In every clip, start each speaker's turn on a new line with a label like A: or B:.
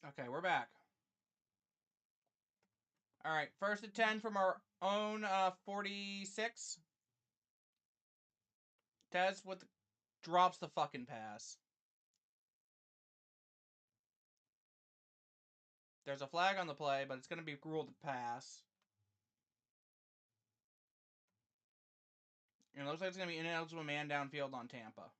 A: Okay, we're back. All right, first and 10 from our own 46. Tez with drops the fucking pass. There's a flag on the play, but it's going to be ruled a pass. And it looks like it's going to be an ineligible man downfield on Tampa.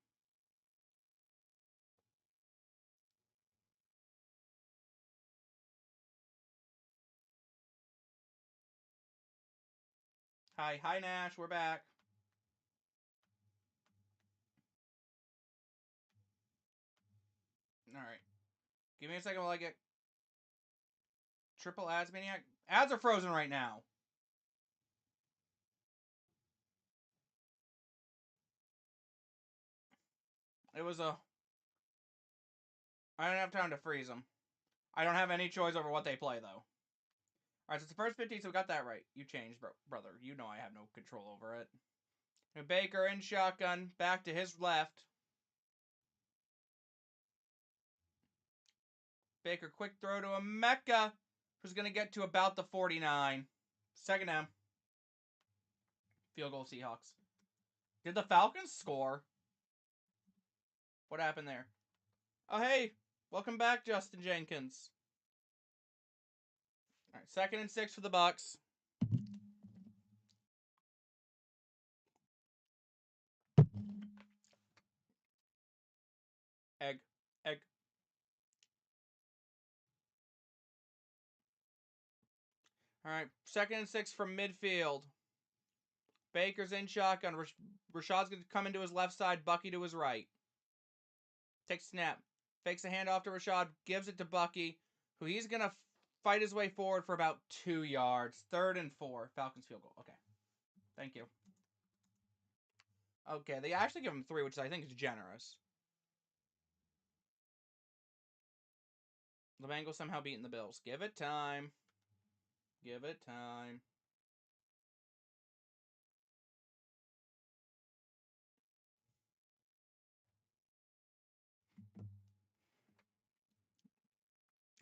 A: Hi Nash, we're back. All right. Give me a second while I get triple ads maniac. Ads are frozen right now. It was a... I don't have time to freeze them. I don't have any choice over what they play, though. Alright, so it's the first 15, so we got that right. You changed, brother. You know I have no control over it. And Baker in shotgun, back to his left. Baker, quick throw to Emeka, who's going to get to about the 49. Second down. Field goal, Seahawks. Did the Falcons score? What happened there? Oh, hey. Welcome back, Justin Jenkins. All right, 2nd and 6 for the Bucs. Egg. All right, 2nd and 6 from midfield. Baker's in shotgun. Rashad's going to come into his left side. Bucky to his right. Takes snap. Fakes a handoff to Rashad. Gives it to Bucky, who he's going to fight his way forward for about 2 yards. 3rd and 4. Falcons field goal. Okay. Thank you. Okay, they actually give him 3, which I think is generous. The Bengals somehow beating the Bills. Give it time. Give it time.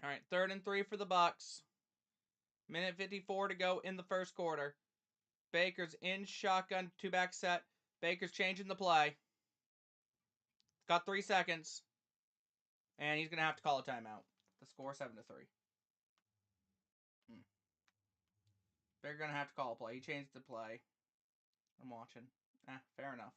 A: All right, 3rd and 3 for the Bucs. Minute 54 to go in the first quarter. Baker's in shotgun, 2-back set. Baker's changing the play. Got 3 seconds. And he's going to have to call a timeout. The score 7-3. They're going to have to call a play. He changed the play. I'm watching. Fair enough.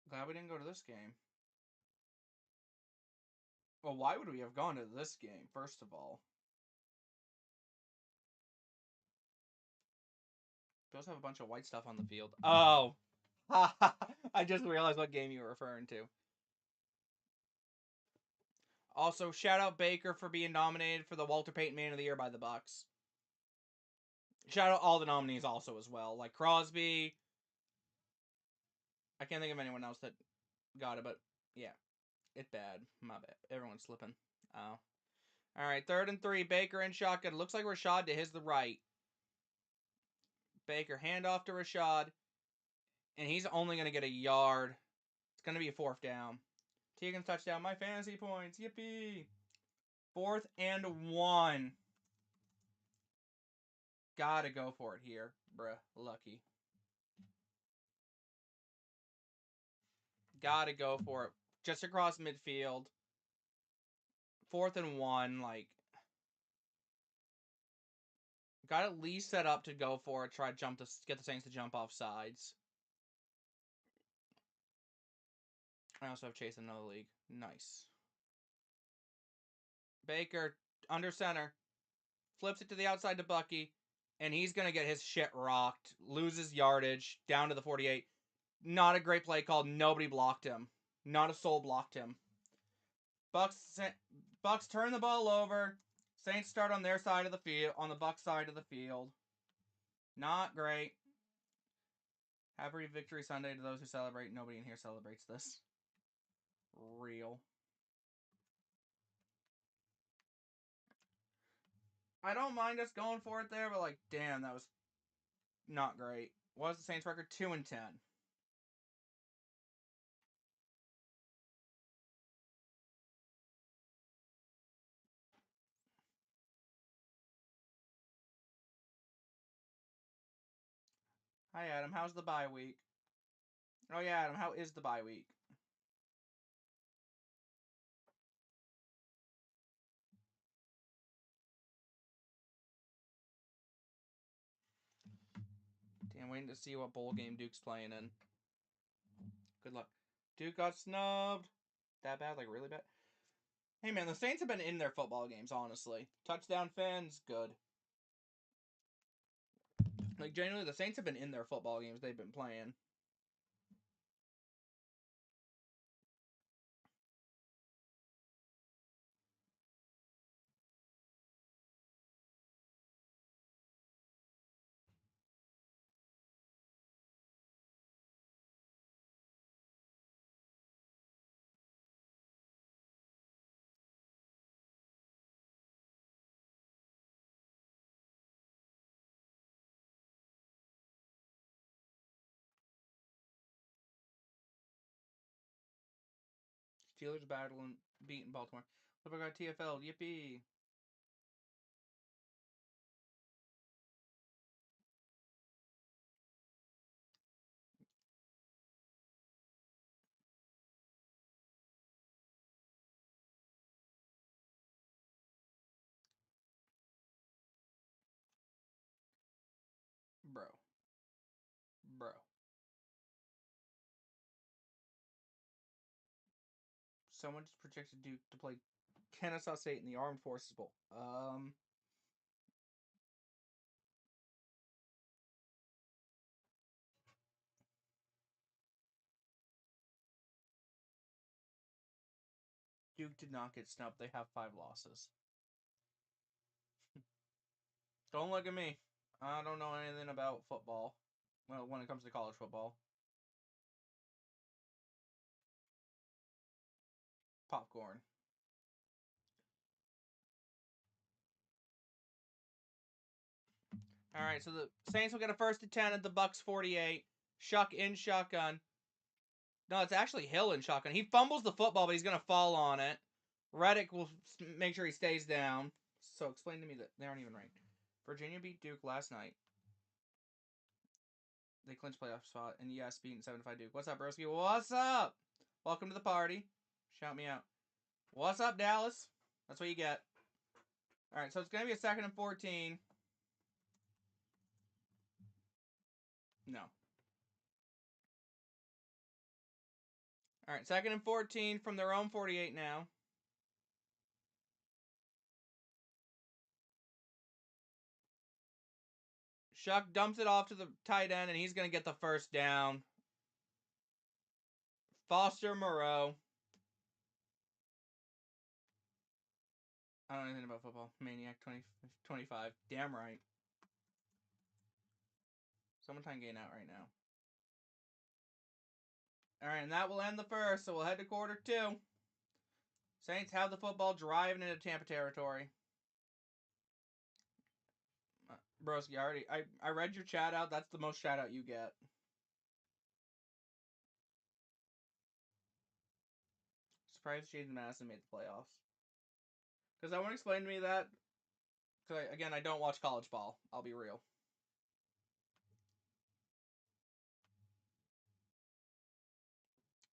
A: Glad we didn't go to this game. Well, why would we have gone to this game, first of all? Bills have a bunch of white stuff on the field. Oh! I just realized what game you were referring to. Also, shout out Baker for being nominated for the Walter Payton Man of the Year by the Bucs. Shout out all the nominees also as well, like Crosby. I can't think of anyone else that got it, but yeah, it's bad. My bad. Everyone's slipping. Oh. All right, 3rd and 3. Baker in shotgun. Looks like Rashad to his the right. Baker handoff to Rashad, and he's only going to get a yard. It's going to be a 4th down. Tegan's touchdown. My fantasy points. Yippee. 4th and 1. Gotta go for it here, bruh. Lucky. Gotta go for it. Just across midfield. 4th and 1. Like, got at least set up to go for it. Try to get the Saints to jump off sides. I also have Chase in another league. Nice. Baker under center. Flips it to the outside to Bucky. And he's going to get his shit rocked. Loses yardage. Down to the 48. Not a great play call. Nobody blocked him. Not a soul blocked him. Bucks turn the ball over. Saints start on their side of the field. On the Bucks side of the field. Not great. Happy Victory Sunday to those who celebrate. Nobody in here celebrates this. Real. I don't mind us going for it there, but like, damn, that was not great. What was the Saints record? 2-10. Hi, Adam. How's the bye week? Oh, yeah, Adam. How is the bye week? Damn, waiting to see what bowl game Duke's playing in. Good luck. Duke got snubbed. That bad? Like, really bad? Hey, man, the Saints have been in their football games, honestly. Touchdown fans, good. Like, genuinely, the Saints have been in their football games they've been playing. Steelers battling, beating Baltimore. Flipper got TFL. Yippee. Bro. Bro. Someone just projected Duke to play Kennesaw State in the Armed Forces Bowl. Duke did not get snubbed. They have 5 losses. Don't look at me. I don't know anything about football. Well, when it comes to college football. Popcorn. All right, so the Saints will get a 1st and 10 at the Bucks 48. Shuck in shotgun. No, it's actually Hill in shotgun. He fumbles the football, but he's going to fall on it. Reddick will make sure he stays down. So explain to me that they aren't even ranked. Virginia beat Duke last night. They clinched playoff spot, and yes, beating 7-5 Duke. What's up, broski? What's up? Welcome to the party. Shout me out. What's up, Dallas? That's what you get. All right, so it's going to be a 2nd and 14. No. All right, 2nd and 14 from their own 48 now. Shuck dumps it off to the tight end, and he's going to get the 1st down. Foster Moreau. I don't know anything about football. Maniac 25. Damn right. Someone try and gain out right now. All right, and that will end the 1st, so we'll head to quarter 2. Saints have the football driving into Tampa territory. Broski, I read your chat out. That's the most shout out you get. Surprised James Madison made the playoffs. Because I won't explain to me that. Because, again, I don't watch college ball. I'll be real.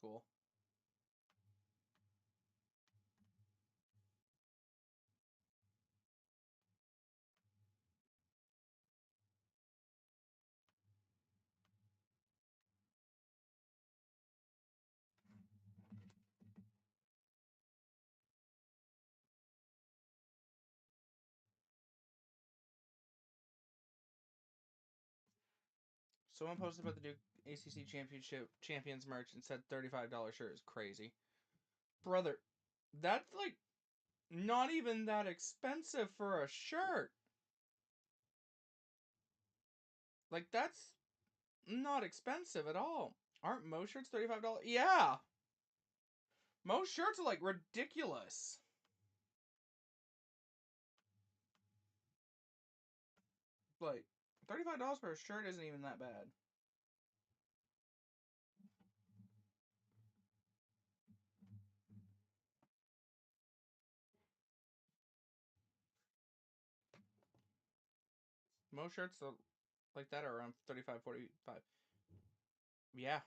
A: Cool. Someone posted about the Duke ACC Championship Champions merch and said $35 shirt is crazy. Brother, that's like not even that expensive for a shirt. Like, that's not expensive at all. Aren't most shirts $35? Yeah. Most shirts are like ridiculous. Like, $35 for a shirt isn't even that bad. Most shirts are like that, or around 35, 45. Yeah.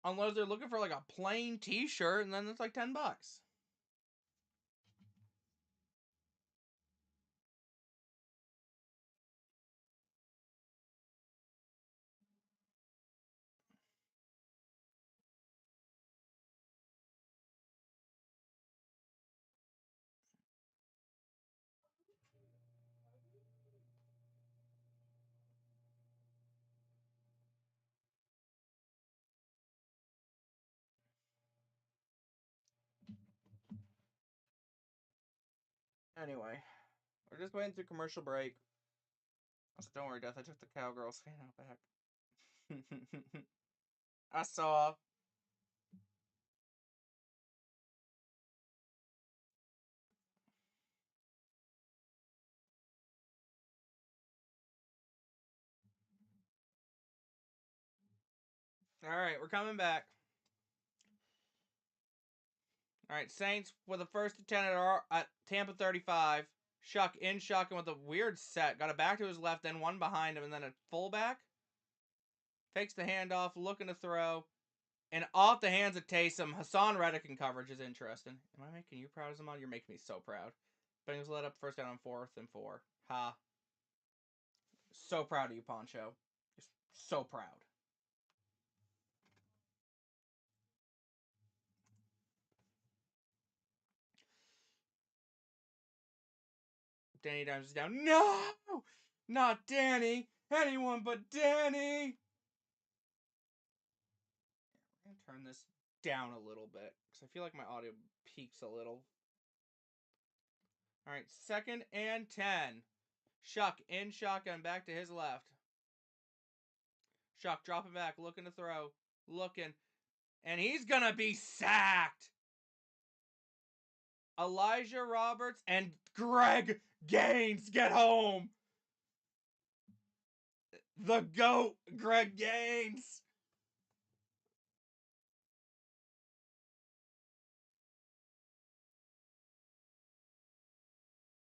A: Unless they're looking for like a plain t-shirt, and then it's like $10. Anyway, we're just waiting through commercial break. So don't worry, Death. I took the Cowgirls fan out back. I saw. All right, we're coming back. All right, Saints with the first and 10 at Tampa 35. Shuck in Shuck with a weird set. Got a back to his left, then one behind him, and then a fullback. Fakes the handoff, looking to throw. And off the hands of Taysom, Hassan Reddick in coverage is interesting. Am I making you proud as a mod? You're making me so proud. Bengals led up first down on 4th and 4. Ha. So proud of you, Poncho. Just so proud. Danny Dimes is down. No! Not Danny! Anyone but Danny! I'm going to turn this down a little bit because I feel like my audio peaks a little. All right, second and 10. Shuck in shotgun, back to his left. Shuck dropping back, looking to throw, looking, and he's gonna be sacked. Elijah Roberts and Greg Gaines get home. The GOAT, Greg Gaines.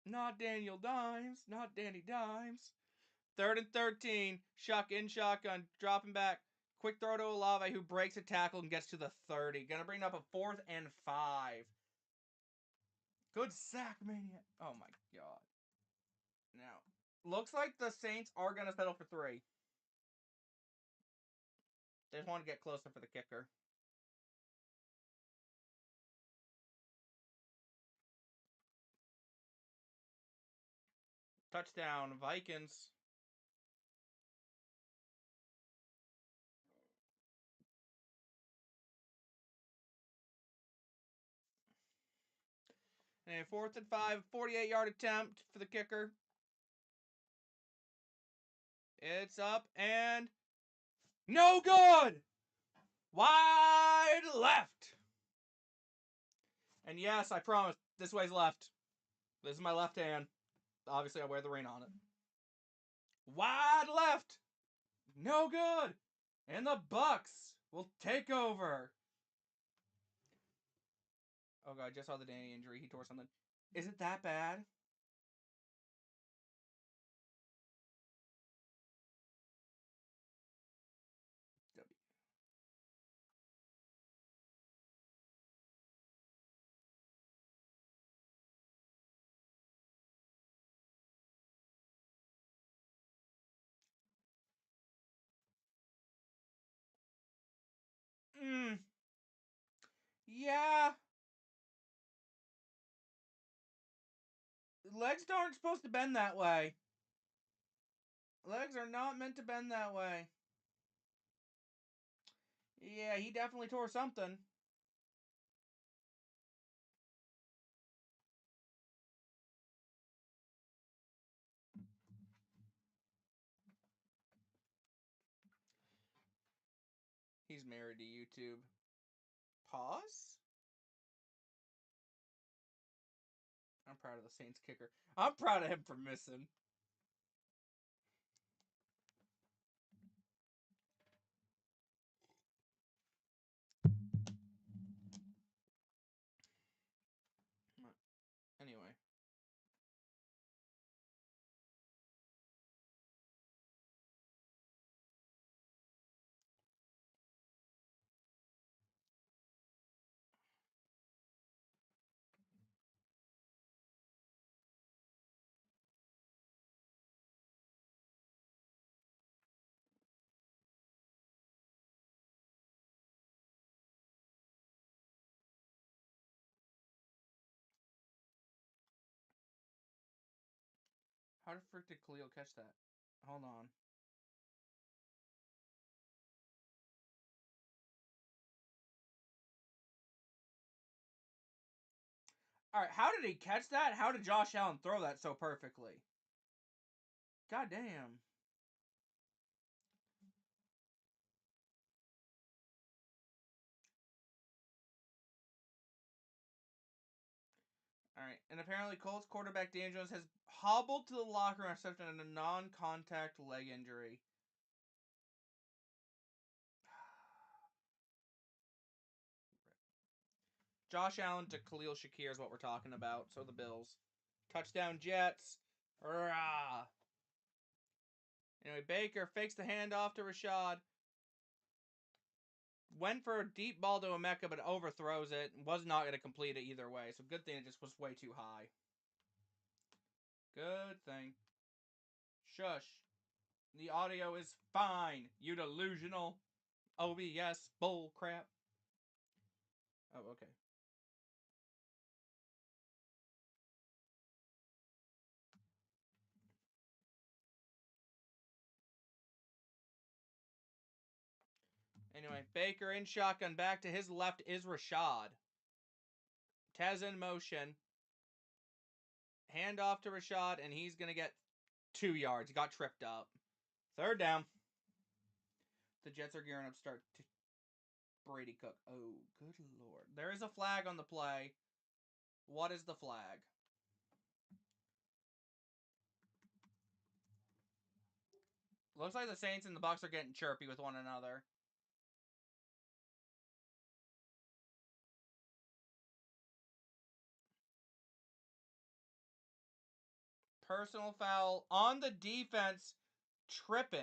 A: Not Daniel Dimes, not Danny Dimes. Third and 13. Shuck in shotgun, dropping back. Quick throw to Olave, who breaks a tackle and gets to the 30. Gonna bring up a 4th and 5. Good sack, maniac. Oh my god. Now, looks like the Saints are gonna settle for 3. They just want to get closer for the kicker. Touchdown, Vikings. And 4th and 5, 48-yard attempt for the kicker. It's up and no good! Wide left. And yes, I promise, this way's left. This is my left hand. Obviously, I wear the ring on it. Wide left. No good. And the Bucks will take over. Oh god, I just saw the Danny injury. He tore something. Is it that bad? Yeah. Legs aren't supposed to bend that way. Legs are not meant to bend that way. Yeah, he definitely tore something. He's married to YouTube. Pause? I'm proud of the Saints kicker. I'm proud of him for missing. Anyway. How the frick did Khalil catch that? Hold on. Alright, how did he catch that? How did Josh Allen throw that so perfectly? God damn. Alright, and apparently Colts quarterback Dan Jones has hobbled to the locker room after a non-contact leg injury. Josh Allen to Khalil Shakir is what we're talking about. So the Bills. Touchdown Jets. Rah. Anyway, Baker fakes the handoff to Rashad. Went for a deep ball to Emeka, but overthrows it. Was not going to complete it either way. So good thing it just was way too high. Good thing. Shush. The audio is fine. You delusional. OBS bull crap. Oh, okay. Anyway, Baker in shotgun. Back to his left is Rashad. Tez in motion. Hand off to Rashad, and he's going to get 2 yards. He got tripped up. Third down. The Jets are gearing up to start Brady Cook. Oh, good lord. There is a flag on the play. What is the flag? Looks like the Saints and the Bucs are getting chirpy with one another. Personal foul on the defense. Tripping.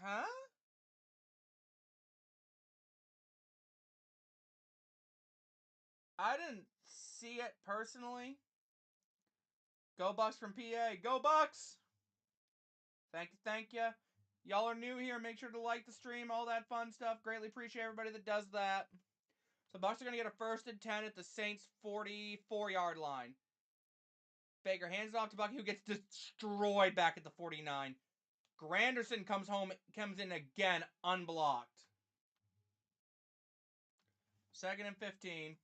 A: Huh? I didn't see it personally. Go Bucks from PA. Go Bucks! Thank you, thank you. Y'all are new here. Make sure to like the stream, all that fun stuff. Greatly appreciate everybody that does that. So Bucks are going to get a 1st and 10 at the Saints' 44-yard line. Baker hands it off to Bucky, who gets destroyed back at the 49. Granderson comes in again, unblocked. 2nd and 15.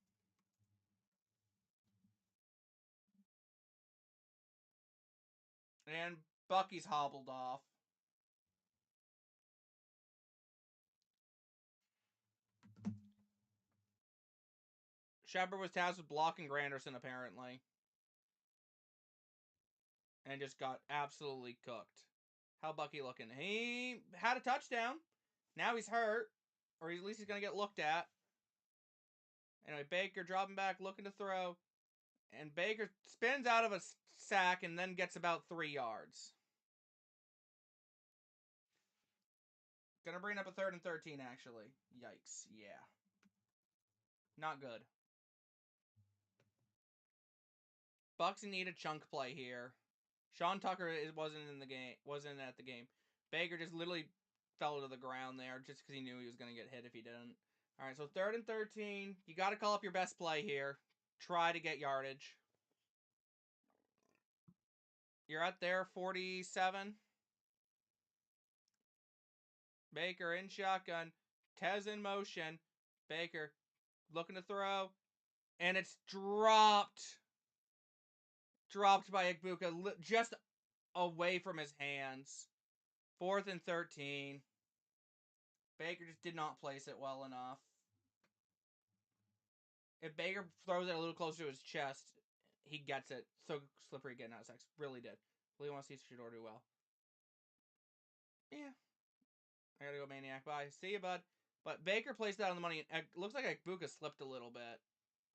A: And Bucky's hobbled off. Shepard was tasked with blocking Granderson, apparently. And just got absolutely cooked. How Bucky looking? He had a touchdown. Now he's hurt. Or at least he's going to get looked at. Anyway, Baker dropping back, looking to throw. And Baker spins out of a sack and then gets about 3 yards. Gonna bring up a 3rd and 13, actually. Yikes. Yeah. Not good. Bucks need a chunk play here. Sean Tucker wasn't at the game. Baker just literally fell to the ground there just because he knew he was going to get hit if he didn't. All right, so 3rd and 13. You got to call up your best play here. Try to get yardage. You're at their 47. Baker in shotgun. Tez in motion. Baker looking to throw. And it's dropped. Dropped by Igbuka just away from his hands. 4th and 13. Baker just did not place it well enough. If Baker throws it a little closer to his chest, he gets it. So slippery getting out of sex. Really did. Really want to see Shador do well. Yeah. I gotta go Maniac. Bye. See you, bud. But Baker placed that on the money. It looks like Igbuka slipped a little bit.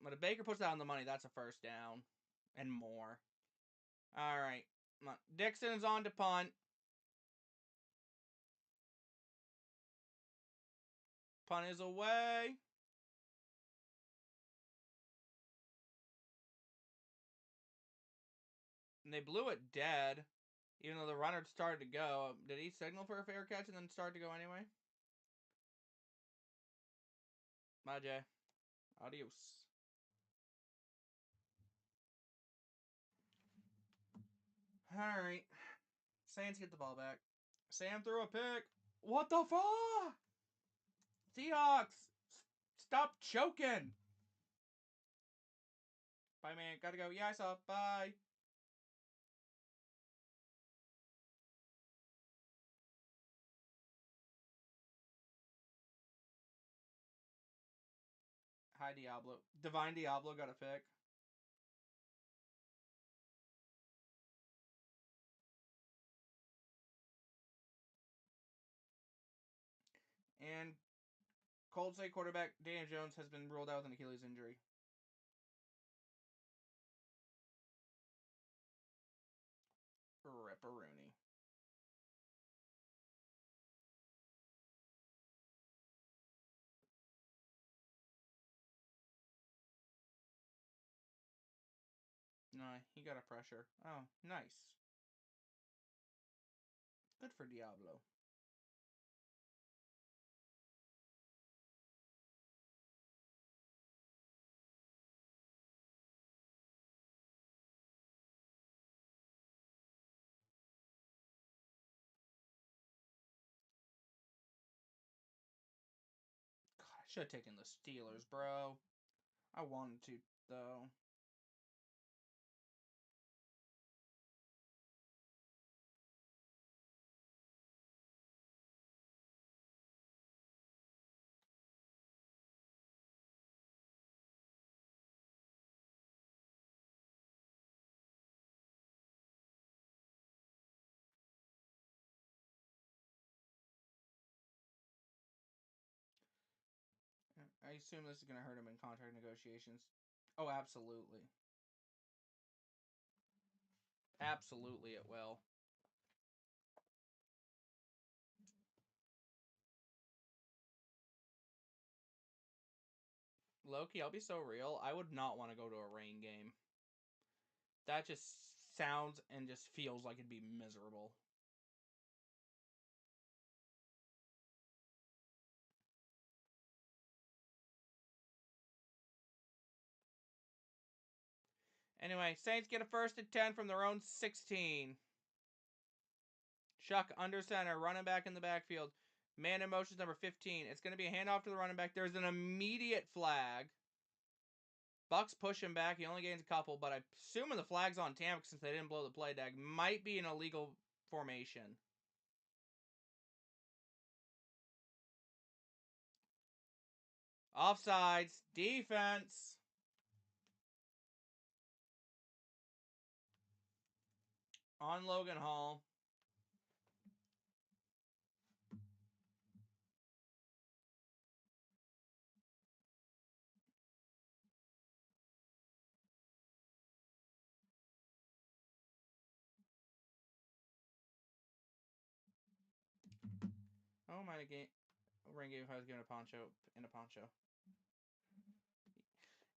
A: But if Baker puts that on the money, that's a 1st down. And more. Alright. Dixon is on to punt. Punt is away. And they blew it dead. Even though the runner started to go, did he signal for a fair catch and then start to go anyway? Bye, Jay. Adios. All right. Saints get the ball back. Sam threw a pick. What the fuck? Seahawks, stop choking. Bye, man. Gotta go. Yeah, I saw. Bye. Hi, Diablo. Divine Diablo got a pick. And Cold State quarterback Daniel Jones has been ruled out with an Achilles injury. Ripperoonie. No, he got a pressure. Oh, nice. Good for Diablo. God, I should have taken the Steelers, bro. I wanted to, though. I assume this is going to hurt him in contract negotiations. Oh, absolutely. Absolutely, it will. Loki, I'll be so real. I would not want to go to a rain game. That just sounds and just feels like it'd be miserable. Anyway, Saints get a 1st and 10 from their own 16. Shuck under center, running back in the backfield. Man in motion number 15. It's going to be a handoff to the running back. There's an immediate flag. Bucks push him back. He only gains a couple, but I'm assuming the flag's on Tampa since they didn't blow the play tag. Might be an illegal formation. Offsides. Defense. On Logan Hall. Oh my game. Ring game if I was given a poncho in a poncho.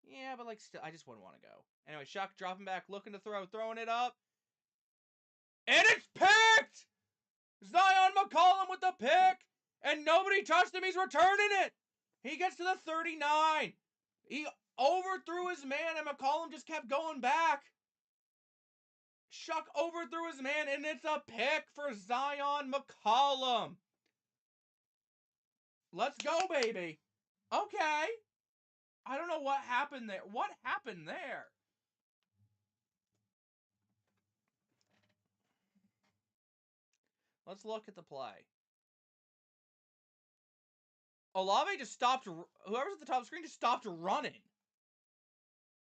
A: Yeah, but like still, I just wouldn't want to go. Anyway, Shuck dropping back, looking to throw, throwing it up. And it's picked! Zion McCollum with the pick! And nobody touched him, he's returning it! He gets to the 39. He overthrew his man and McCollum just kept going back. Shuck overthrew his man and it's a pick for Zion McCollum. Let's go, baby. Okay. I don't know what happened there. What happened there? Let's look at the play. Olave just stopped. Whoever's at the top of the screen just stopped running.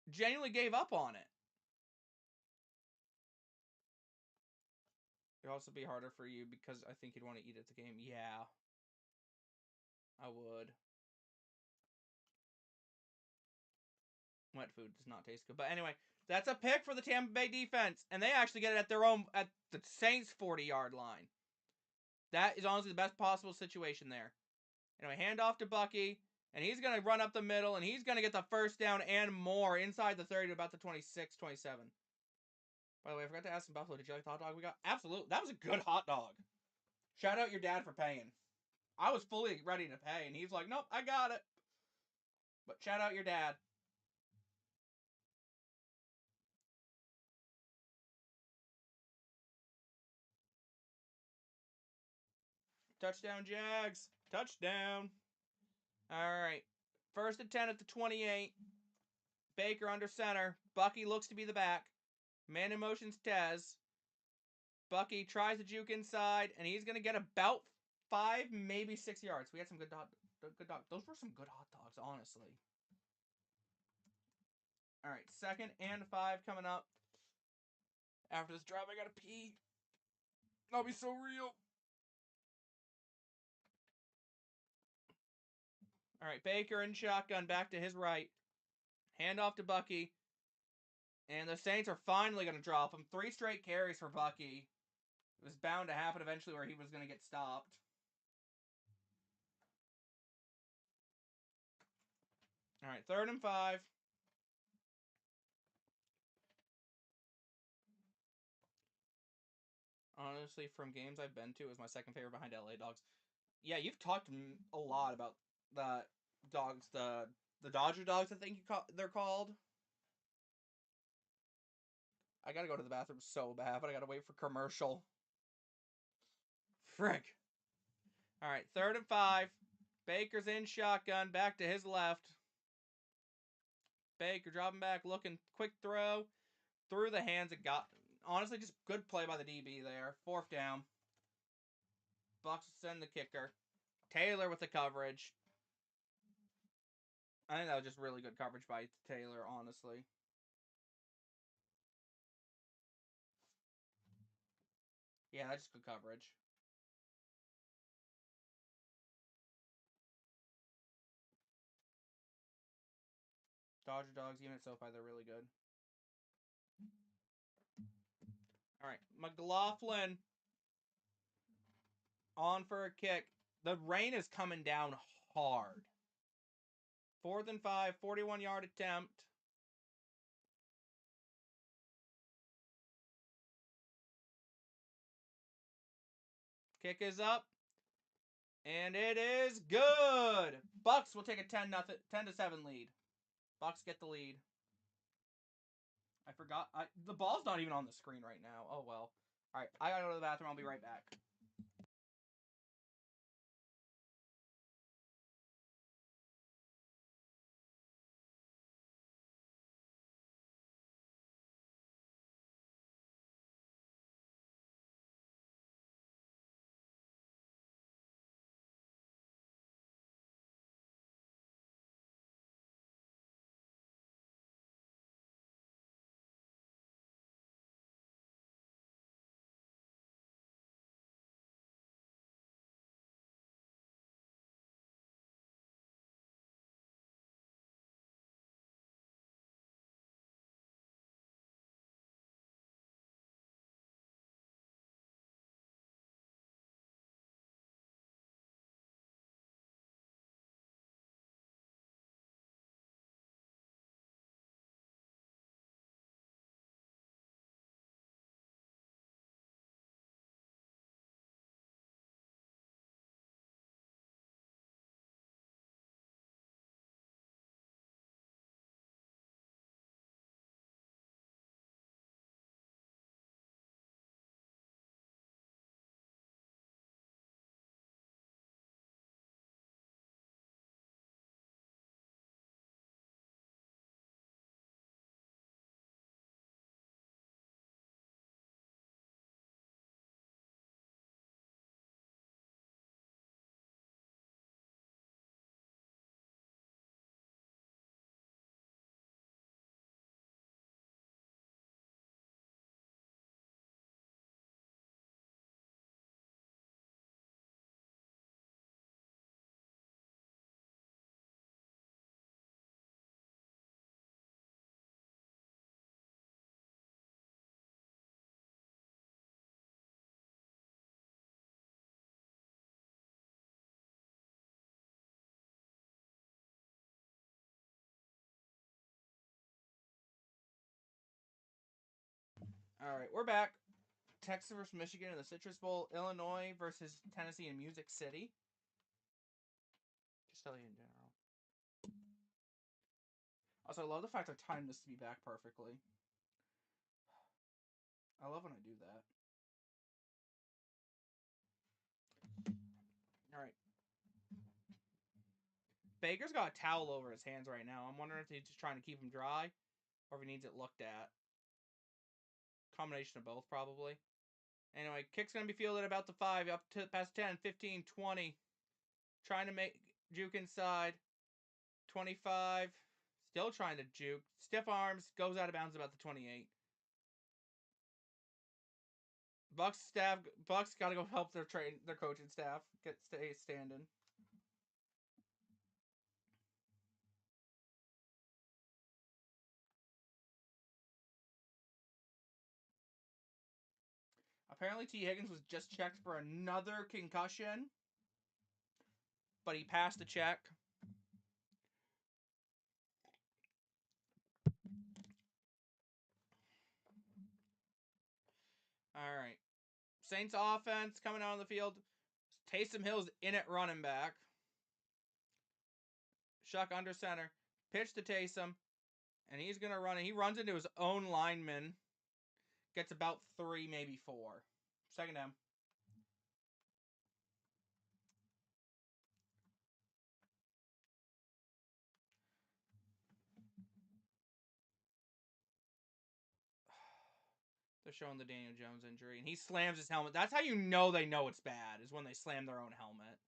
A: Genuinely gave up on it. It'd also be harder for you because I think you'd want to eat at the game. Yeah. I would. Wet food does not taste good. But anyway, that's a pick for the Tampa Bay defense. And they actually get it at their own, at the Saints 40-yard line. That is honestly the best possible situation there. Anyway, hand off to Bucky. And he's going to run up the middle. And he's going to get the first down and more inside the 30 to about the 26, 27. By the way, I forgot to ask in Buffalo, did you like the hot dog we got? Absolutely. That was a good hot dog. Shout out your dad for paying. I was fully ready to pay, and he's like, nope, I got it. But shout out your dad. Touchdown, Jags. Touchdown. All right. First and 10 at the 28. Baker under center. Bucky looks to be the back. Man in motion's Tez. Bucky tries to juke inside, and he's going to get about 5, maybe 6 yards. We had some good dogs. Those were some good hot dogs, honestly. All right, 2nd and 5 coming up. After this drive, I got to pee. That'll be so real. All right, Baker in shotgun back to his right. Hand off to Bucky. And the Saints are finally going to drop him. 3 straight carries for Bucky. It was bound to happen eventually where he was going to get stopped. All right, 3rd and 5. Honestly, from games I've been to, it was my second favorite behind LA Dogs. Yeah, you've talked a lot about the dogs, the Dodger Dogs, I think they're called. I gotta go to the bathroom so bad, but I gotta wait for commercial. Frick. All right, 3rd and 5. Baker's in shotgun, back to his left. Baker dropping back, looking, quick throw. Through the hands it got. Honestly, just good play by the DB there. 4th down. Bucks send the kicker. Taylor with the coverage. I think that was just really good coverage by Taylor, honestly. Yeah, that's just good coverage. Dodger Dogs, even at SoFi, they're really good. All right, McLaughlin on for a kick. The rain is coming down hard. 4th and 5, 41-yard attempt. Kick is up. And it is good. Bucks will take a 10-7 lead. Bucks get the lead. I forgot. The ball's not even on the screen right now. Oh, well. All right, I gotta go to the bathroom. I'll be right back. All right, we're back. Texas versus Michigan in the Citrus Bowl. Illinois versus Tennessee in Music City. Just tell you in general. Also, I love the fact I timed this to be back perfectly. I love when I do that. All right. Baker's got a towel over his hands right now. I'm wondering if he's just trying to keep them dry or if he needs it looked at. Combination of both, probably. Anyway, kick's going to be fielded about the 5, up to past 10, 15, 20. Trying to make juke inside. 25. Still trying to juke. Stiff arms. Goes out of bounds about the 28. Bucks got to go help their coaching staff stay standing. Apparently, T. Higgins was just checked for another concussion, but he passed the check. All right. Saints offense coming out on the field. Taysom Hill's in at running back. Shuck under center. Pitch to Taysom. And he's going to run. And he runs into his own lineman. Gets about 3, maybe 4. Second down. They're showing the Daniel Jones injury. And he slams his helmet. That's how you know they know it's bad, is when they slam their own helmet.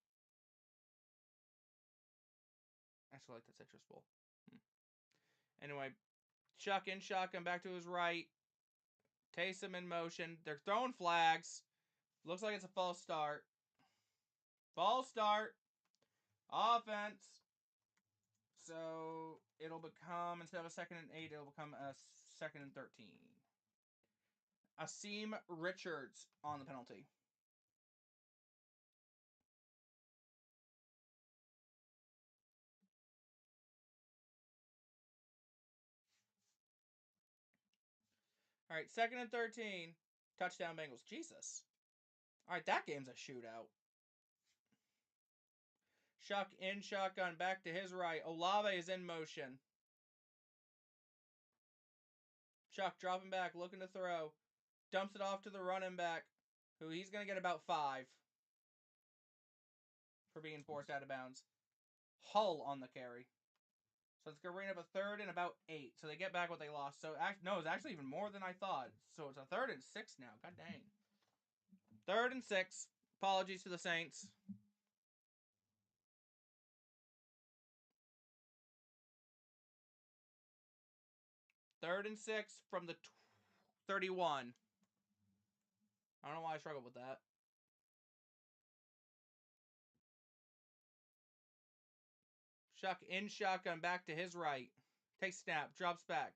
A: I actually like the Citrus Bowl. Anyway, Chuck in shotgun back to his right. Taysom in motion. They're throwing flags. Looks like it's a false start. False start. Offense. So it'll become, instead of a 2nd and 8, it'll become a 2nd and 13. Asim Richards on the penalty. All right, 2nd and 13. Touchdown Bengals. Jesus. All right, that game's a shootout. Shuck in shotgun back to his right. Olave is in motion. Chuck dropping back, looking to throw. Dumps it off to the running back, who he's going to get about 5 for being forced out of bounds. Hull on the carry. So it's going to bring up a 3rd and about 8. So they get back what they lost. So, no, it's actually even more than I thought. So it's a 3rd and 6 now. God dang. 3rd and 6. Apologies to the Saints. Third and 6 from the 31. I don't know why I struggled with that. Shuck in shotgun back to his right. Takes snap. Drops back.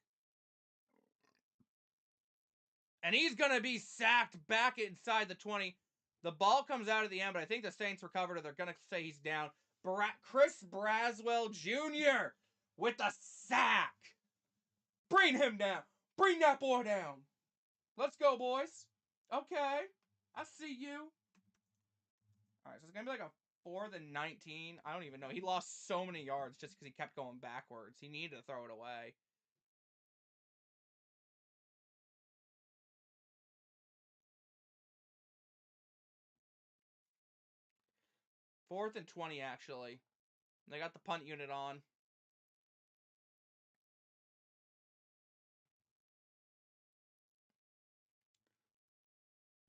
A: And he's going to be sacked back inside the 20. The ball comes out at the end, but I think the Saints recovered it. They're going to say he's down. Chris Braswell Jr. with a sack. Bring him down. Bring that boy down. Let's go, boys. Okay. I see you. All right, so it's going to be like a 4th and 19. I don't even know. He lost so many yards just because he kept going backwards. He needed to throw it away. 4th and 20, actually. They got the punt unit on.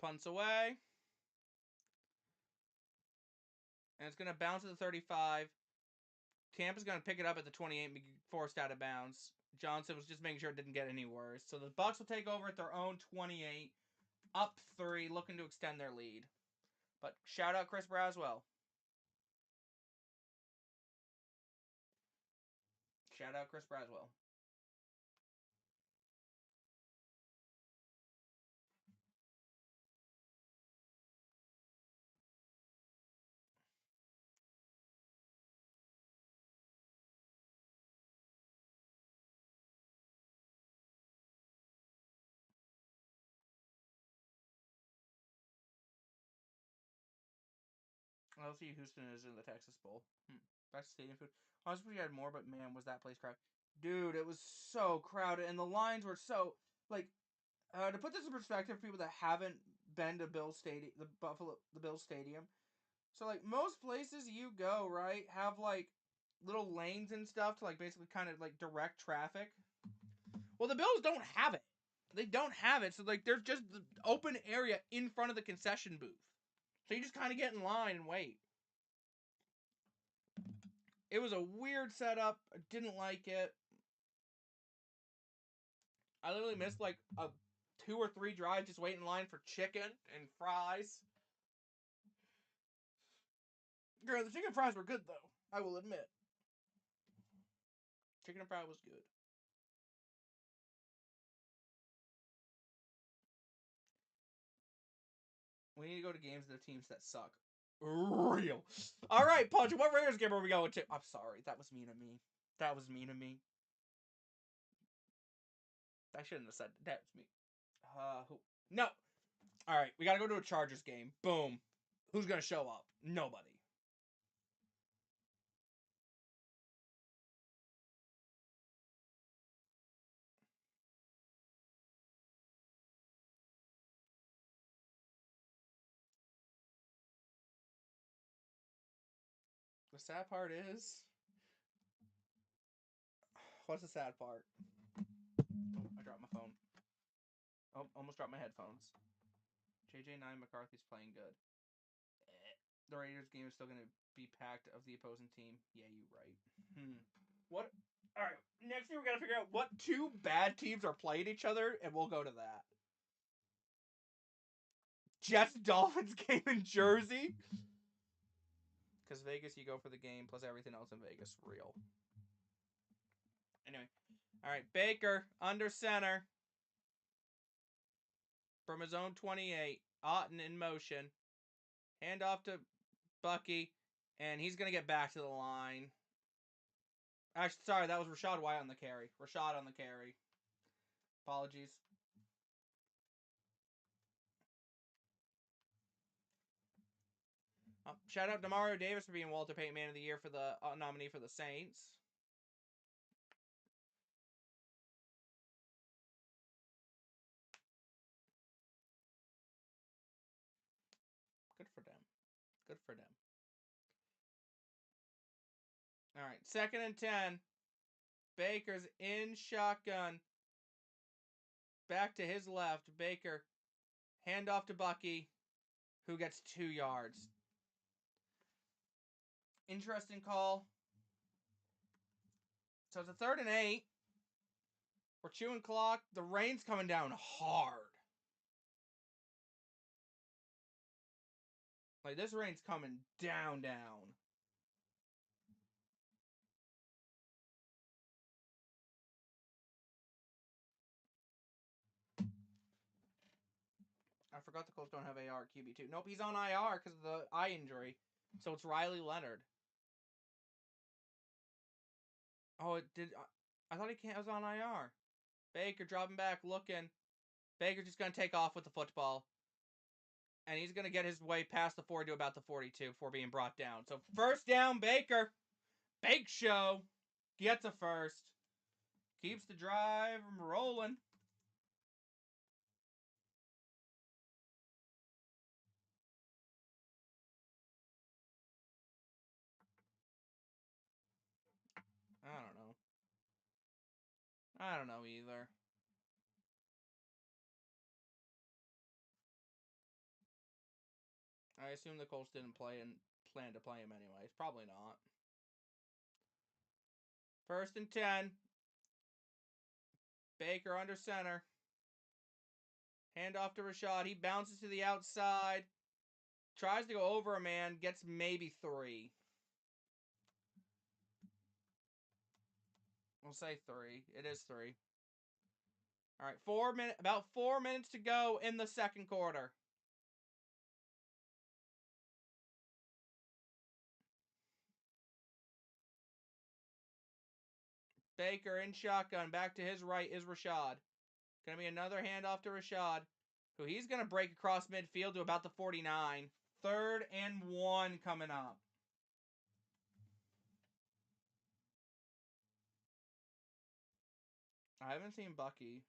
A: Punts away. And it's going to bounce to the 35. Tampa's going to pick it up at the 28 and be forced out of bounds. Johnson was just making sure it didn't get any worse. So the Bucks will take over at their own 28, up 3, looking to extend their lead. But shout out Chris Braswell. Shout out Chris Braswell. LSU Houston is in the Texas Bowl. Best stadium food. I was we had more, but man, was that place crowded. Dude, it was so crowded, and the lines were so like. To put this in perspective, for people that haven't been to Bill Stadium, the Bill Stadium. So like most places you go, right, have like little lanes and stuff to like basically kind of like direct traffic. Well, the Bills don't have it. They don't have it. So like there's just the open area in front of the concession booth. So you just kind of get in line and wait. It was a weird setup. I didn't like it. I literally missed like a 2 or 3 drives just waiting in line for chicken and fries. Girl, the chicken fries were good though. I will admit. Chicken and fry was good. We need to go to games of the teams that suck. Real. All right, Punch. What Raiders game are we going to? I'm sorry. That was mean of me. That was mean of me. I shouldn't have said that. That was me. Who? No. All right. We got to go to a Chargers game. Boom. Who's going to show up? Nobody. The sad part is. What's the sad part? Oh, I dropped my phone. Oh, almost dropped my headphones. JJ9 McCarthy's playing good. The Raiders game is still going to be packed of the opposing team. Yeah, you right. What? All right. Next thing we got to figure out what 2 bad teams are playing each other, and we'll go to that. Jets Dolphins game in Jersey. Because Vegas, you go for the game plus everything else in Vegas. Real. Anyway. All right. Baker under center from his own 28. Otten in motion. Hand off to Bucky. And he's going to get back to the line. Actually, sorry, that was Rashad White on the carry. Rashad on the carry. Apologies. Shout out to Mario Davis for being Walter Payton Man of the Year for the nominee for the Saints. Good for them. Good for them. All right, 2nd and 10. Baker's in shotgun. Back to his left. Baker. Hand off to Bucky, who gets 2 yards. Interesting call. So it's a 3rd and 8. We're chewing clock. The rain's coming down hard. Like, this rain's coming down. I forgot the Colts don't have AR QB2. Nope, he's on IR because of the eye injury. So it's Riley Leonard. Oh, it did. I thought he was on IR. Baker dropping back, looking. Baker's just going to take off with the football. And he's going to get his way past the 40 to about the 42 before being brought down. So 1st down, Baker. Bake Show gets a first. Keeps the drive rolling. I don't know either. I assume the Colts didn't play and plan to play him anyways. Probably not. 1st and 10. Baker under center. Hand off to Rashad. He bounces to the outside. Tries to go over a man. Gets maybe 3. We'll say 3. It is 3. All right, about 4 minutes to go in the 2nd quarter. Baker in shotgun. Back to his right is Rashad. Going to be another handoff to Rashad, who he's going to break across midfield to about the 49. 3rd and 1 coming up. I haven't seen Bucky.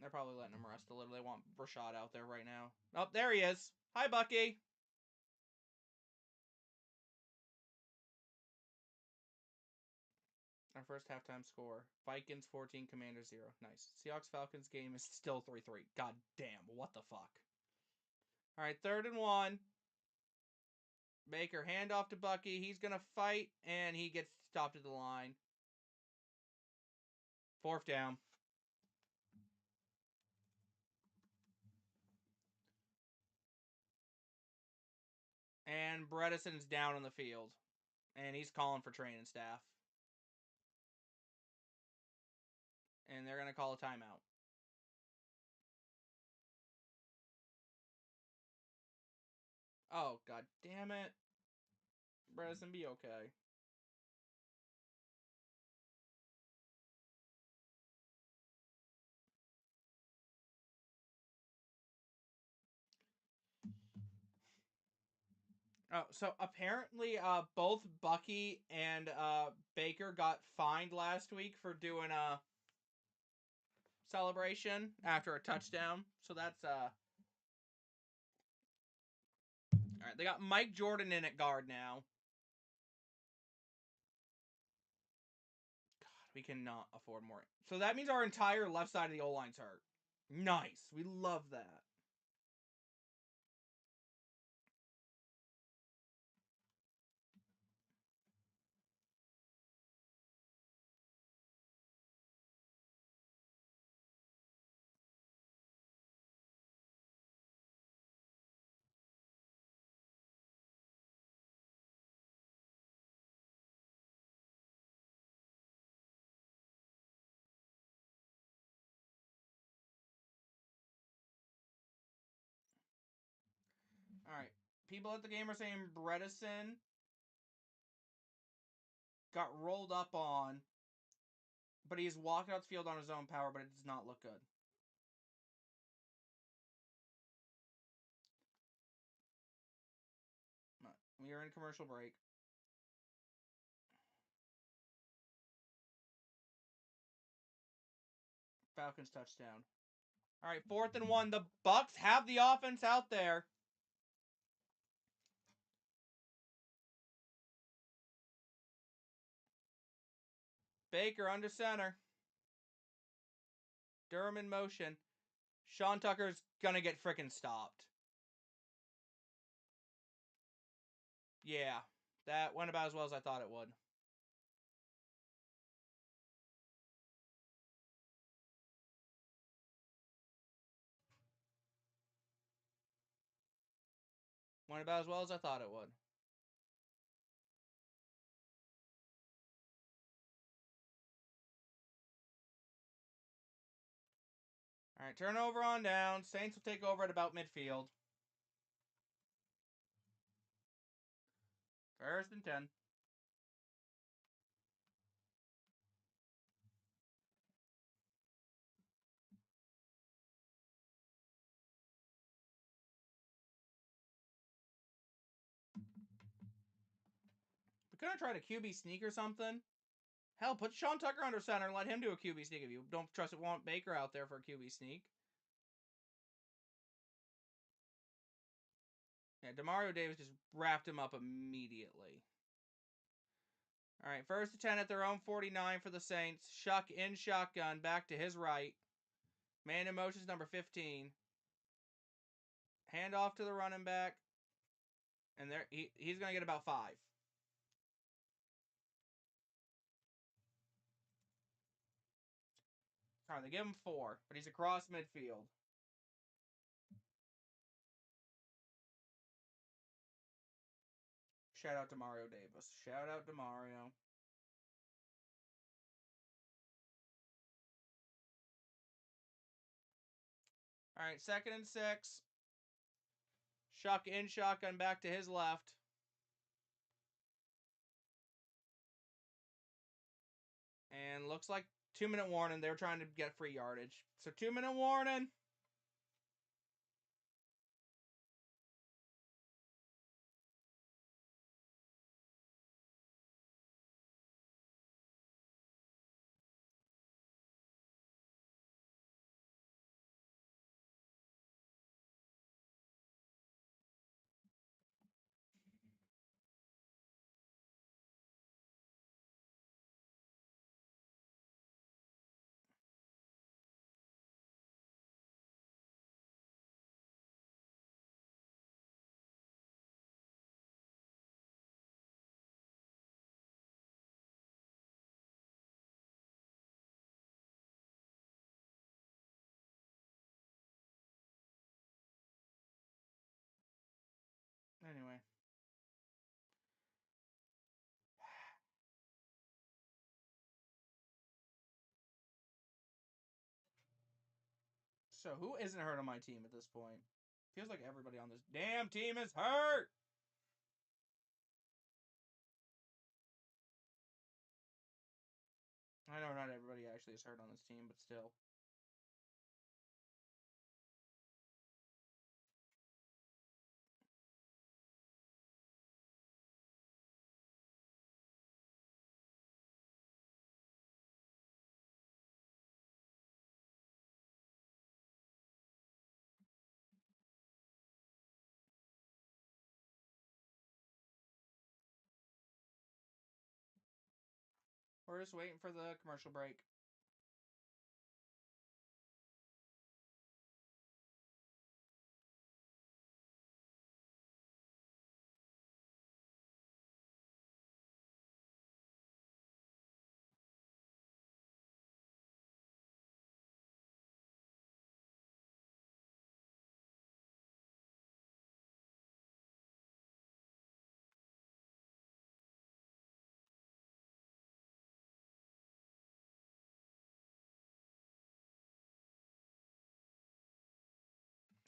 A: They're probably letting him rest a little. They want Rashad out there right now. Oh, there he is. Hi, Bucky. Our first halftime score. Vikings 14, Commanders 0. Nice. Seahawks-Falcons game is still 3-3. God damn, what the fuck? All right, 3rd and 1. Baker, handoff to Bucky. He's going to fight, and he gets stopped at the line. 4th down. And Bredesen's down on the field. And he's calling for training staff. And they're going to call a timeout. Oh, god damn it. Bredesen, be okay. Oh, so apparently, both Bucky and Baker got fined last week for doing a celebration after a touchdown. So that's all right. They got Mike Jordan in at guard now. God, we cannot afford more. So that means our entire left side of the O-line's hurt. Nice. We love that. All right. People at the game are saying Bredesen got rolled up on, but he's walking out the field on his own power, but it does not look good. We are in commercial break. Falcons touchdown. All right, 4th and 1. The Bucks have the offense out there. Baker under center. Durham in motion. Sean Tucker's gonna get frickin' stopped. Yeah, that went about as well as I thought it would. Went about as well as I thought it would. All right, turnover on down. Saints will take over at about midfield. 1st and 10. We couldn't try to QB sneak or something. Hell, put Sean Tucker under center and let him do a QB sneak if you don't trust it. Want Baker out there for a QB sneak. Yeah, Demario Davis just wrapped him up immediately. All right, 1st and 10 at their own 49 for the Saints. Shuck in shotgun, back to his right. Man in motion is number 15. Hand off to the running back. And there he's going to get about 5. All right, they give him 4, but he's across midfield. Shout out to Mario Davis. Shout out to Mario. All right, 2nd and 6. Shuck in shotgun, back to his left. And looks like 2-minute warning. They were trying to get free yardage. So 2-minute warning. Anyway. So who isn't hurt on my team at this point? Feels like everybody on this damn team is hurt. I know not everybody actually is hurt on this team, but still. We're just waiting for the commercial break.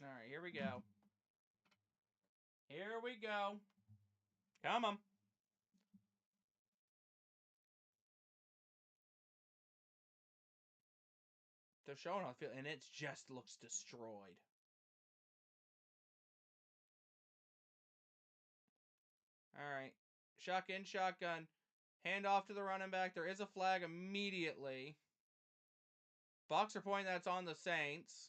A: All right, here we go. Here we go. Come on. They're showing off, and it just looks destroyed. All right. Shotgun, shotgun. Hand off to the running back. There is a flag immediately. Bucks are pointing that's on the Saints.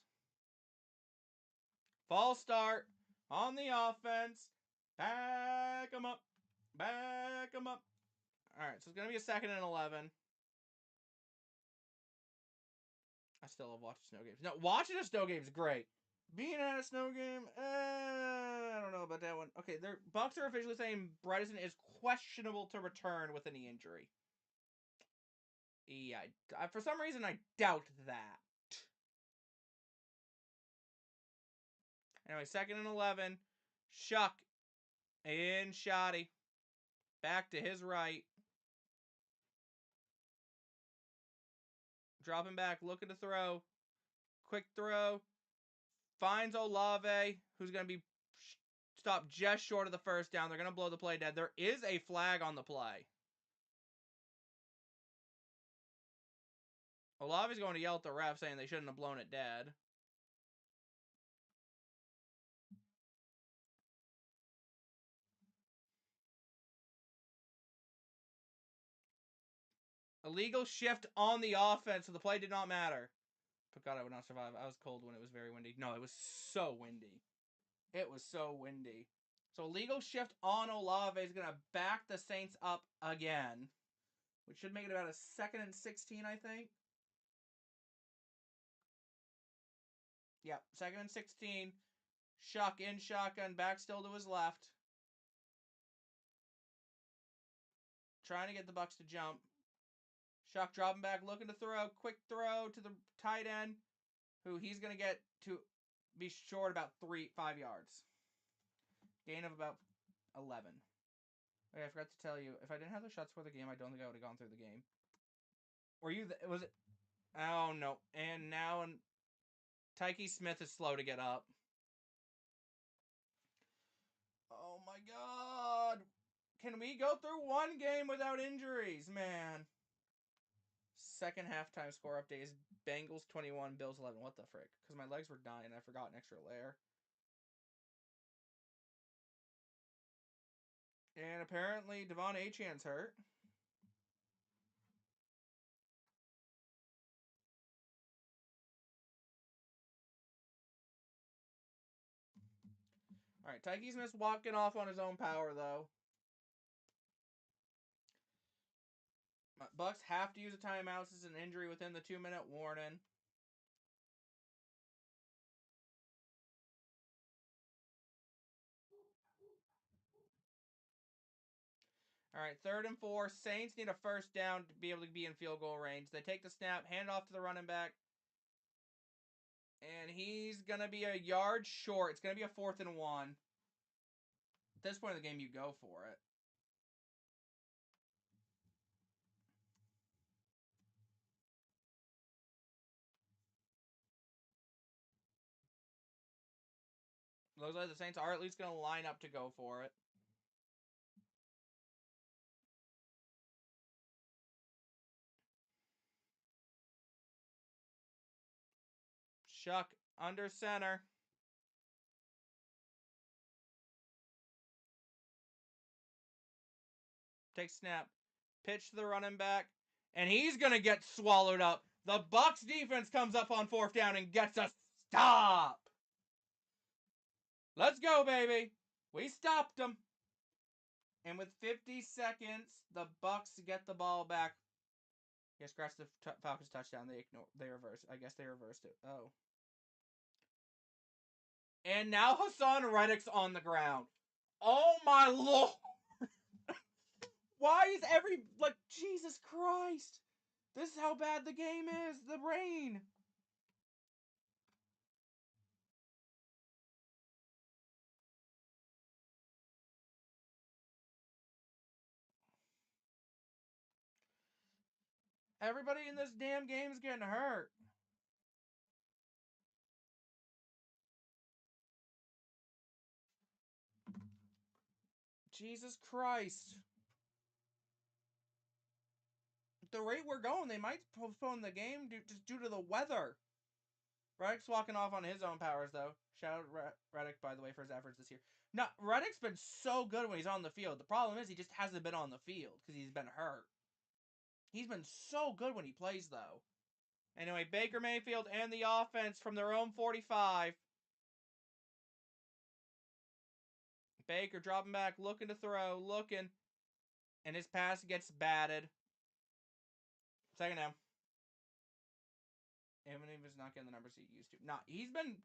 A: False start on the offense. Back them up. Back them up. All right, so it's going to be a 2nd and 11. I still love watching snow games. No, watching a snow game is great. Being at a snow game, I don't know about that one. Okay, their Bucks are officially saying Bredesen is questionable to return with any injury. Yeah, for some reason I doubt that. Anyway, 2nd and 11. Shuck in Shoddy. Back to his right. Dropping back, looking to throw. Quick throw. Finds Olave, who's going to be stopped just short of the first down. They're going to blow the play dead. There is a flag on the play. Olave's going to yell at the ref saying they shouldn't have blown it dead. Illegal shift on the offense, so the play did not matter. But God, I would not survive. I was cold when it was very windy. No, it was so windy. It was so windy. So illegal shift on Olave is going to back the Saints up again, which should make it about a 2nd and 16, I think. Yep, 2nd and 16. Shuck in shotgun, back still to his left. Trying to get the Bucks to jump. Shuck dropping back, looking to throw. Quick throw to the tight end, who he's going to get to be short about 5 yards. Gain of about 11. Wait, I forgot to tell you, if I didn't have the shots for the game, I don't think I would have gone through the game. Were you, was it? Oh, no. And now Tyke Smith is slow to get up. Oh, my God. Can we go through one game without injuries, man? second halftime score update is Bengals 21, Bills 11. What the frick? Because my legs were dying. I forgot an extra layer. And apparently Devon Achan's hurt. All right, Tyke Smith's walking off on his own power, though. Bucks have to use a timeout. This is an injury within the 2-minute warning. All right, 3rd and 4. Saints need a first down to be able to be in field goal range. They take the snap, hand off to the running back, and he's going to be a yard short. It's going to be a 4th and 1. At this point of the game, you go for it. Looks like the Saints are at least going to line up to go for it. Shuck under center. Take snap. Pitch to the running back. And he's going to get swallowed up. The Bucks defense comes up on 4th down and gets a stop. Let's go, baby. We stopped them. And with 50 seconds, the Bucks get the ball back. Yeah, scratch the Falcons touchdown. They reversed. I guess they reversed it. Oh. And now Hassan Reddick's on the ground. Oh my lord. Why is Jesus Christ. This is how bad the game is. The rain. Everybody in this damn game is getting hurt. Jesus Christ. The rate we're going, they might postpone the game just due to the weather. Reddick's walking off on his own powers, though. Shout out Reddick, by the way, for his efforts this year. No, Reddick's been so good when he's on the field. The problem is he just hasn't been on the field because he's been hurt. He's been so good when he plays, though. Anyway, Baker Mayfield and the offense from their own 45. Baker dropping back, looking to throw, looking. And his pass gets batted. 2nd down. Even if he's not getting the numbers he used to. He's been...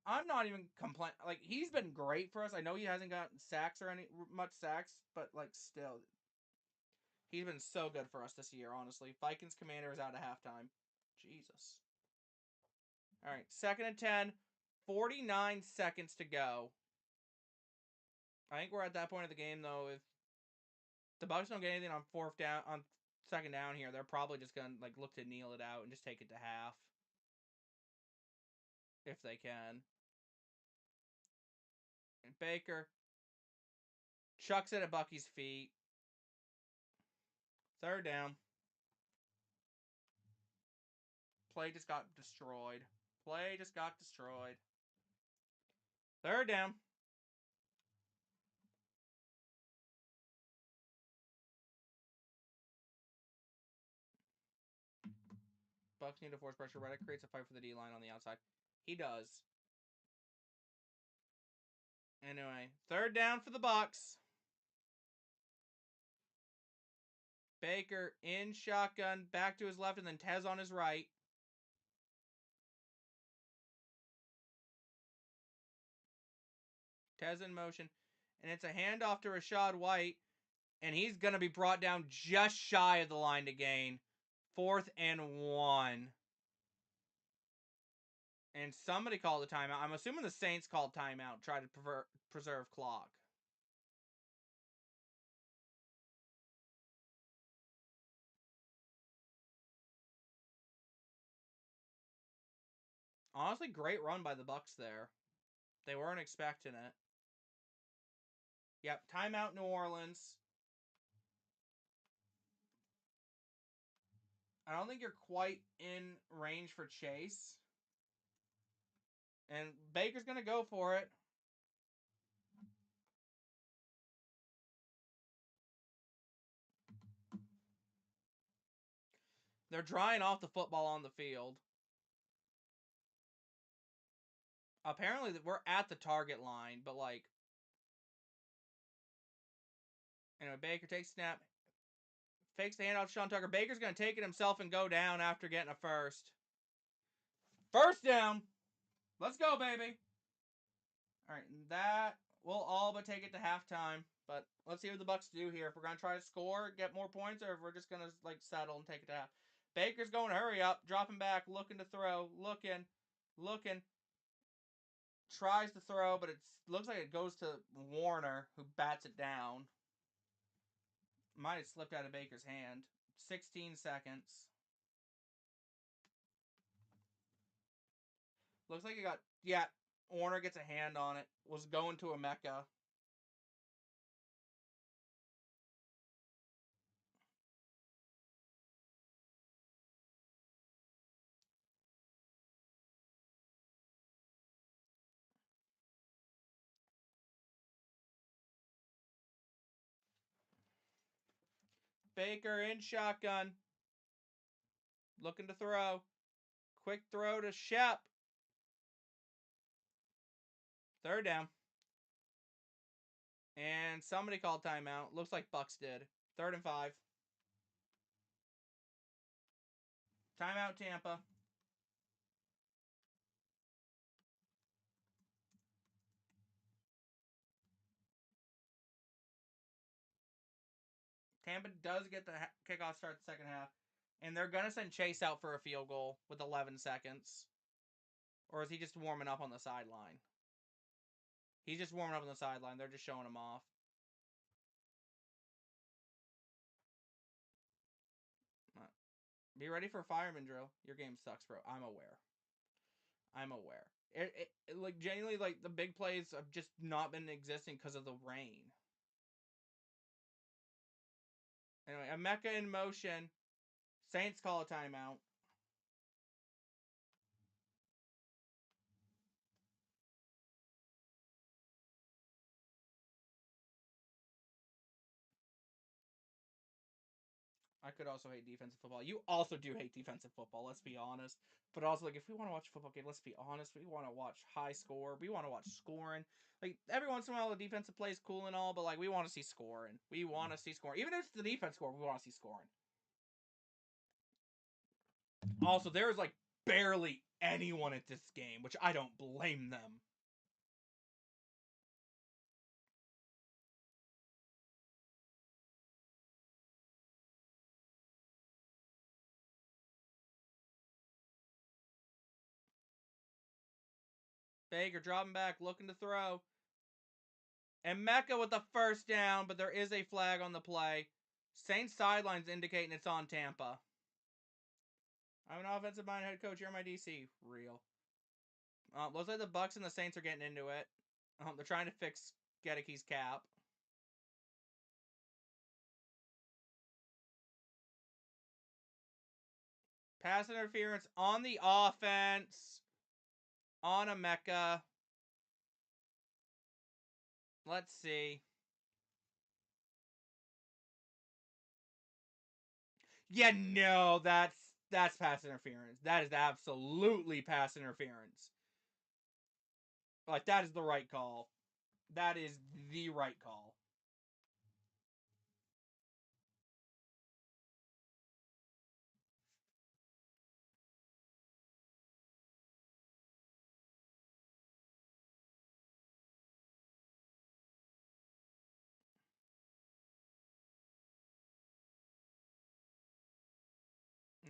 A: I'm not even complaining. He's been great for us. I know he hasn't gotten sacks or much sacks, but, still. He's been so good for us this year, honestly. Vikings Commanders out of halftime. Jesus. All right, 2nd and 10. 49 seconds to go. I think we're at that point of the game, though. If the Bucks don't get anything on 2nd down here, they're probably just going to, look to kneel it out and just take it to half. If they can. And Baker chucks it at Bucky's feet. 3rd down. Play just got destroyed. 3rd down. Bucks need to force pressure. Reddick creates a fight for the D-line on the outside. He does. Anyway, 3rd down for the Bucks. Baker in shotgun, back to his left, and then Tez on his right. Tez in motion. And it's a handoff to Rachaad White. And he's going to be brought down just shy of the line to gain. 4th and 1. And somebody called a timeout. I'm assuming the Saints called timeout. Try to preserve clock. Honestly, great run by the Bucks there. They weren't expecting it. Yep, timeout New Orleans. I don't think you're quite in range for chase. And Baker's going to go for it. They're drying off the football on the field. Apparently, we're at the target line, but like... Anyway, Baker takes snap. Fakes the handoff to Sean Tucker. Baker's going to take it himself and go down after getting a first. First down. Let's go, baby. All right, that will all but take it to halftime. But let's see what the Bucs do here. If we're going to try to score, get more points, or if we're just going to like settle and take it to half. Baker's going to hurry up, dropping back, looking to throw, looking. Tries to throw, but it looks like it goes to Warner, who bats it down. Might have slipped out of Baker's hand. 16 seconds. Looks like it got... Yeah, Warner gets a hand on it. Was going to a Mecca. Baker in shotgun. Looking to throw. Quick throw to Shep. Third down. And somebody called timeout. Looks like Bucs did. 3rd and 5. Timeout Tampa. Tampa does get the kickoff start the second half. And they're going to send Chase out for a field goal with 11 seconds. Or is he just warming up on the sideline? He's just warming up on the sideline. They're just showing him off. Be ready for fireman drill. Your game sucks, bro. I'm aware. Like, genuinely, like, the big plays have just not been existing because of the rain. Anyway, a Mecca in motion. Saints call a timeout. I could also hate defensive football. You also do hate defensive football, let's be honest. But also, like, if we want to watch a football game, let's be honest. We want to watch high score. We want to watch scoring. Like, every once in a while, the defensive play is cool and all, but, like, we want to see scoring. We want to see scoring. Even if it's the defense score, we want to see scoring. Also, there is, like, barely anyone at this game, which I don't blame them. Baker dropping back, looking to throw. And Mecca with the first down, but there is a flag on the play. Saints sidelines indicating it's on Tampa. I'm an offensive minded head coach. You're my DC. Real. Looks like the Bucs and the Saints are getting into it. They're trying to fix Gedeke's cap. Pass interference on the offense. On a Mecca. Let's see. Yeah, no, that's pass interference. That is absolutely pass interference. Like, that is the right call. That is the right call.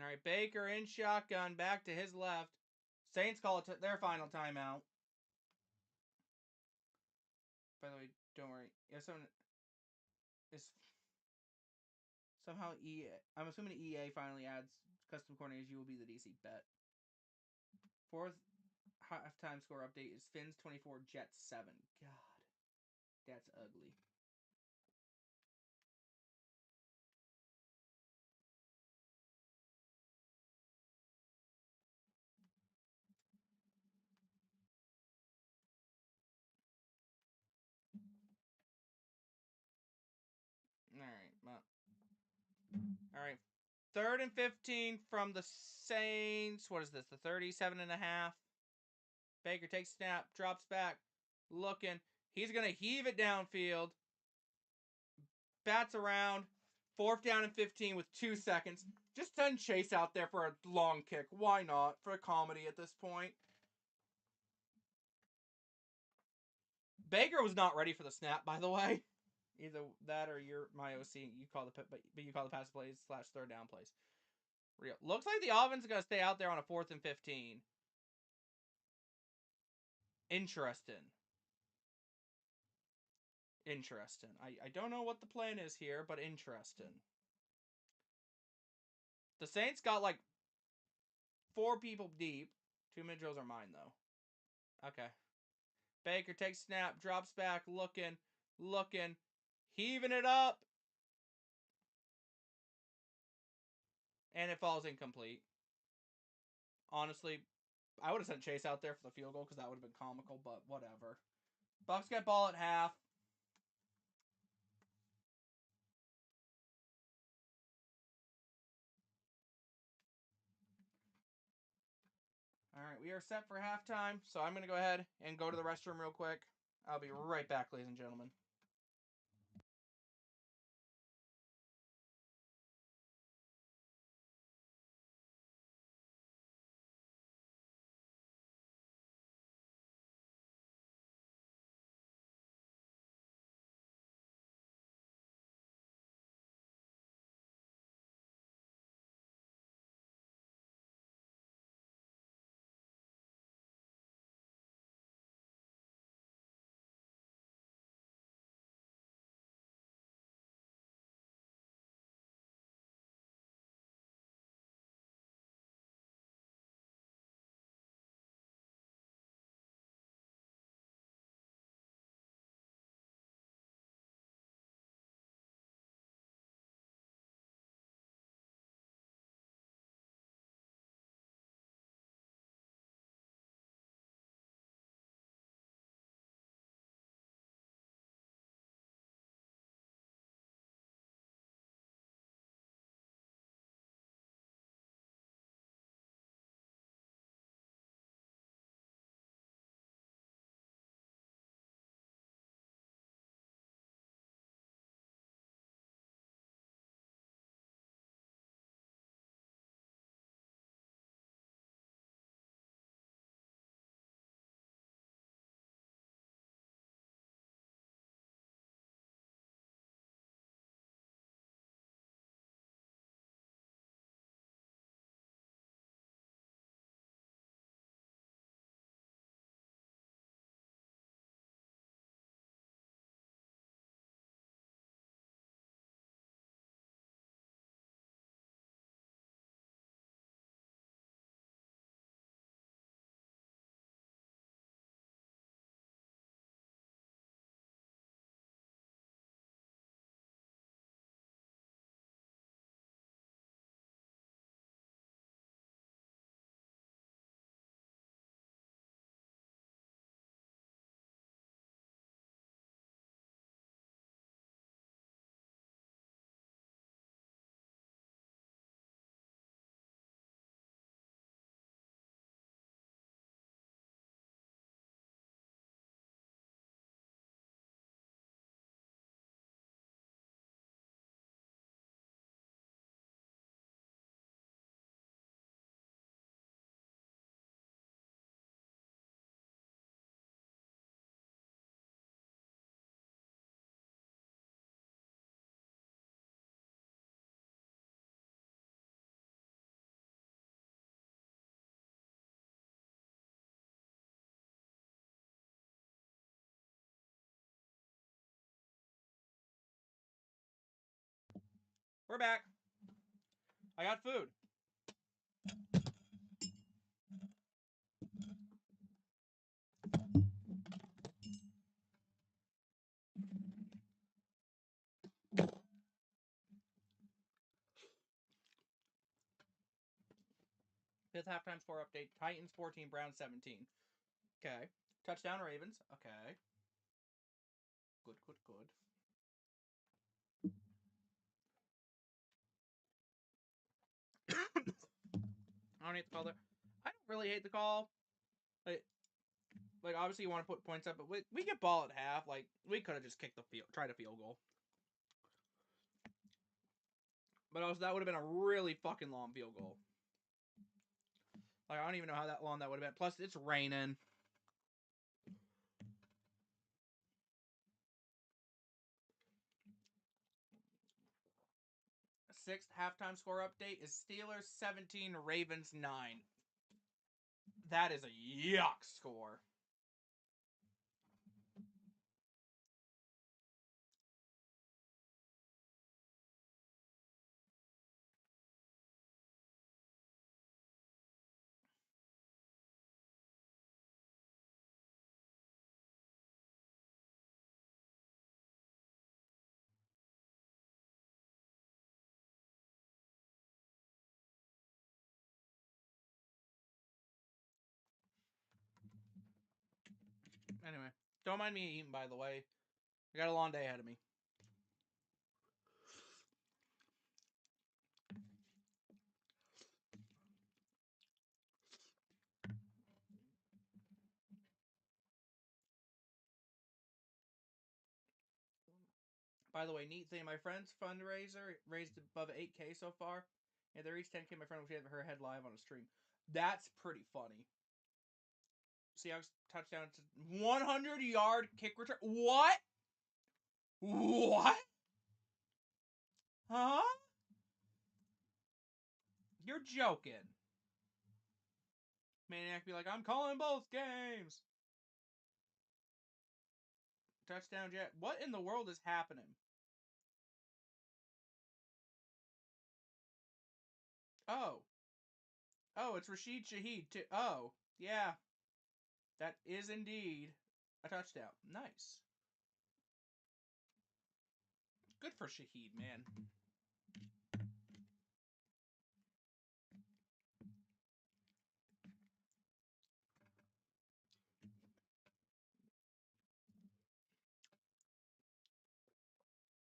A: All right, Baker in shotgun, back to his left. Saints call it their final timeout. By the way, don't worry. If someone is somehow I'm assuming EA finally adds custom coordinators. You will be the DC bet. 4th halftime score update is Finns 24, Jets 7. God, that's ugly. 3rd and 15 from the Saints. What is this? The 37.5. Baker takes snap, drops back, looking. He's going to heave it downfield. Bats around. 4th down and 15 with 2 seconds. Just send Chase out there for a long kick. Why not? For a comedy at this point. Baker was not ready for the snap, by the way. Either that or you're my OC. You call the pass plays / 3rd down plays. Real. Looks like the offense is going to stay out there on a 4th and 15. Interesting. I don't know what the plan is here, but interesting. The Saints got like 4 people deep. 2 mid drills are mine, though. Okay. Baker takes snap, drops back, looking, heaving it up. And it falls incomplete. Honestly, I would have sent Chase out there for the field goal because that would have been comical, but whatever. Bucks get ball at half. All right, we are set for halftime, so I'm going to go ahead and go to the restroom real quick. I'll be right back, ladies and gentlemen. We're back. I got food. Fifth halftime score update. Titans 14, Browns 17. Okay. Touchdown Ravens. Okay. Good. I don't hate the call there. I don't really hate the call. Like obviously you want to put points up, but we get ball at half. Like we could have just kicked the field, tried a field goal. But also that would have been a really fucking long field goal. Like I don't even know how that long that would have been. Plus it's raining. Sixth halftime score update is Steelers 17, Ravens 9. That is a yuck score. Anyway, don't mind me eating, by the way. I got a long day ahead of me. By the way, neat thing, my friend's fundraiser raised above 8K so far. And they reached 10K, my friend was having her head live on a stream. That's pretty funny. Seahawks touchdown to 100-yard kick return. What? What? Huh? You're joking. Maniac be like, I'm calling both games. Touchdown Jet. What in the world is happening? Oh. Oh, it's Rashid Shaheed too. Oh, yeah. That is indeed a touchdown. Nice. Good for Shaheed, man.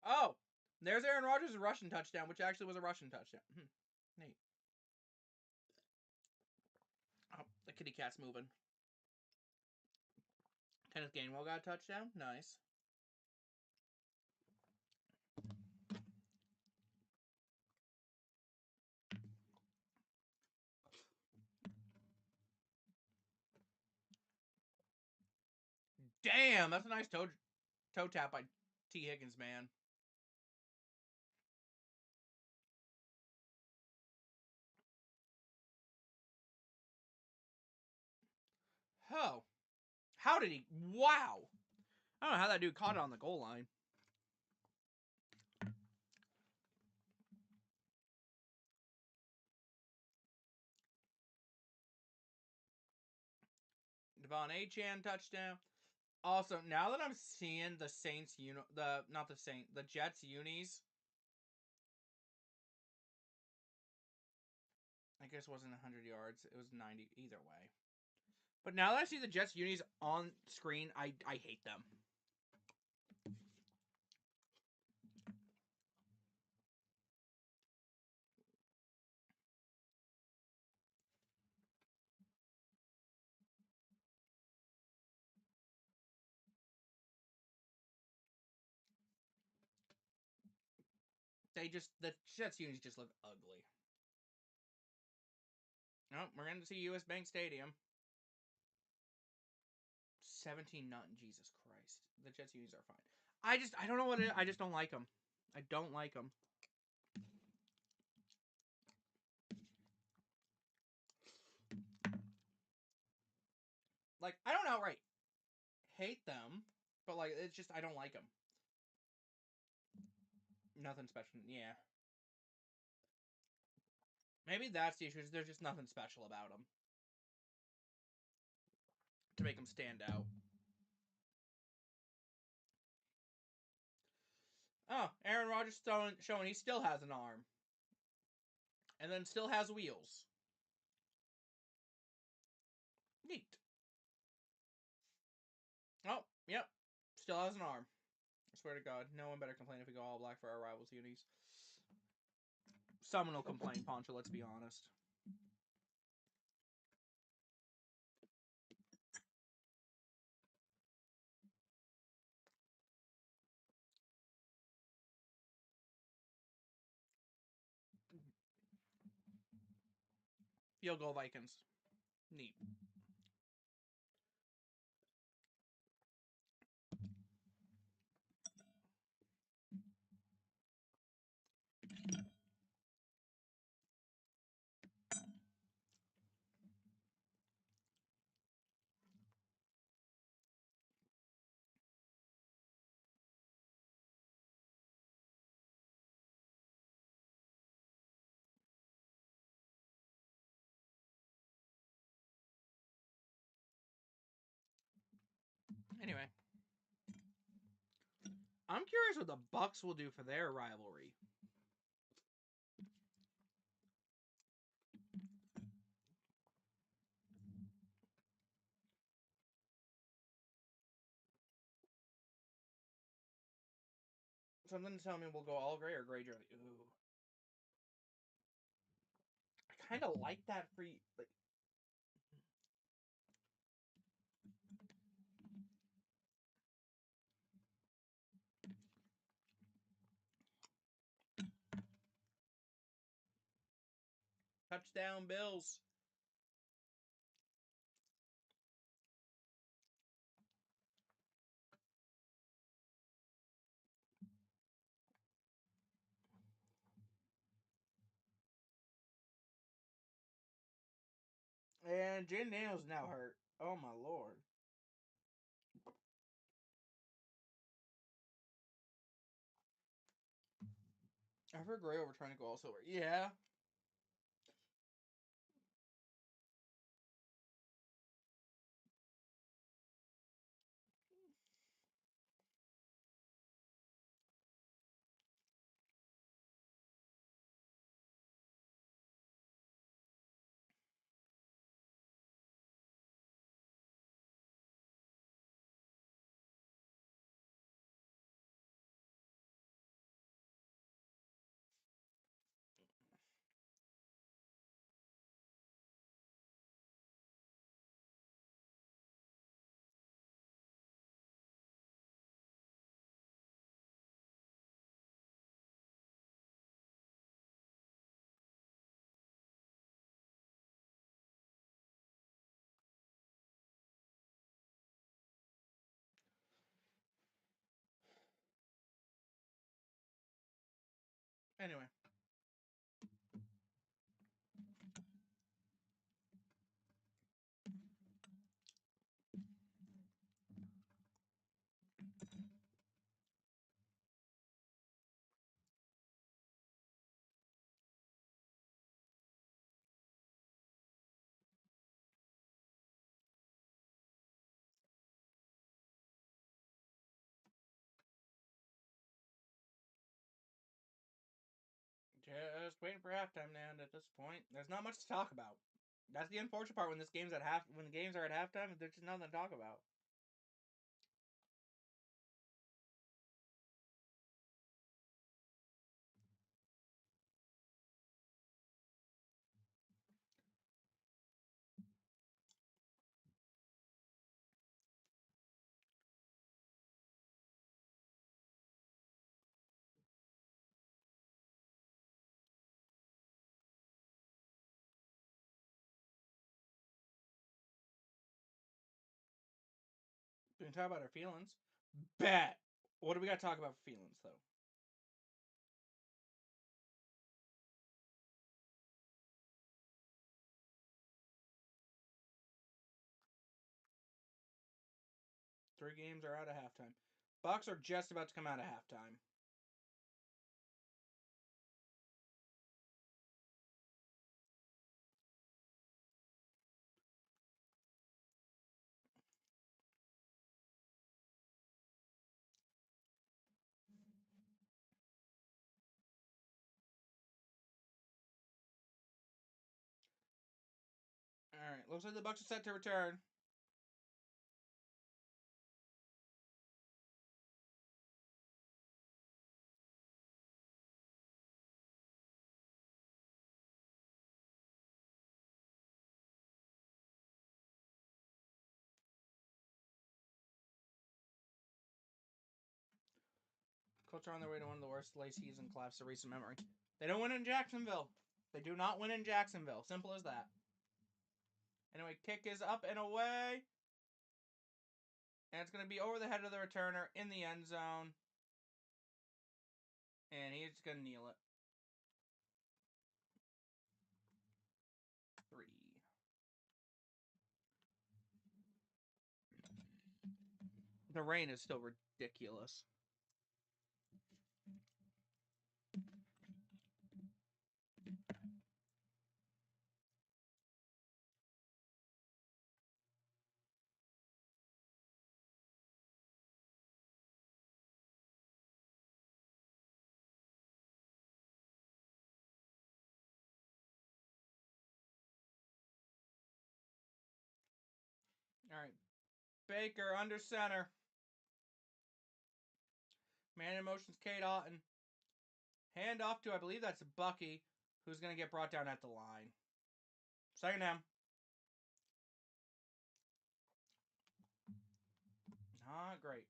A: Oh, there's Aaron Rodgers' Russian touchdown, which actually was a Russian touchdown. Neat. Oh, the kitty cat's moving. Kenneth Gainwell got a touchdown. Nice. Damn, that's a nice toe tap by T. Higgins, man. Oh. How did he? Wow. I don't know how that dude caught it on the goal line. Devon Achane touchdown. Also, now that I'm seeing the Saints the Jets unis. I guess it wasn't 100 yards. It was 90 either way. But now that I see the Jets unis on screen, I hate them. The Jets unis just look ugly. No, we're going to see US Bank Stadium. 17 nothing. Jesus Christ. The Jets unis are fine. I don't know what it is. I just don't like them. I don't like them. Like, I don't outright hate them, but like, it's just, I don't like them. Nothing special. Yeah. Maybe that's the issue. There's just nothing special about them to make them stand out. Oh, Aaron Rodgers showing he still has an arm. And then still has wheels. Neat. Oh, yep. Still has an arm. I swear to God, no one better complain if we go all black for our rivals' unis. Someone will complain, Poncho, let's be honest. Field goal Vikings. Neat. Anyway. I'm curious what the Bucks will do for their rivalry. Something to tell me we'll go all gray or gray jersey. Ooh. I kind of like that for you. Like, touchdown, Bills. And Jaden Daniels now hurt. Oh my lord. I've heard Gray over trying to go all silver. Yeah. Anyway. Just waiting for halftime now. And at this point, there's not much to talk about. That's the unfortunate part when when the games are at halftime. There's just nothing to talk about. We can talk about our feelings. Bet. What do we got to talk about for feelings though? Three games are out of halftime. Bucks are just about to come out of halftime. All right, looks like the Bucks are set to return. Colts are on their way to one of the worst late season collapses of recent memory. They don't win in Jacksonville. They do not win in Jacksonville. Simple as that. Anyway, kick is up and away. And it's going to be over the head of the returner in the end zone. And he's going to kneel it. 3. The rain is still ridiculous. All right. Baker under center. Man in motion's Kate Otten. Hand off to, I believe that's Bucky, who's going to get brought down at the line. Second down. Not great.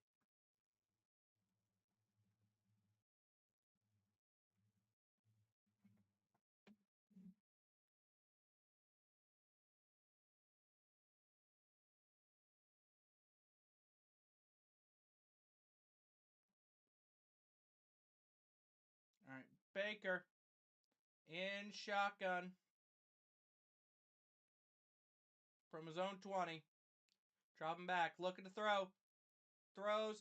A: All right. Baker in shotgun from his own 20. Dropping back. Looking to throw. Throws.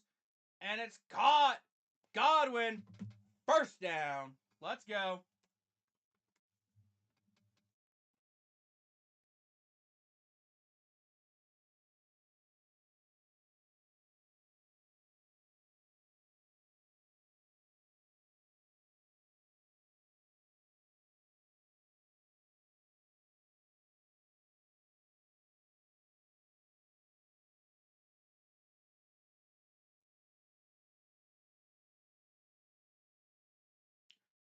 A: And it's caught. Godwin. First down. Let's go.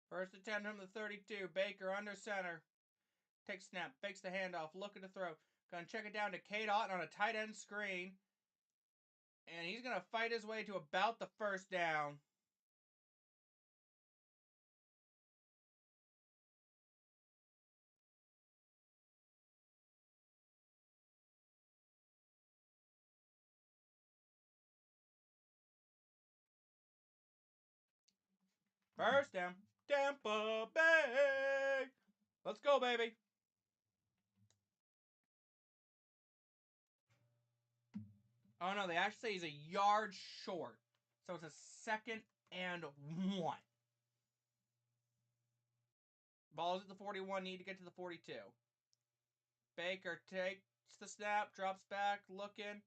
A: First attempt from the 32. Baker under center. Takes snap. Fakes the handoff. Looking to throw. Gonna check it down to Kate Otten on a tight end screen. And he's gonna fight his way to about the first down. First down. Tampa Bay. Let's go, baby. Oh, no, they actually say he's a yard short. So it's a 2nd and 1. Ball's at the 41. Need to get to the 42. Baker takes the snap. Drops back. Looking.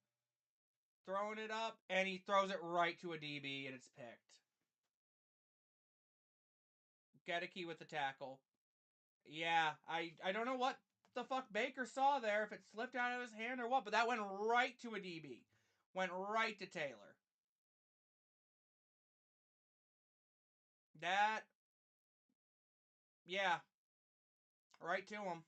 A: Throwing it up. And he throws it right to a DB, and it's picked. Gedeke with the tackle. Yeah, I don't know what the fuck Baker saw there, if it slipped out of his hand or what, but that went right to a DB. Went right to Taylor. That, yeah, right to him.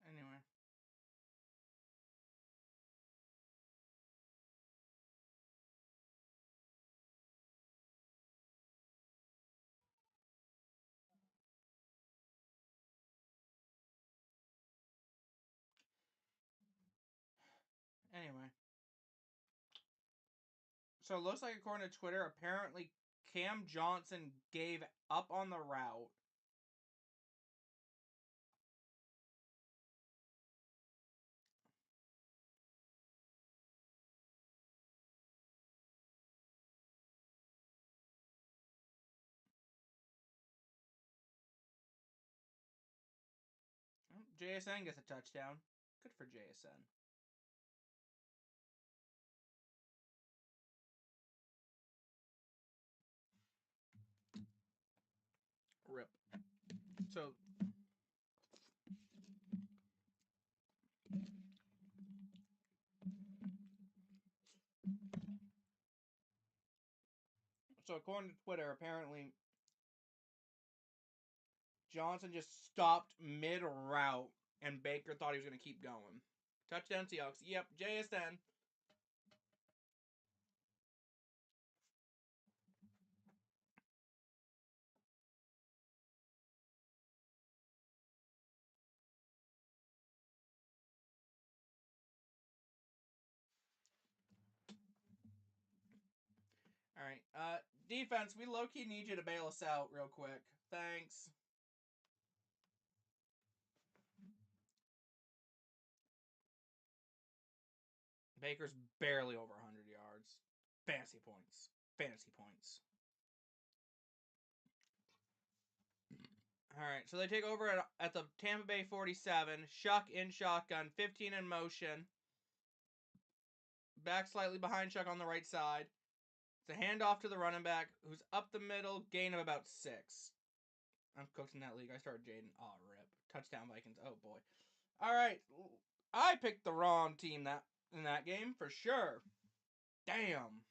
A: Anyway. Anyway. So it looks like, according to Twitter, apparently Cam Johnson gave up on the route. JSN gets a touchdown. Good for JSN. Rip. So according to Twitter, apparently Johnson just stopped mid-route, and Baker thought he was going to keep going. Touchdown Seahawks. Yep, JSN. All right. Defense, we low-key need you to bail us out real quick. Thanks. Baker's barely over 100 yards. Fantasy points. Fantasy points. All right, so they take over at the Tampa Bay 47. Shuck in shotgun, 15 in motion. Back slightly behind Shuck on the right side. It's a handoff to the running back, who's up the middle, gain of about 6. I'm cooked in that league. I started Jaden. Oh, rip. Touchdown Vikings. Oh, boy. All right. I picked the wrong team in that game for sure. Damn.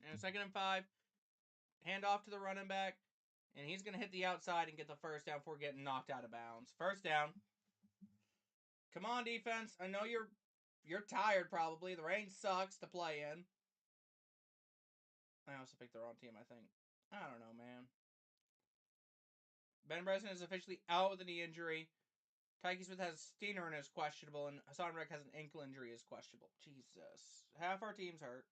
A: And 2nd and 5. Handoff to the running back. And he's going to hit the outside and get the first down before getting knocked out of bounds. First down. Come on, defense. I know you're tired probably. The rain sucks to play in. I also picked the wrong team, I think. I don't know, man. Ben Breslin is officially out with a knee injury. Tyke Smith has Steiner and is questionable, and Hassan Reddick has an ankle injury is questionable. Jesus. Half our team's hurt.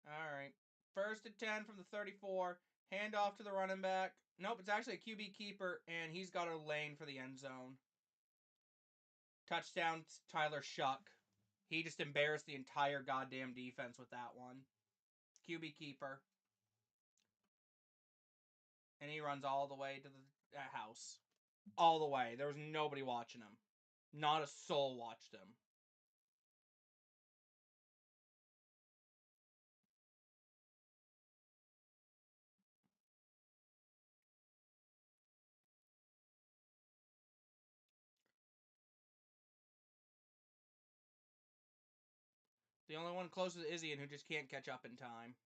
A: Alright. 1st and 10 from the 34. Handoff to the running back. Nope, it's actually a QB keeper, and he's got a lane for the end zone. Touchdown, Tyler Shuck. He just embarrassed the entire goddamn defense with that one. QB keeper. And he runs all the way to the house. All the way. There was nobody watching him. Not a soul watched him. The only one close is Izzy, and who just can't catch up in time.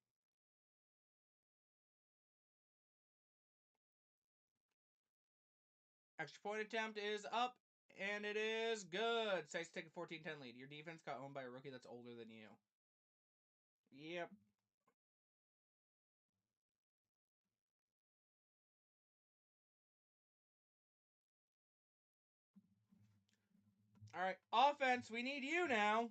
A: Extra point attempt is up, and it is good. Saints take a 14-10 lead. Your defense got owned by a rookie that's older than you. Yep. All right, offense, we need you now.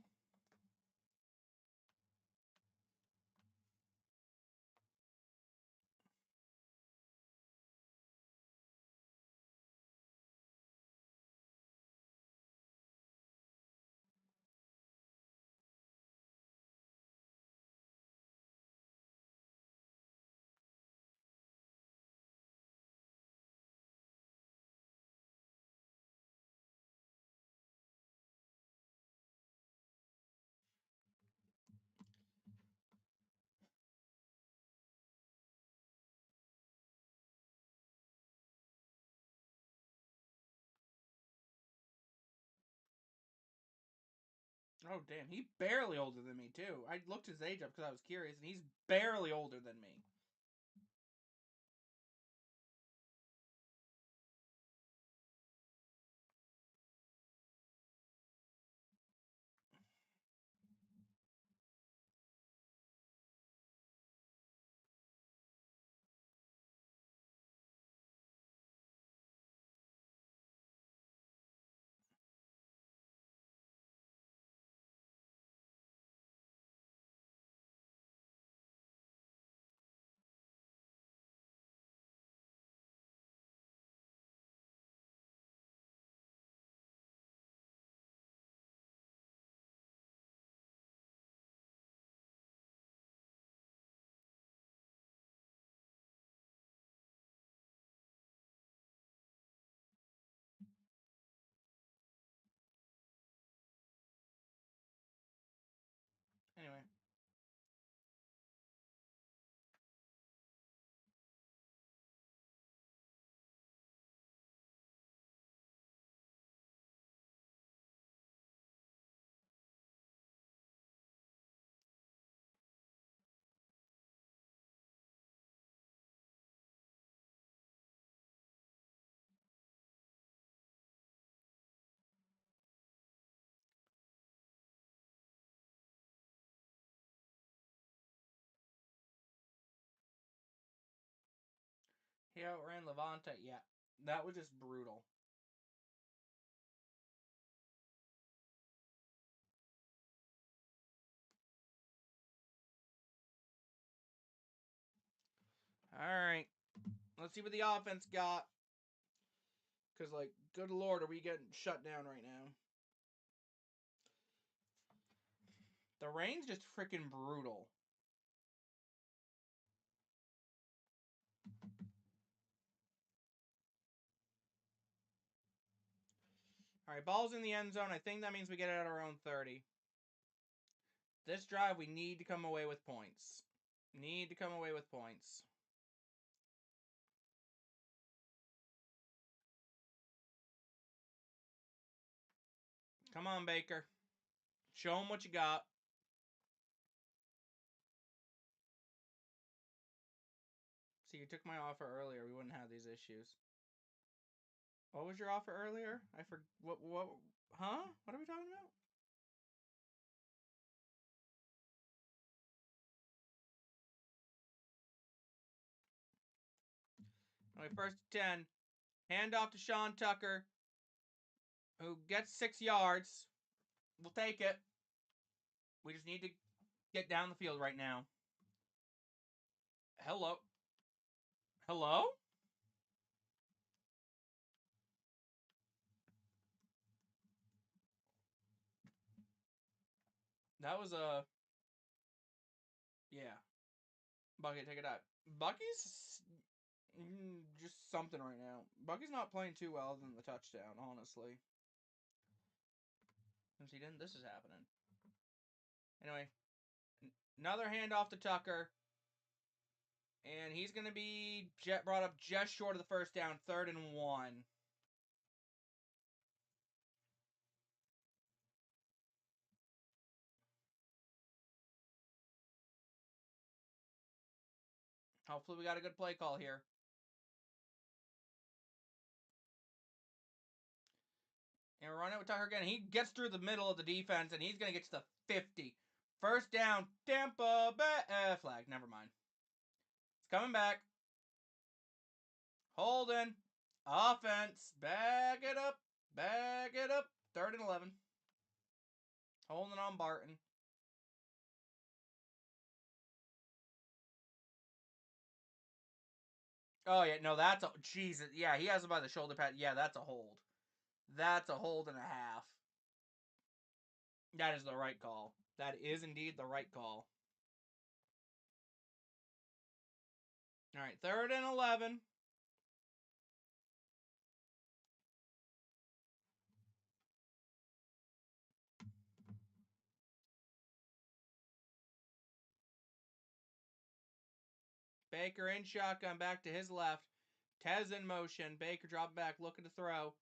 A: Oh, damn. He's barely older than me, too. I looked his age up because I was curious, and he's barely older than me. He outran Levante. Yeah, that was just brutal. All right, let's see what the offense got. Because, like, good lord, are we getting shut down right now? The rain's just freaking brutal. All right, ball's in the end zone. I think that means we get it at our own 30. This drive, we need to come away with points. Need to come away with points. Come on, Baker. Show them what you got. See, you took my offer earlier. We wouldn't have these issues. What was your offer earlier? I forgot. What? Huh? What are we talking about? All right, first 10. Hand off to Sean Tucker, who gets 6 yards. We'll take it. We just need to get down the field right now. Hello? Hello? That was a... Yeah. Bucket, take it out. Bucky's just something right now. Bucky's not playing too well than the touchdown, honestly. Since he didn't, this is happening. Anyway, another handoff to Tucker. And he's going to be brought up just short of the first down, 3rd and 1. Hopefully we got a good play call here. And we're running with Tucker again. He gets through the middle of the defense, and he's going to get to the 50. First down, Tampa Bay. Flag, never mind. It's coming back. Holding. Offense. Back it up. Back it up. 3rd and 11. Holding on Barton. Oh, yeah, no, that's a... Jesus, yeah, he has him by the shoulder pad. Yeah, that's a hold. That's a hold and a half. That is the right call. That is indeed the right call. All right, 3rd and 11. Baker in shotgun, back to his left. Tez in motion. Baker drop back, looking to throw.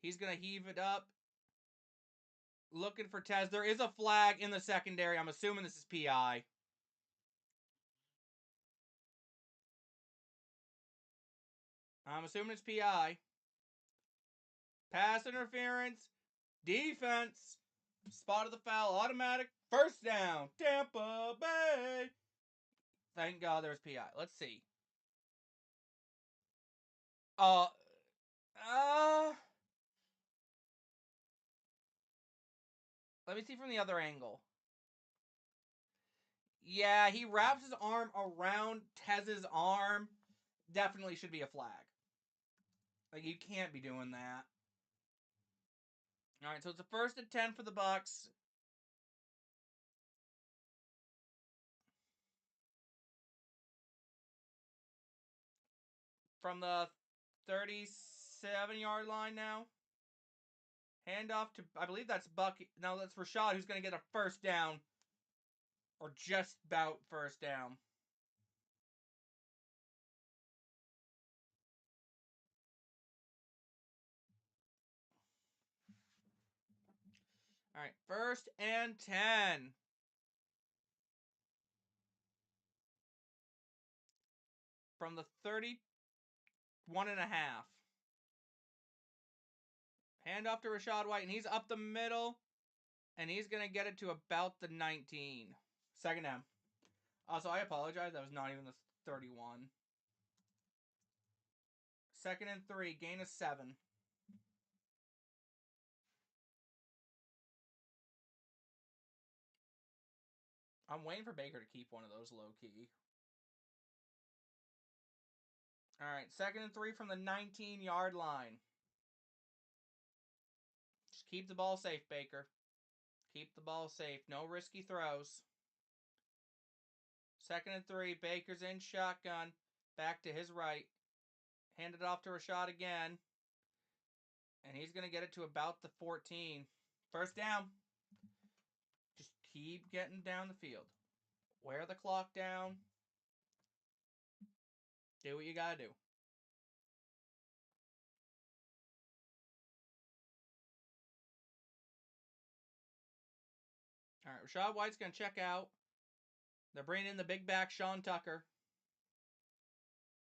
A: He's going to heave it up. Looking for Tez. There is a flag in the secondary. I'm assuming this is PI. I'm assuming it's PI. Pass interference. Defense. Spotted the foul. Automatic. First down. Tampa Bay. Thank God there's PI. Let's see. Let me see from the other angle. Yeah, he wraps his arm around Tez's arm. Definitely should be a flag. Like, you can't be doing that. All right, so it's a 1st and 10 for the Bucks. From the 37-yard line now. Handoff to, I believe that's Bucky. No, that's Rashad, who's going to get a first down. Or just about first down. All right, 1st and 10. From the 31 and a half. Handoff to Rashad White, and he's up the middle. And he's going to get it to about the 19. 2nd down. Also, I apologize. That was not even the 31. Second and 3, gain of 7. I'm waiting for Baker to keep one of those low key. All right, second and 3 from the 19-yard line. Just keep the ball safe, Baker. Keep the ball safe. No risky throws. Second and 3, Baker's in shotgun. Back to his right. Hand it off to Rashad again. And he's going to get it to about the 14. First down. Just keep getting down the field. Wear the clock down. Do what you got to do. All right, Rashad White's going to check out. They're bringing in the big back, Sean Tucker,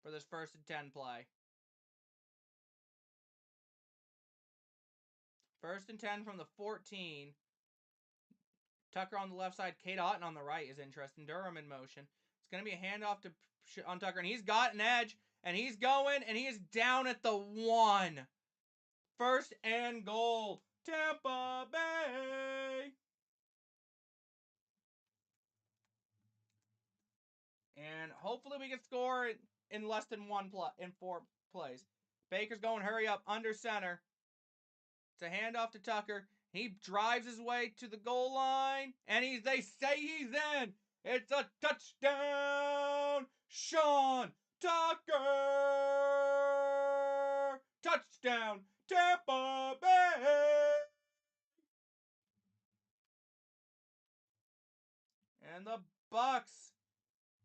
A: for this first and 10 play. First and 10 from the 14. Tucker on the left side. Kate Otten on the right is interesting. Durham in motion. It's going to be a handoff on Tucker, and he's got an edge, and he's going, and he is down at the 1. First and goal. Tampa Bay. And hopefully we can score in less than 4 plays. Baker's going, hurry up, under center. It's a handoff to Tucker. He drives his way to the goal line, and they say he's in. It's a touchdown, Sean Tucker. Touchdown, Tampa Bay. And the Bucks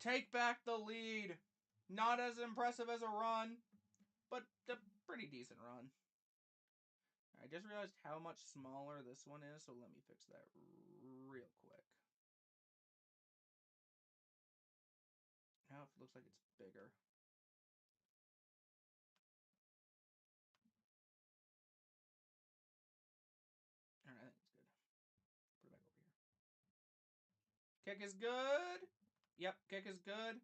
A: take back the lead. Not as impressive as a run, but a pretty decent run. I just realized how much smaller this one is, so let me fix that real quick. Now it looks like it's bigger. All right, I think it's good. Put it back over here. Kick is good. Yep, kick is good.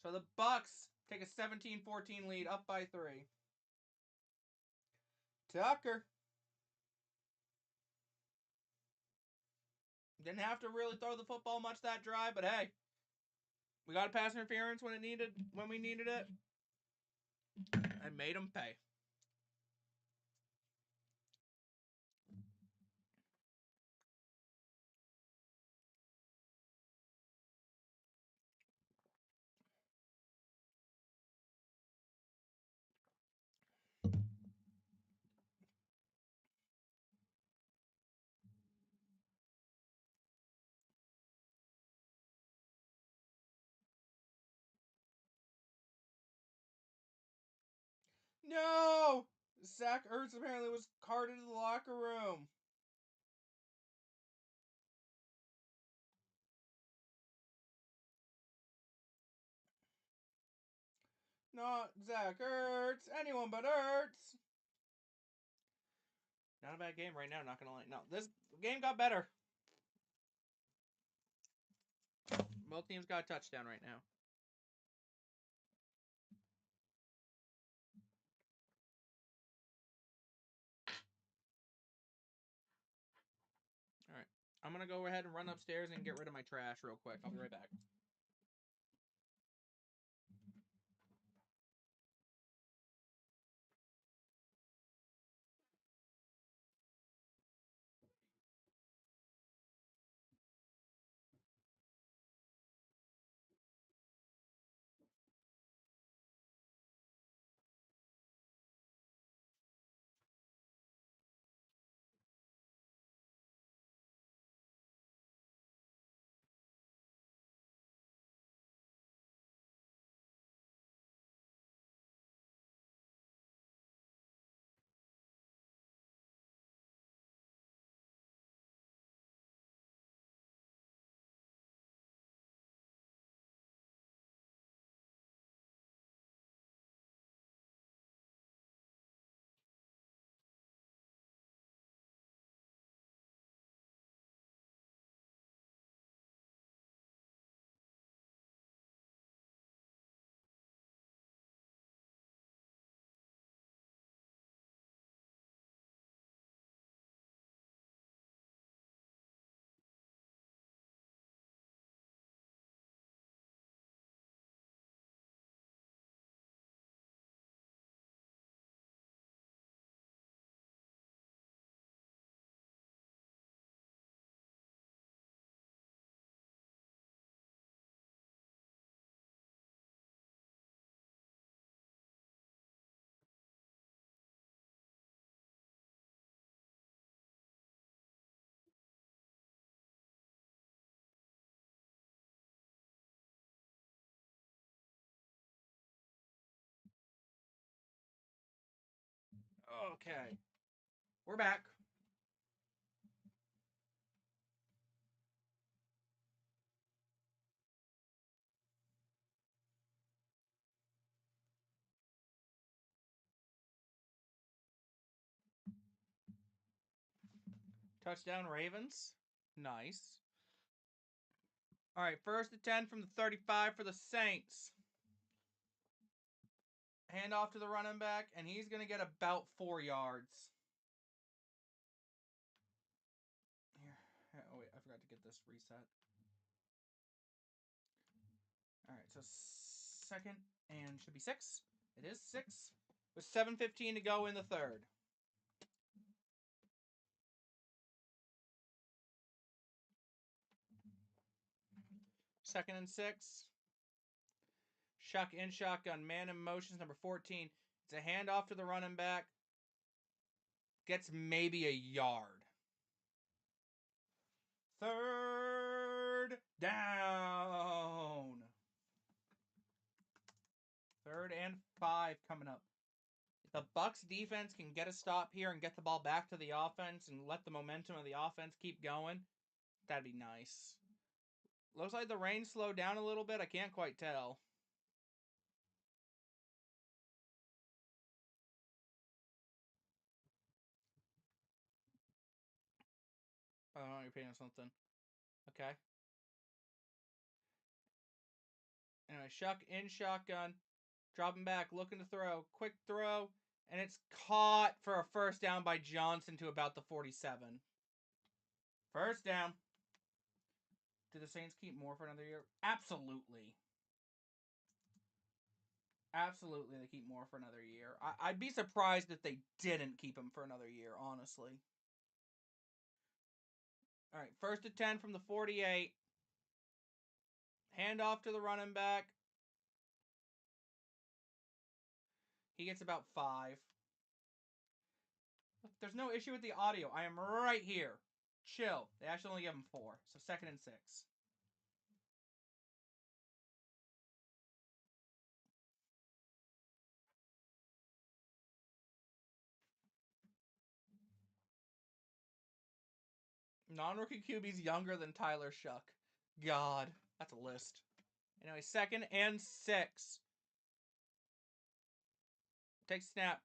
A: So the Bucks take a 17-14 lead, up by 3. Tucker. Didn't have to really throw the football much that drive, but hey, we got a pass interference when we needed it. I made them pay. No! Zach Ertz apparently was carted to the locker room. Not Zach Ertz. Anyone but Ertz. Not a bad game right now, not gonna lie. No, this game got better. Both teams got a touchdown right now. Alright. I'm gonna go ahead and run upstairs and get rid of my trash real quick. I'll be right back. Okay. We're back. Touchdown Ravens. Nice. All right, 1st and 10 from the 35 for the Saints. Hand off to the running back, and he's going to get about 4 yards. Here. Oh, wait, I forgot to get this reset. All right, so 2nd and should be 6. It is 6. With 7:15 to go in the 3rd. 2nd and 6. Shuck in shotgun. Man in motions, number 14. It's a handoff to the running back. Gets maybe a yard. 3rd down. 3rd and 5 coming up. If the Bucks defense can get a stop here and get the ball back to the offense and let the momentum of the offense keep going, that'd be nice. Looks like the rain slowed down a little bit. I can't quite tell. Oh, you're painting something. Okay. Anyway, Shuck in shotgun. Dropping back, looking to throw. Quick throw. And it's caught for a 1st down by Johnson to about the 47. 1st down. Do the Saints keep Moore for another year? Absolutely. Absolutely, they keep Moore for another year. I'd be surprised if they didn't keep him for another year, honestly. All right, 1st and 10 from the 48. Hand off to the running back. He gets about 5. There's no issue with the audio. I am right here. Chill. They actually only give him 4. So 2nd and 6. Non-rookie QB's younger than Tyler Shuck. God, that's a list. Anyway, 2nd and 6. Take snap.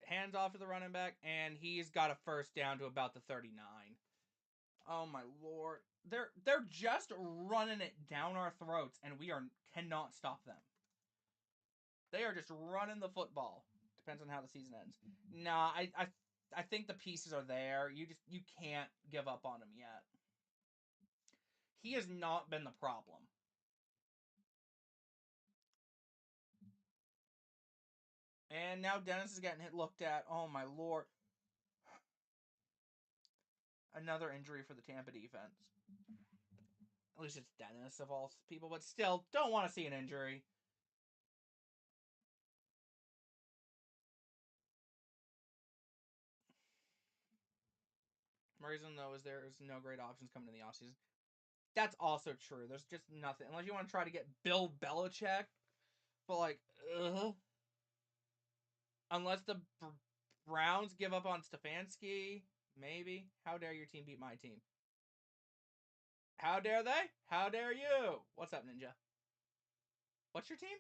A: Hands off to the running back, and he's got a 1st down to about the 39. Oh my lord. They're just running it down our throats, and we cannot stop them. They are just running the football. Depends on how the season ends. Nah, I think the pieces are there. You can't give up on him yet. He has not been the problem. And now Dennis is getting looked at. Oh my lord. Another injury for the Tampa defense. At least it's Dennis of all people, but still, don't want to see an injury. Reason though is there's no great options coming in the offseason. That's also true. There's just nothing unless you want to try to get Bill Belichick, but like, unless the Browns give up on Stefanski, maybe. How dare your team beat my team? How dare they? How dare you? What's up, Ninja? What's your team?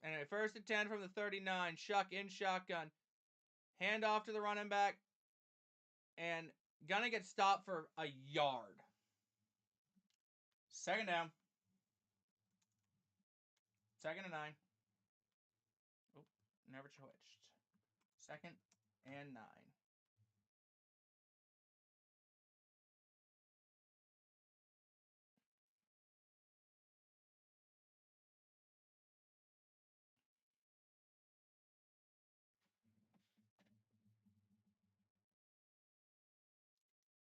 A: Anyway, 1st and 10 from the 39. Shuck in shotgun. Hand off to the running back. And gonna get stopped for a yard. 2nd down. 2nd and 9. Oh, never switched. 2nd and 9.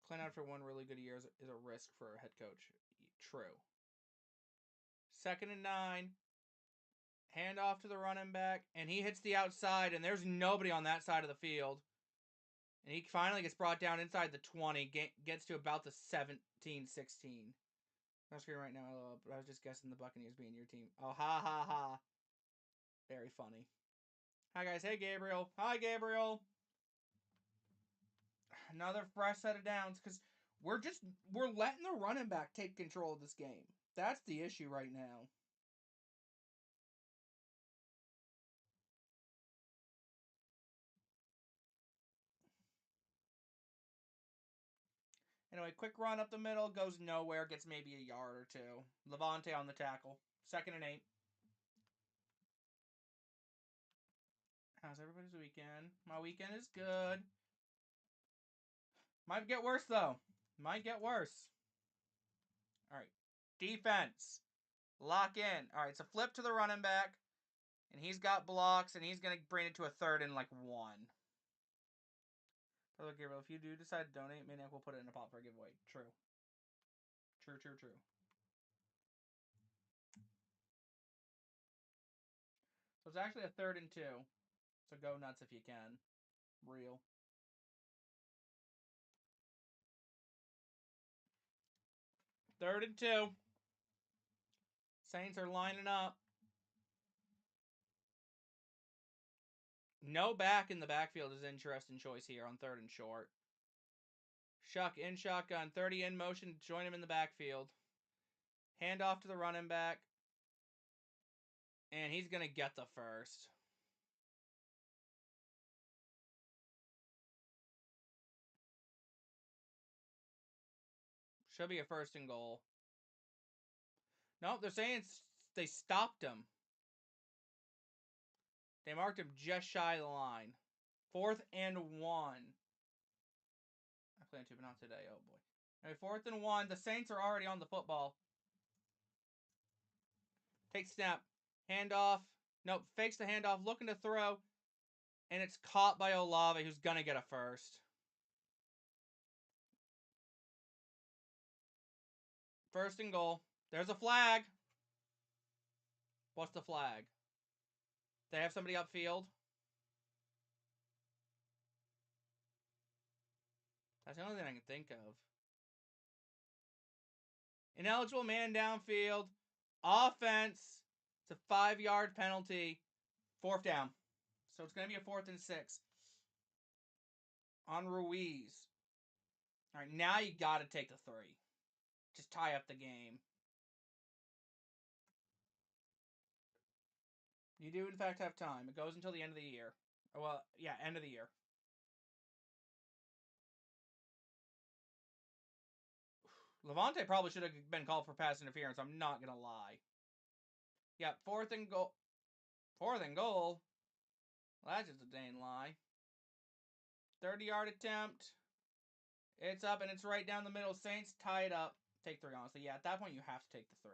A: Clint after one really good year is a risk for a head coach. True. 2nd and 9. Hand off to the running back, and he hits the outside, and there's nobody on that side of the field. And he finally gets brought down inside the 20, gets to about the 17-16. I'm screen right now, but I was just guessing the Buccaneers being your team. Oh, ha, ha, ha. Very funny. Hi, guys. Hey, Gabriel. Hi, Gabriel. Another fresh set of downs because we're letting the running back take control of this game. That's the issue right now. Anyway, quick run up the middle, goes nowhere, gets maybe a yard or two. Levante on the tackle. 2nd and 8. How's everybody's weekend? My weekend is good. Might get worse, though. Might get worse. All right. Defense. Lock in. All right, so flip to the running back. And he's got blocks, and he's going to bring it to a 3rd and like 1. Hello, Gabriel. If you do decide to donate, Maniac will put it in a pot for a giveaway. True. True, true, true. So it's actually a 3rd and 2. So go nuts if you can. Real. Third and 2. Saints are lining up. No back in the backfield is an interesting choice here on 3rd and short. Shuck in shotgun. 30 in motion. Join him in the backfield. Hand off to the running back. And he's going to get the first. Should be a 1st and goal. Nope, they're saying they stopped him. They marked him just shy of the line. 4th and 1. I plan to, but not today. Oh, boy. Anyway, 4th and 1. The Saints are already on the football. Take snap. Handoff. Nope, fakes the handoff. Looking to throw. And it's caught by Olave, who's going to get a first. 1st and goal. There's a flag. What's the flag? They have somebody upfield. That's the only thing I can think of. Ineligible man downfield. Offense. It's a 5-yard penalty. 4th down. So it's going to be a 4th and 6. On Ruiz. All right, now you got to take the 3. Just tie up the game. You do, in fact, have time. It goes until the end of the year. Well, yeah, end of the year. Levante probably should have been called for pass interference. I'm not going to lie. Yeah, 4th and goal. 4th and goal? Well, that's just a dang lie. 30-yard attempt. It's up, and it's right down the middle. Saints tie it up. Take 3, honestly. Yeah, at that point, you have to take the 3.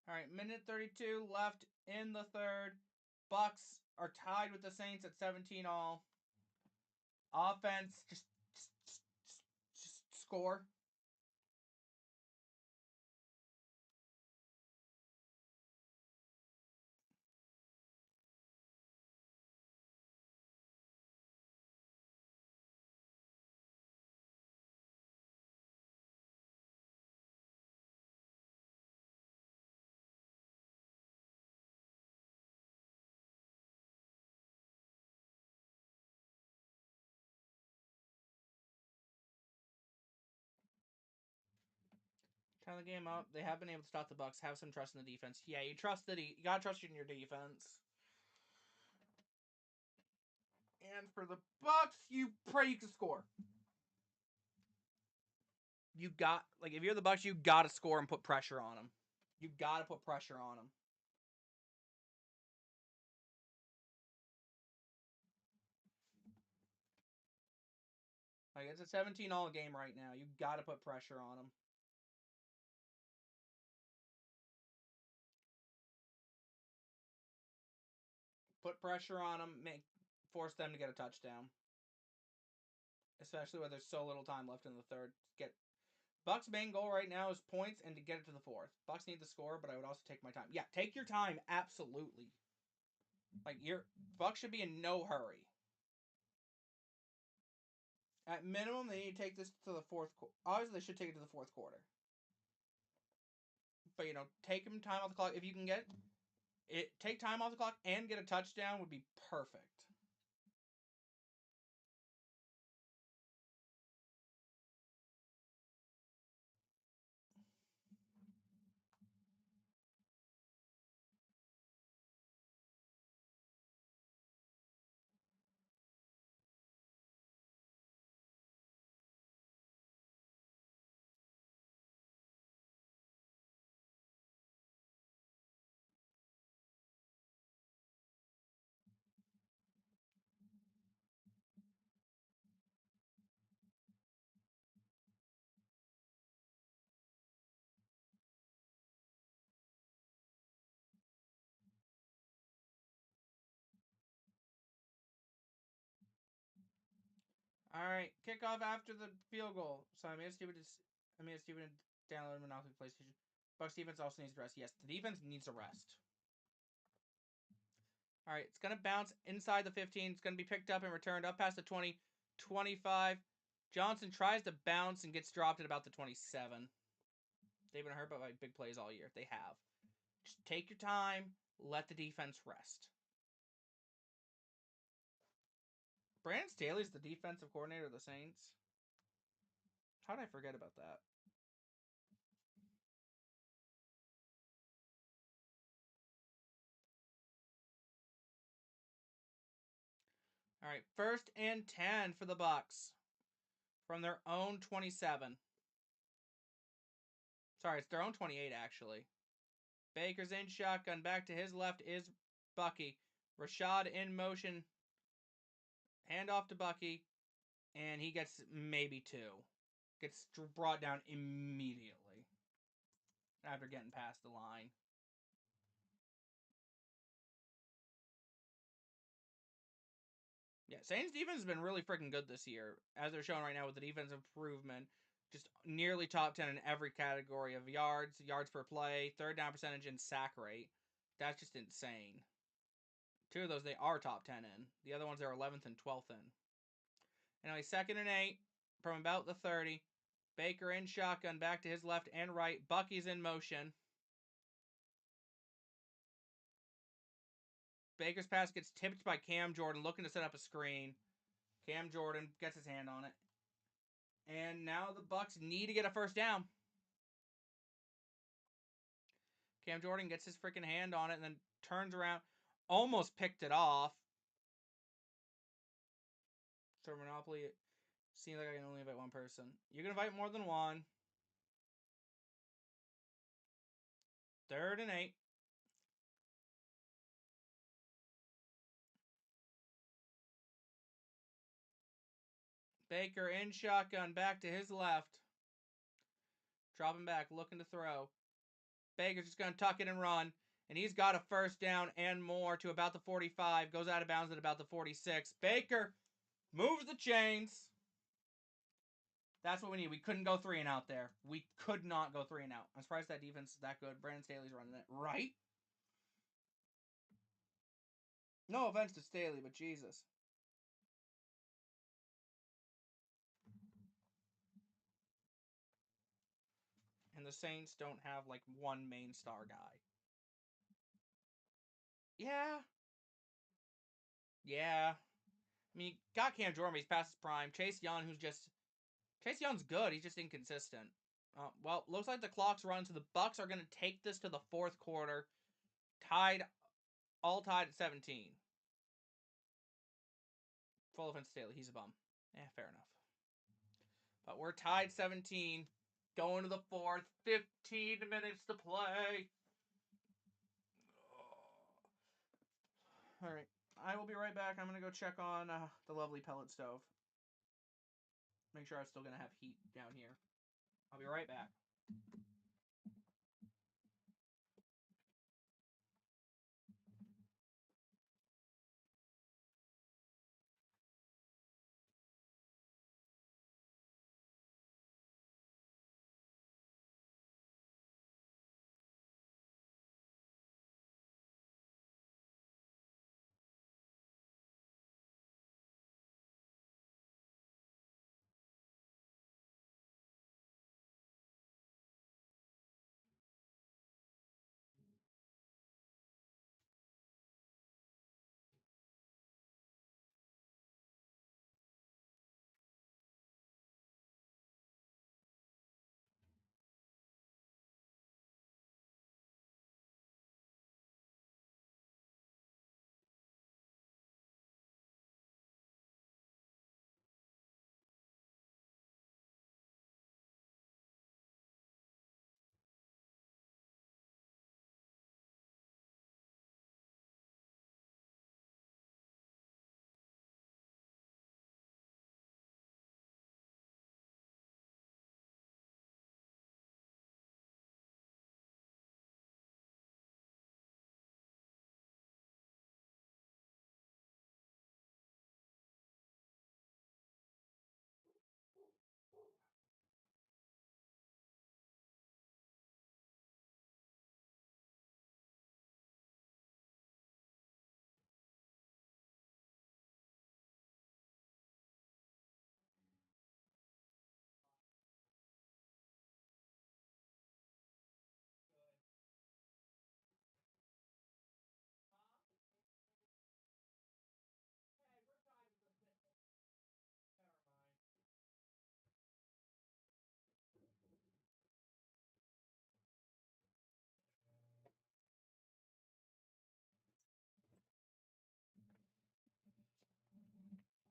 A: All right, minute 32 left in the 3rd. Bucks are tied with the Saints at 17 all. Offense, just score. Tie the game up. They have been able to stop the Bucks. Have some trust in the defense. Yeah, you gotta trust in your defense. And for the Bucks, you pray you can score. If you're the Bucks, you gotta score and put pressure on them. You gotta put pressure on them. Like, it's a 17 all game right now. You gotta put pressure on them. Put pressure on them. Force them to get a touchdown. Especially when there's so little time left in the 3rd. Bucks' main goal right now is points and to get it to the 4th. Bucks need the score, but I would also take my time. Yeah, take your time, absolutely. Like, Bucks should be in no hurry. At minimum, they need to take this to the fourth quarter. Obviously, they should take it to the fourth quarter. But, take them time off the clock. If you can get it, take time off the clock and get a touchdown would be perfect. All right, kickoff after the field goal. So I made a stupid download Monopoly PlayStation. Bucks defense also needs to rest. Yes, the defense needs a rest. All right, it's gonna bounce inside the 15. It's gonna be picked up and returned up past the 20, 25. Johnson tries to bounce and gets dropped at about the 27. They've been hurt by big plays all year. They have. Just take your time. Let the defense rest. Brandon Staley's the defensive coordinator of the Saints. How did I forget about that? All right, 1st and 10 for the Bucks from their own 27. Sorry, it's their own 28 actually. Baker's in shotgun. Back to his left is Bucky. Rashad in motion. Hand off to Bucky, and he gets maybe 2. Gets brought down immediately after getting past the line. Yeah, Saints defense has been really freaking good this year, as they're showing right now with the defense improvement. Just nearly top 10 in every category of yards, yards per play, third down percentage, and sack rate. That's just insane. 2 of those they are top 10 in. The other ones are 11th and 12th in. Anyway, 2nd and 8 from about the 30. Baker in shotgun, back to his left and right. Bucky's in motion. Baker's pass gets tipped by Cam Jordan, looking to set up a screen. Cam Jordan gets his hand on it. And now the Bucks need to get a first down. Cam Jordan gets his freaking hand on it and then turns around. Almost picked it off. So Monopoly, seems like I can only invite one person. You can invite more than one. 3rd and 8. Baker in shotgun, back to his left. Dropping back, looking to throw. Baker's just going to tuck it and run. And he's got a first down and more to about the 45. Goes out of bounds at about the 46. Baker moves the chains. That's what we need. We couldn't go 3 and out there. We could not go 3 and out. I'm surprised that defense is that good. Brandon Staley's running it. Right? No offense to Staley, but Jesus. And the Saints don't have, like, one main star guy. Yeah. Yeah. I mean, got Cam Jordan, but he's past his prime. Chase Young, Chase Young's good. He's just inconsistent. Well, looks like the clock's run, so the Bucks are going to take this to the 4th quarter. All tied at 17. Full offense Staley, he's a bum. Fair enough. But we're tied 17. Going to the 4th. 15 minutes to play. All right. I will be right back. I'm going to go check on the lovely pellet stove. Make sure I'm still going to have heat down here. I'll be right back.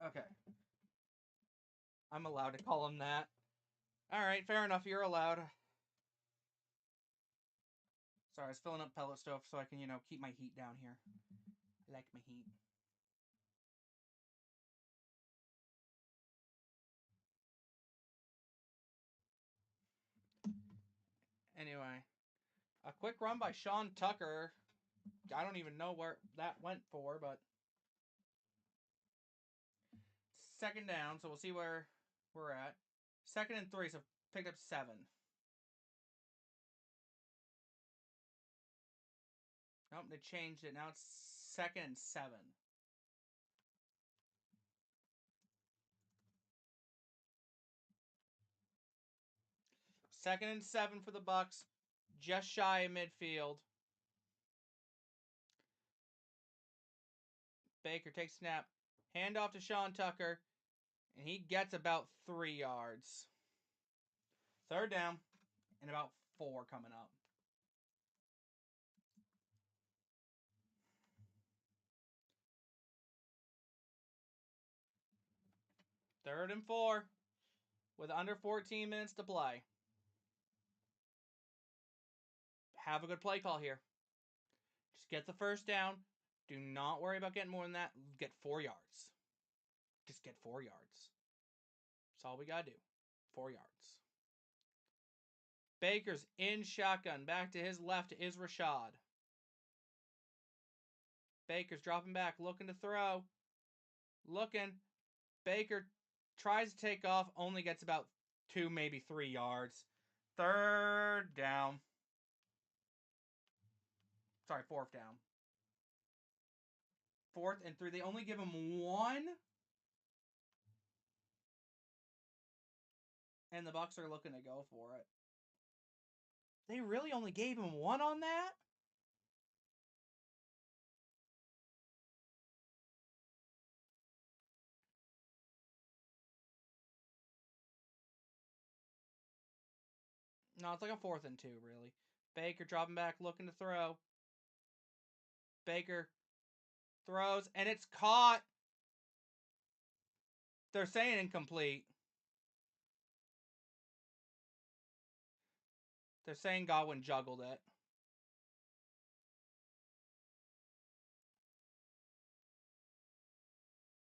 A: Okay. I'm allowed to call him that. Alright, fair enough. You're allowed. Sorry, I was filling up pellet stove so I can, keep my heat down here. I like my heat. Anyway, a quick run by Sean Tucker. I don't even know where that went for, but second down, so we'll see where we're at. 2nd and 3, so picked up 7. Nope, they changed it. Now it's 2nd and 7. Second and 7 for the Bucks, just shy of midfield. Baker takes snap, hand off to Sean Tucker, and he gets about 3 yards. 3rd down, and about 4 coming up. Third and 4, with under 14 minutes to play. Have a good play call here. Just get the first down. Do not worry about getting more than that. Get 4 yards. Just get 4 yards. That's all we got to do. 4 yards. Baker's in shotgun. Back to his left is Rashad. Baker's dropping back, looking to throw. Looking. Baker tries to take off, only gets about 2, maybe 3 yards. 3rd down. Sorry, 4th down. 4th and 3. They only give him 1. And the Bucks are looking to go for it. They really only gave him 1 on that? No, it's like a 4th and 2, really. Baker dropping back, looking to throw. Baker throws, and it's caught. They're saying incomplete. They're saying Godwin juggled it.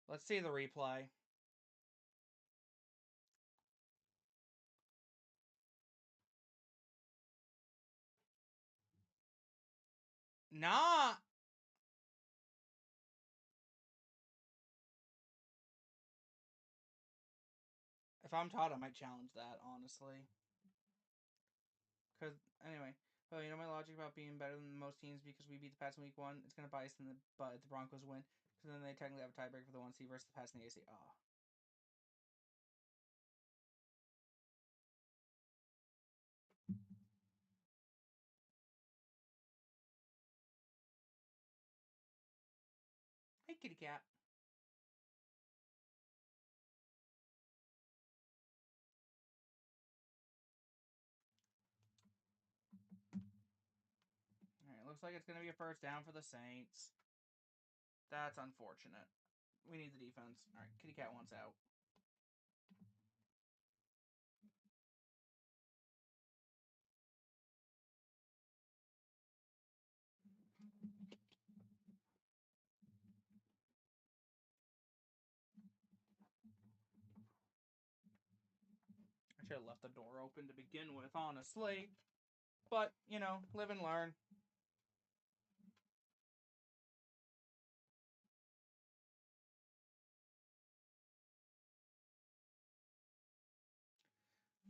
A: Let's see the replay. Nah. If I'm Todd, I might challenge that, honestly. Because, anyway. Well, you know my logic about being better than most teams because we beat the Pats in week 1? It's going to bite us in the butt if the Broncos win. Because then they technically have a tiebreaker for the 1 seed versus the Pats in the AFC. Oh. Hey, kitty cat. Alright, looks like it's going to be a first down for the Saints. That's unfortunate. We need the defense. Alright, kitty cat wants out. I should have left the door open to begin with, honestly. But, live and learn.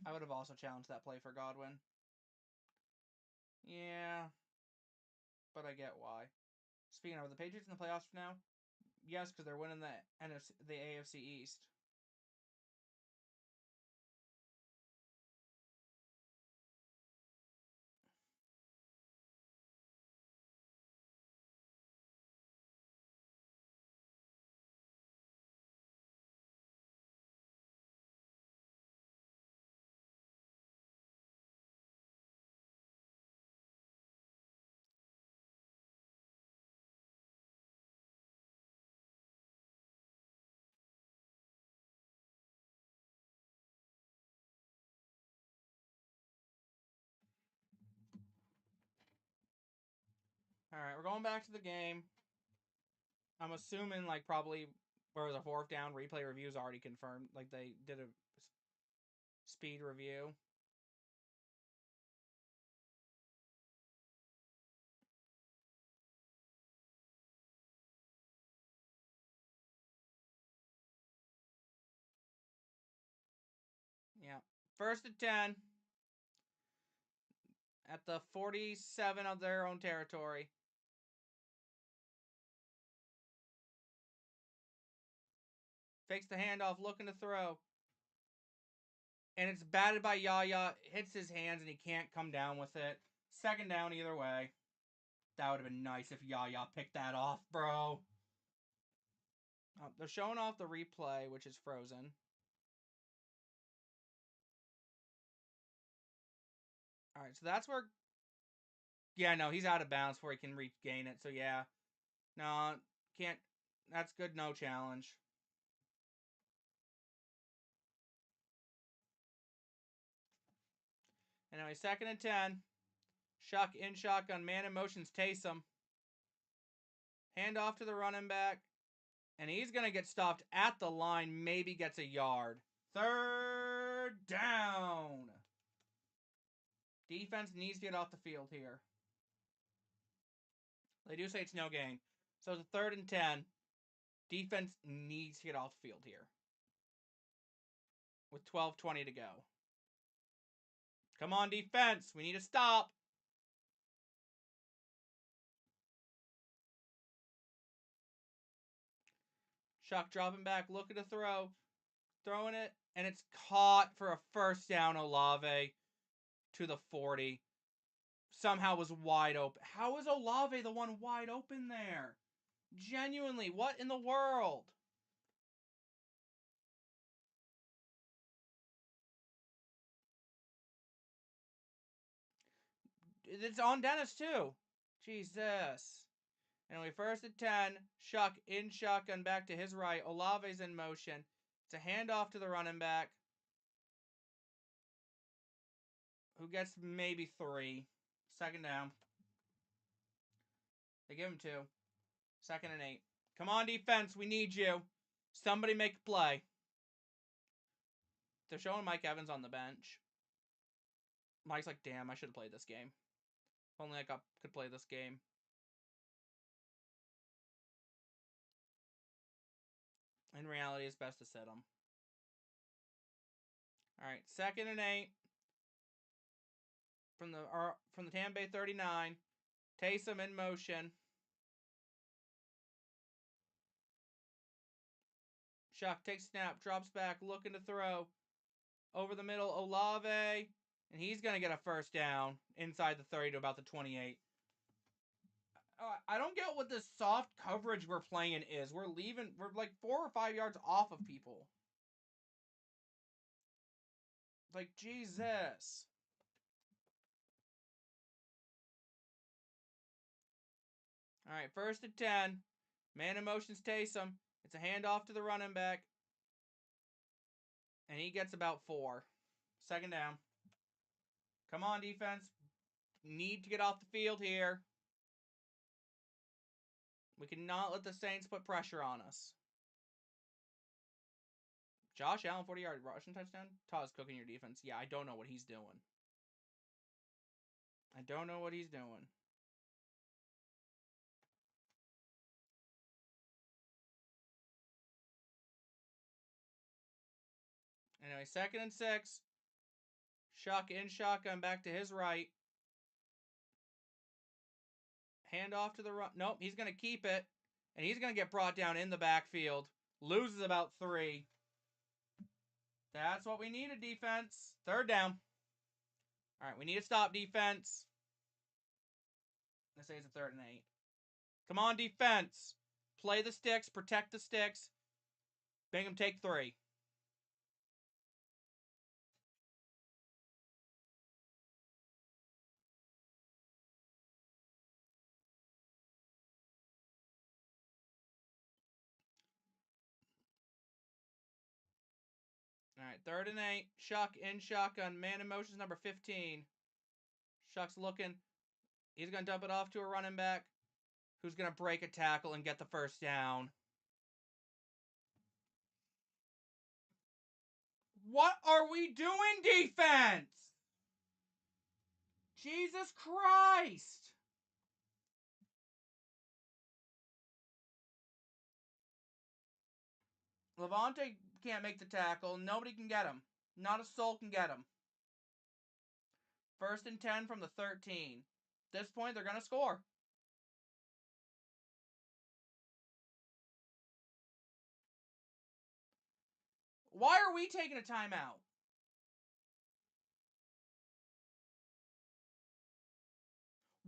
A: I would have also challenged that play for Godwin. Yeah. But I get why. Speaking of, are the Patriots in the playoffs now? Yes, because they're winning the AFC East. we're going back to the game. I'm assuming, like, probably where it was a 4th down, replay review is already confirmed. Like, they did a speed review. Yeah. 1st and 10. At the 47 of their own territory. Fakes the handoff, looking to throw. And it's batted by Yaya. Hits his hands and he can't come down with it. 2nd down either way. That would have been nice if Yaya picked that off, bro. They're showing off the replay, which is frozen. All right, so that's where... Yeah, no, he's out of bounds before he can regain it. So, yeah. No, can't... That's good, no challenge. Anyway, 2nd and 10. Shuck in shotgun. Man in motion's Taysom. Hand off to the running back. And he's going to get stopped at the line. Maybe gets a yard. 3rd down. Defense needs to get off the field here. They do say it's no gain. So it's a 3rd and 10. Defense needs to get off the field here. With 12:20 to go. Come on, defense. We need to stop. Chuck dropping back, looking to throw. Throwing it, and it's caught for a 1st down. Olave to the 40. Somehow was wide open. How is Olave the one wide open there? Genuinely, what in the world? It's on Dennis, too. Jesus. Anyway, 1st and 10. Shuck in shotgun back to his right. Olave's in motion. It's a handoff to the running back, who gets maybe 3. 2nd down. They give him 2. 2nd and 8. Come on, defense. We need you. Somebody make a play. They're showing Mike Evans on the bench. Mike's like, damn, I should have played this game. If only I could play this game. In reality, it's best to sit him. All right, 2nd and 8 from the Tampa Bay 39. Taysom in motion. Shuck takes snap, drops back, looking to throw. Over the middle, Olave, and he's going to get a 1st down inside the 30 to about the 28. I don't get what this soft coverage we're playing is. We're like 4 or 5 yards off of people. Like, Jesus. All right, 1st and 10. Man in motion's Taysom. It's a handoff to the running back. And he gets about 4. 2nd down. Come on, defense. Need to get off the field here. We cannot let the Saints put pressure on us. Josh Allen, 40-yard rushing touchdown? Todd's cooking your defense. Yeah, I don't know what he's doing. I don't know what he's doing. Anyway, 2nd and 6. Shuck in shotgun back to his right. Hand off to the run. Nope, he's going to keep it. And he's going to get brought down in the backfield. Loses about 3. That's what we needed, defense. 3rd down. All right, we need to stop defense. Let's say it's a 3rd and 8. Come on, defense. Play the sticks. Protect the sticks. Bingham, take 3. All right, 3rd and 8. Shuck in shotgun. Man in motion is number 15. Shuck's looking. He's going to dump it off to a running back. who's going to break a tackle and get the first down. What are we doing, defense? Jesus Christ! Levante can't make the tackle. Nobody can get him. Not a soul can get him. 1st and 10 from the 13. At this point, they're going to score. Why are we taking a timeout?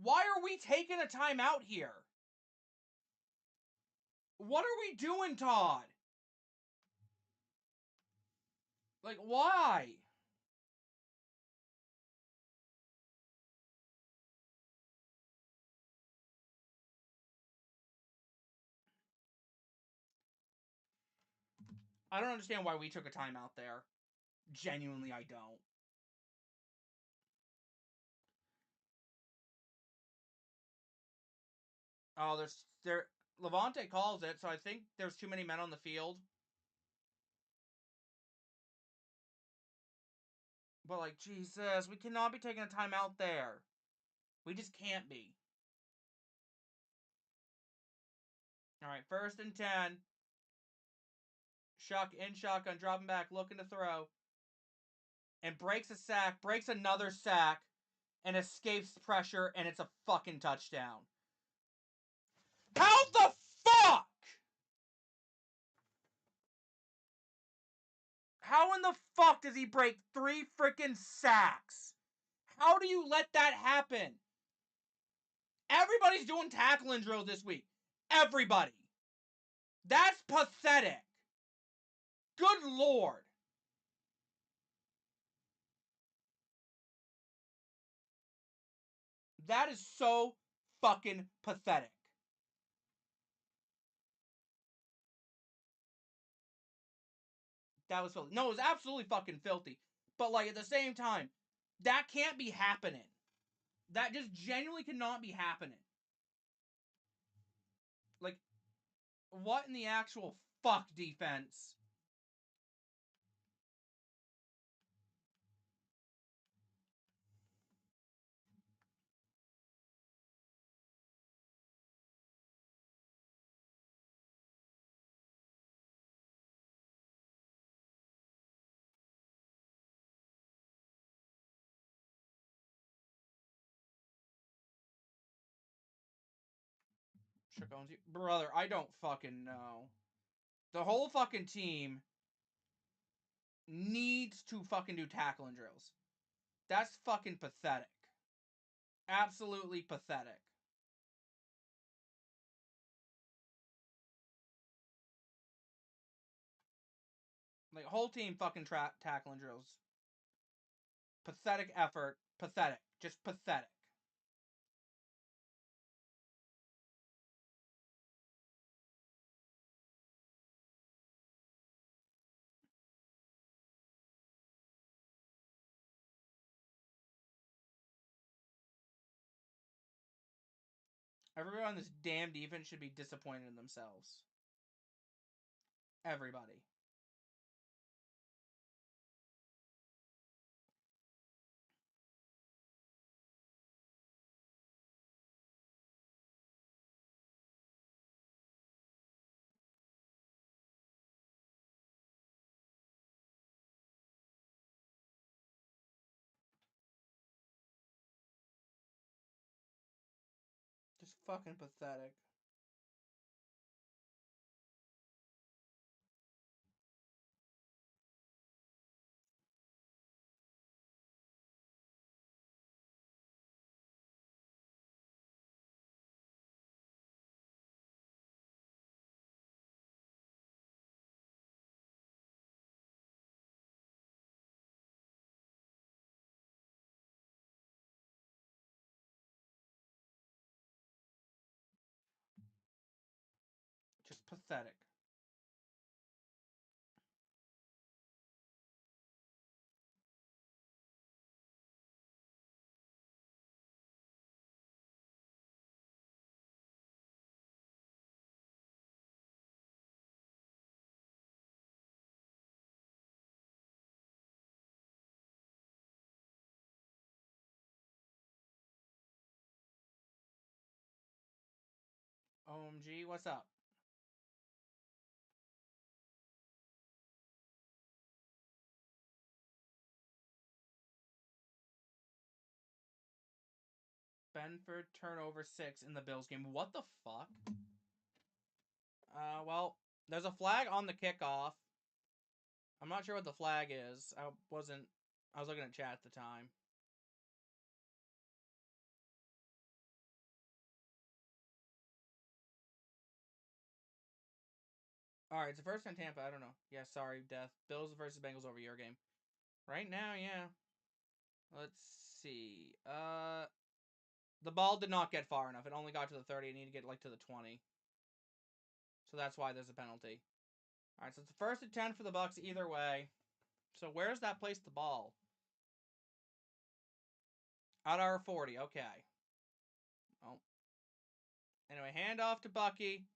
A: Why are we taking a timeout here? What are we doing, Todd? Like, why? I don't understand why we took a timeout there. Genuinely, I don't. Oh, Levante calls it, so I think there's too many men on the field. But, like, Jesus, we cannot be taking a timeout there. We just can't be. Alright, 1st and 10. Shotgun, dropping back, looking to throw. And breaks a sack, breaks another sack, and escapes pressure, and it's a fucking touchdown. How the fuck? How in the fuck does he break 3 freaking sacks? How do you let that happen? Everybody's doing tackling drills this week. Everybody. That's pathetic. Good Lord. That is so fucking pathetic. That was filthy. No, it was absolutely fucking filthy. But, like, at the same time, that can't be happening. That just genuinely cannot be happening. Like, what in the actual fuck, defense? Brother, I don't fucking know. The whole fucking team needs to fucking do tackling drills. That's fucking pathetic. Absolutely pathetic. Like, whole team fucking tackling drills. Pathetic effort. Pathetic. Just pathetic. Everybody on this damn defense should be disappointed in themselves. Everybody. Just fucking pathetic. Just pathetic. OMG, what's up? Benford turnover 6 in the Bills game. What the fuck? Well, there's a flag on the kickoff. I'm not sure what the flag is. I was looking at chat at the time. Alright, it's the first in Tampa. I don't know. Yeah, sorry, Death. Bills versus Bengals over your game. Right now, yeah. Let's see. The ball did not get far enough. It only got to the 30. It needed to get, like, to the 20. So that's why there's a penalty. Alright, so it's the first and 10 for the Bucks either way. So where's that place the ball? Out our 40. Okay. Oh. Anyway, hand off to Bucky.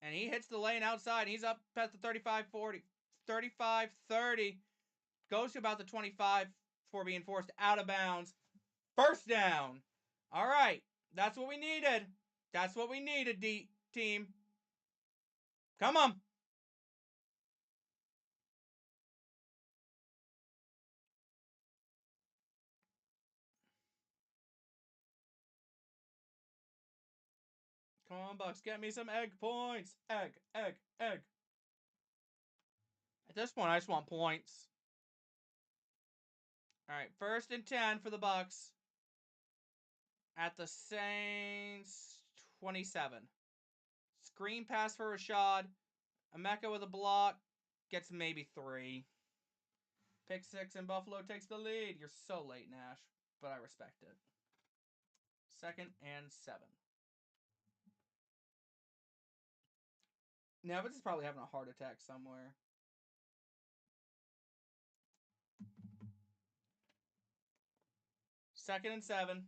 A: And he hits the lane outside. He's up past the 35-40. 35-30. Goes to about the 25 before being forced out of bounds. First down. All right. That's what we needed. That's what we needed, team. Come on. Come on, Bucks. Get me some egg points. Egg. At this point, I just want points. All right. First and 10 for the Bucks. At the Saints 27. Screen pass for Rashad. Emeka with a block. Gets maybe 3. Pick 6 and Buffalo takes the lead. You're so late, Nash, but I respect it. 2nd and 7. Nevins is probably having a heart attack somewhere. Second and 7.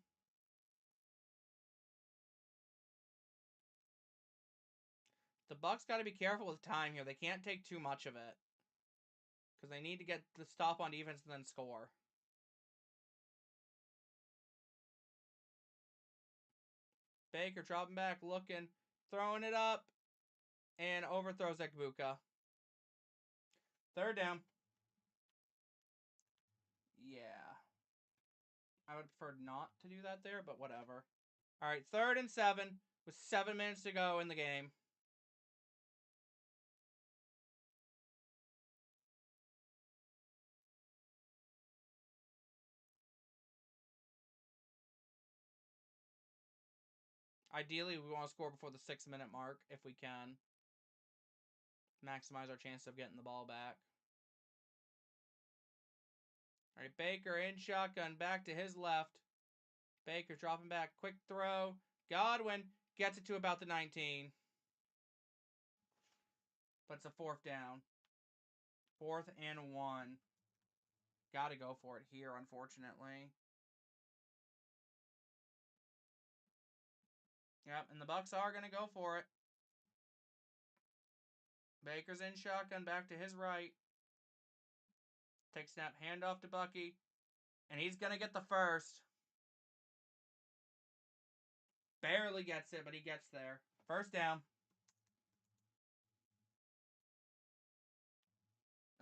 A: The Bucks got to be careful with time here. They can't take too much of it. Because they need to get the stop on defense and then score. Baker dropping back, looking, throwing it up, and overthrows Ekbuka. 3rd down. Yeah. I would prefer not to do that there, but whatever. All right, 3rd and 7 with 7 minutes to go in the game. Ideally, we want to score before the 6-minute mark if we can. Maximize our chance of getting the ball back. All right, Baker in shotgun, back to his left. Baker dropping back, quick throw. Godwin gets it to about the 19. But it's a 4th down. 4th and 1. Got to go for it here, unfortunately. Yep, and the Bucks are going to go for it. Baker's in shotgun, back to his right. Take snap, handoff to Bucky. And he's going to get the first. Barely gets it, but he gets there. 1st down.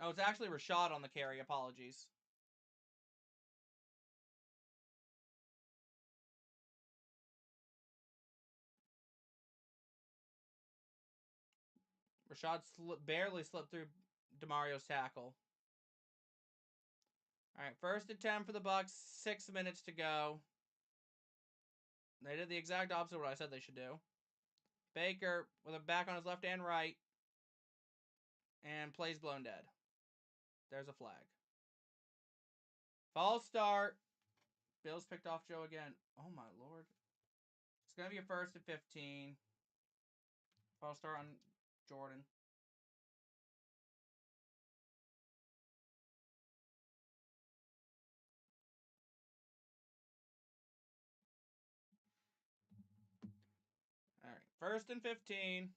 A: Oh, it's actually Rashad on the carry. Apologies. Rashad barely slipped through DeMario's tackle. All right, 1st and 10 for the Bucks. 6 minutes to go. They did the exact opposite of what I said they should do. Baker with a back on his left and right. And plays blown dead. There's a flag. False start. Bills picked off Joe again. Oh, my Lord. It's going to be a 1st and 15. False start on Jordan. All right, 1st and 15.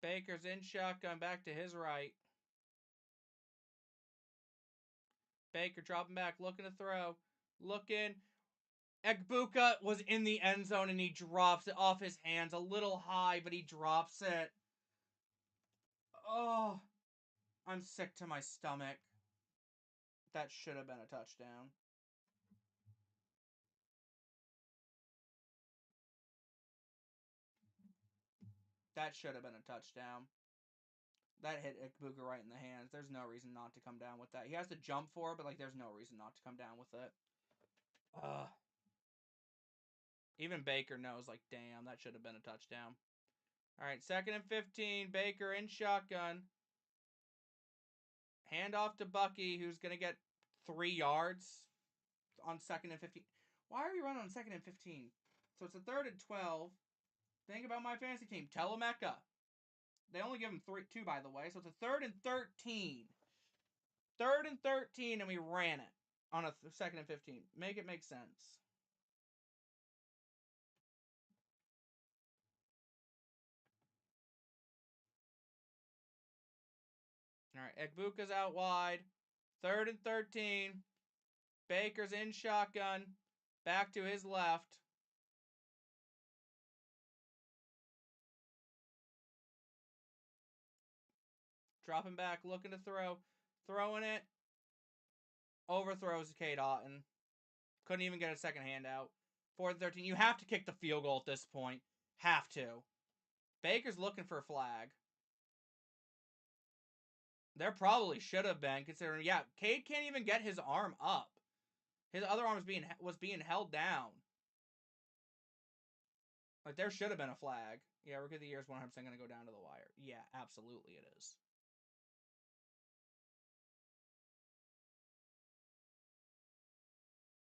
A: Baker's in shotgun, back to his right. Baker dropping back, looking to throw. Looking. Egbuka was in the end zone and he drops it off his hands. A little high, but he drops it. Oh, I'm sick to my stomach. That should have been a touchdown. That should have been a touchdown. That hit Egbuka right in the hands. There's no reason not to come down with that. He has to jump for it, but like, there's no reason not to come down with it. Even Baker knows, like, damn, that should have been a touchdown. All right, 2nd and 15. Baker in shotgun. Hand off to Bucky, who's going to get 3 yards on 2nd and 15. Why are we running on 2nd and 15? So it's a 3rd and 12. Think about my fantasy team. Telemecca. They only give him 2, by the way. So it's a 3rd and 13. 3rd and 13, and we ran it on a 2nd and 15. Make it make sense. All right, Egbuka's out wide. 3rd and 13. Baker's in shotgun. Back to his left. Dropping back, looking to throw. Throwing it. Overthrows K. Otten. Couldn't even get a second hand out. 4th and 13. You have to kick the field goal at this point. Have to. Baker's looking for a flag. There probably should have been, considering, yeah, Cade can't even get his arm up. His other arm was being held down. Like, there should have been a flag. Yeah, Rookie of the Year is 100% going to go down to the wire. Yeah, absolutely it is.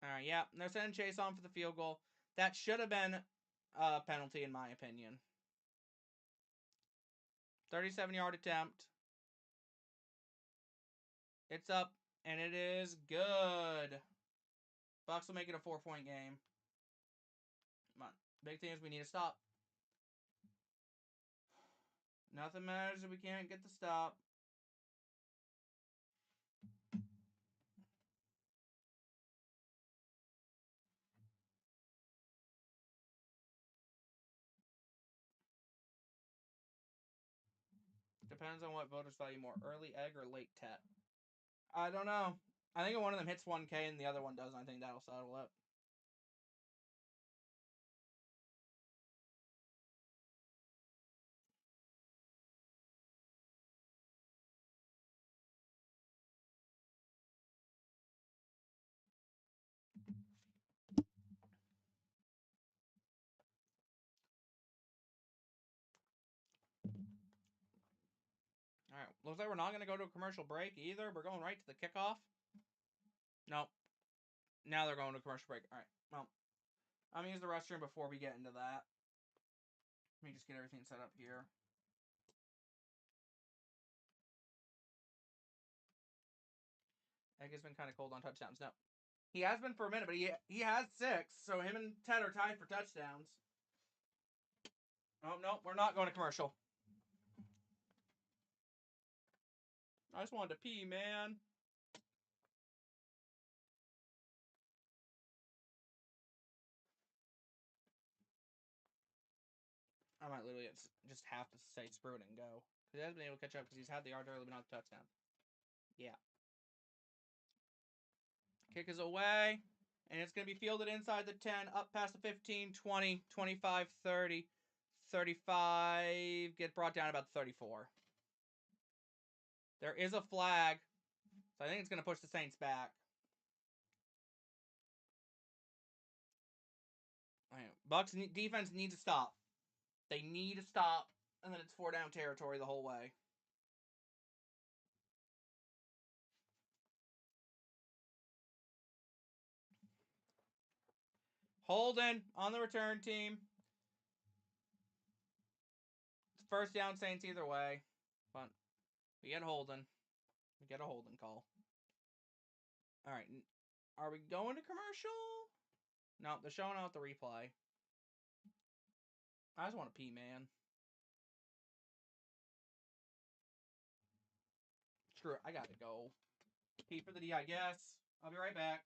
A: All right, yeah, they're sending Chase on for the field goal. That should have been a penalty, in my opinion. 37-yard attempt. It's up, and it is good. Bucks will make it a 4-point game. Come on. Big thing is we need to stop. Nothing matters if we can't get the stop. Depends on what voters value more, early egg or late tet. I don't know. I think one of them hits 1K and the other one doesn't. I think that'll settle it. All right. Looks like we're not going to go to a commercial break either. We're going right to the kickoff. Nope. Now they're going to a commercial break. All right. Well, I'm going to use the restroom before we get into that. Let me just get everything set up here. Egg has been kind of cold on touchdowns. No. He has been for a minute, but he has 6. So him and Ted are tied for touchdowns. Oh, no. We're not going to commercial. I just wanted to pee, man. I might literally just have to say screw it and go. Because he hasn't been able to catch up because he's had the yard early but not the touchdown. Yeah. Kick is away. And it's going to be fielded inside the 10, up past the 15, 20, 25, 30, 35. Get brought down about 34. There is a flag. So I think it's going to push the Saints back. Bucks defense needs to stop. They need to stop. And then it's 4-down territory the whole way. Holden on the return team. It's 1st down Saints either way. But we get Holden. We get a Holden call. All right. Are we going to commercial? No, they're showing out the replay. I just want to pee, man. screw it. I gotta go. Pee for the D, I guess. I'll be right back.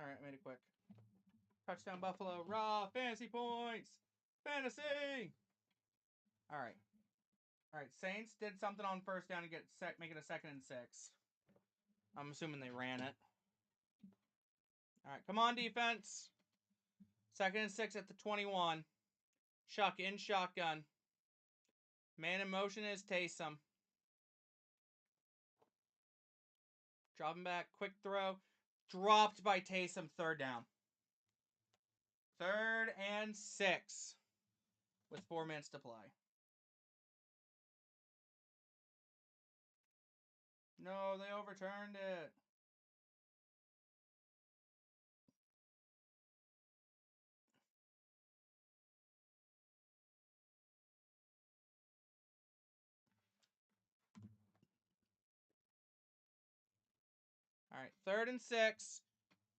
A: All right, made it quick. Touchdown Buffalo. Raw fantasy points. Fantasy. All right. All right. Saints did something on first down to make it a 2nd and 6. I'm assuming they ran it. All right. Come on, defense. 2nd and 6 at the 21. Chuck in shotgun. Man in motion is Taysom. Dropping back. Quick throw. Dropped by Taysom. 3rd down. 3rd and 6 with 4 minutes to play. No, they overturned it. All right, 3rd and 6.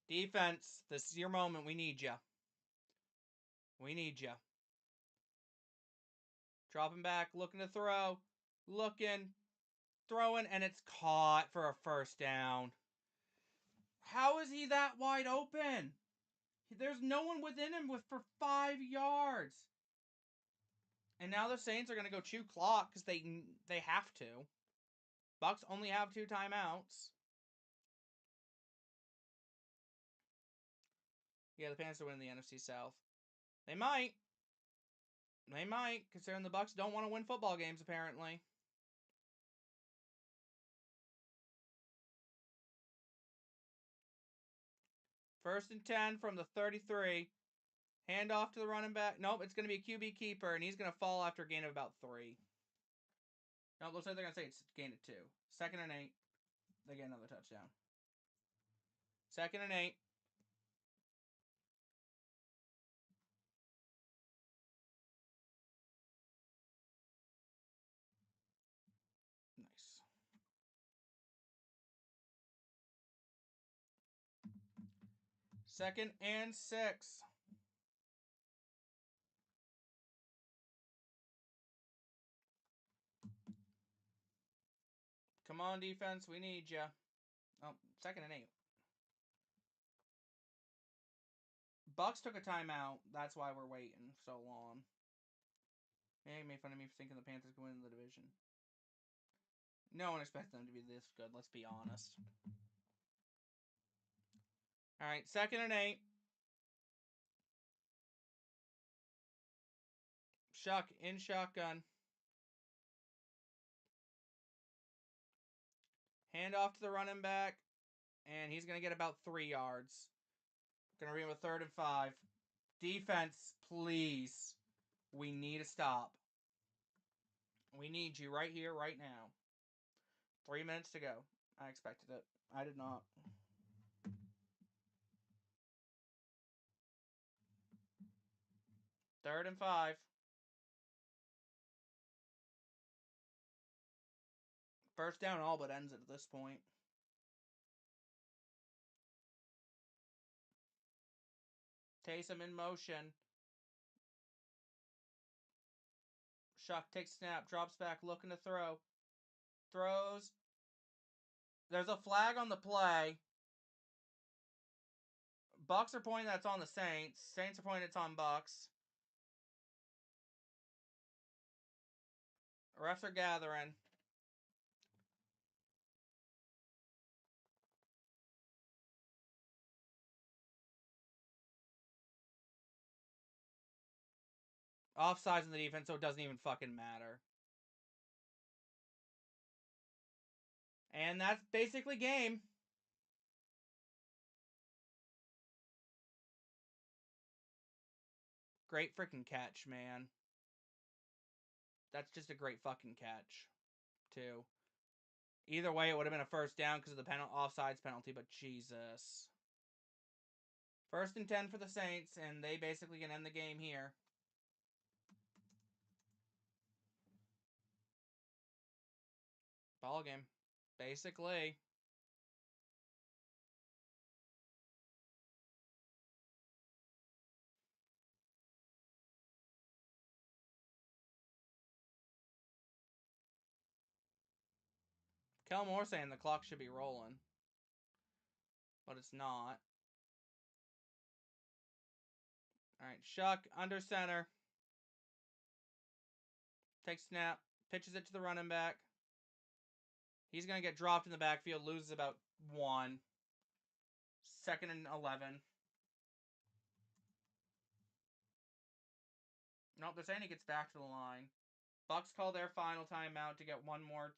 A: Defense, this is your moment. We need you. We need you. Dropping back, looking to throw. Looking, throwing, and it's caught for a 1st down. How is he that wide open? There's no one within him for 5 yards. And now the Saints are going to go chew clock because they have to. Bucks only have 2 timeouts. Yeah, the Panthers are winning the NFC South. They might. They might, considering the Bucks don't want to win football games, apparently. First and 10 from the 33. Hand off to the running back. Nope, it's going to be a QB keeper, and he's going to fall after a gain of about 3. Nope, looks like they're going to say it's gain of 2. 2nd and 8. They get another touchdown. 2nd and 8. Nice. 2nd and 6. Come on, defense. We need you. Oh, 2nd and 8. Bucks took a timeout. That's why we're waiting so long. They made fun of me for thinking the Panthers could win the division. No one expected them to be this good, let's be honest. All right, 2nd and 8. Shuck in shotgun. Hand off to the running back. And he's going to get about 3 yards. Going to read him a 3rd and 5. Defense, please. We need a stop. We need you right here, right now. 3 minutes to go. I expected it. I did not. Third and 5. First down all but ends it at this point. Taysom in motion. Shuck takes snap, drops back, looking to throw. Throws. There's a flag on the play. Bucks are pointing that's on the Saints. Saints are pointing it's on Bucks. Refs are gathering. Offsides in the defense, so it doesn't even fucking matter. And that's basically game. Great freaking catch, man. That's just a great fucking catch, too. Either way, it would have been a first down because of the offsides penalty, but Jesus. 1st and 10 for the Saints, and they basically can end the game here. Ball game. Basically. Kelmore saying the clock should be rolling. But it's not. Alright, Shuck, under center. Takes snap. Pitches it to the running back. He's going to get dropped in the backfield. Loses about 1. 2nd and 11. Nope, they're saying he gets back to the line. Bucks call their final timeout to get one more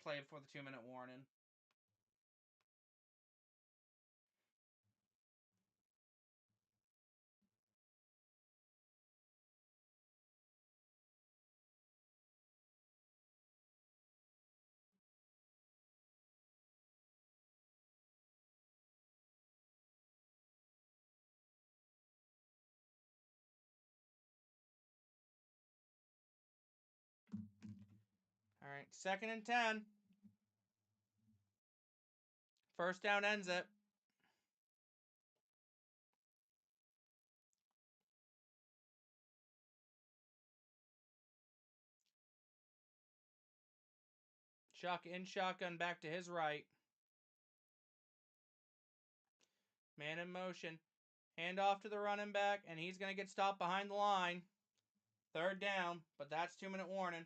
A: play before the 2-minute warning. Alright, 2nd and 10. First down ends it. Chuck in shotgun back to his right. Man in motion. Hand off to the running back, and he's going to get stopped behind the line. 3rd down, but that's 2-minute warning.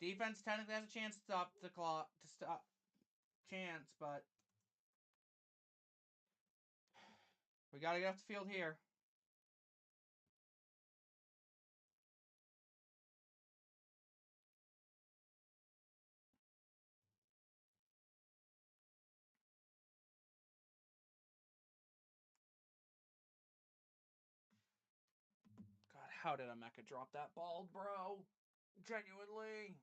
A: Defense technically has a chance to stop the clock, but we got to get off the field here. God, how did Emeka drop that ball, bro? Genuinely.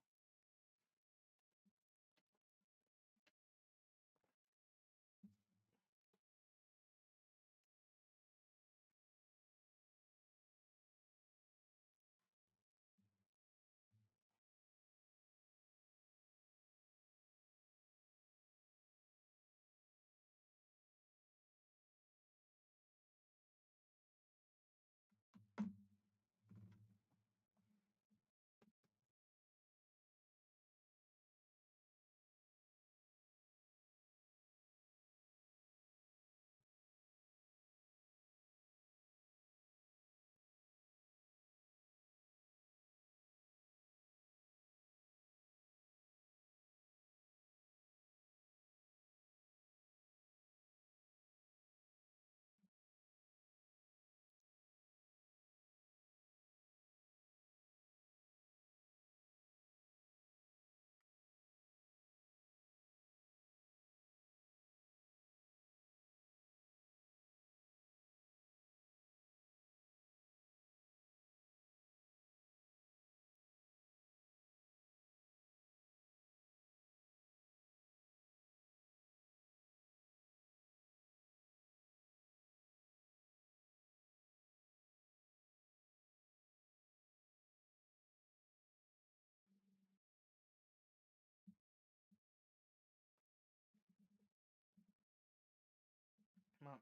A: Come on.